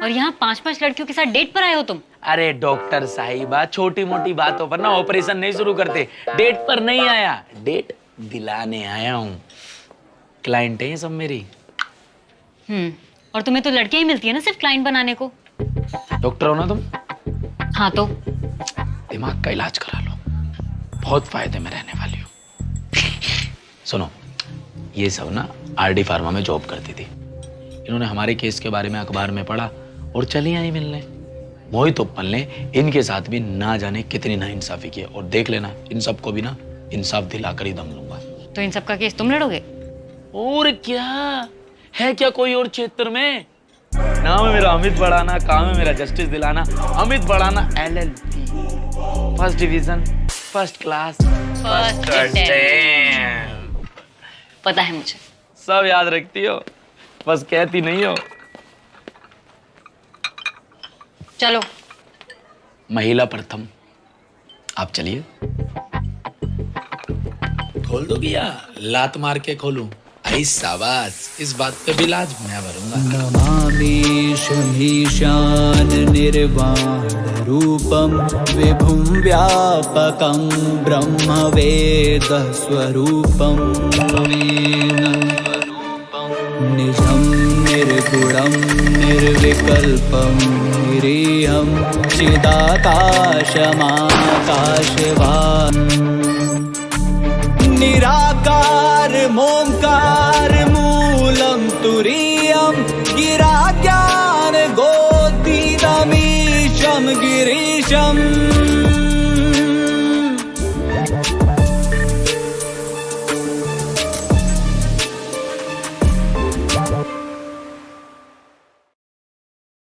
और यहाँ 5-5 लड़कियों के साथ डेट पर आए हो तुम। अरे डॉक्टर साहिबा, छोटी मोटी बातों पर ना ऑपरेशन नहीं शुरू करते। डेट पर नहीं आया, डेट दिलाने आया हूँ। क्लाइंट है ये सब मेरी। और तुम्हें तो लड़कियां ही मिलती है ना सिर्फ क्लाइंट बनाने को। डॉक्टर हो ना तुम? हाँ तो दिमाग का इलाज करा लो, बहुत फायदे में रहने वाली हो। सुनो, ये सब ना आरडी फार्मा में जॉब करती थी। इन्होंने हमारे केस के बारे में अखबार में पढ़ा और चली आई मिलने। मोहित उप्पल ने इनके साथ भी ना जाने कितनी नाइंसाफी की है। और देख लेना, इन सबको भी ना इंसाफ दिलाकर ही दम लूंगा। तो इन सब का केस तुम लड़ोगे? और क्या है, क्या कोई और क्षेत्र में? नाम है मेरा अमित बढ़ाना, काम है मेरा जस्टिस दिलाना। अमित बढ़ाना LLB, first division, first class, first stand. पता है मुझे। सब याद रखती हो, बस कहती नहीं हो। चलो। महिला प्रथम, आप चलिए। खोल दो भैया, लात मार के खोलूं? आई शाबाश, इस बात पे भी लाज मैं भरूंगा। नमामीशमीशान निर्वाण रूपम विभुं व्यापकं ब्रह्मवेद स्वरूपम निजं निर्गुणं निर्विकल्पं निरीहं चिदाकाशमाकाशवान् निराकार मोंकार मूलं तुरीयं गिराज्ञान गोतीतमीशं गिरीशम्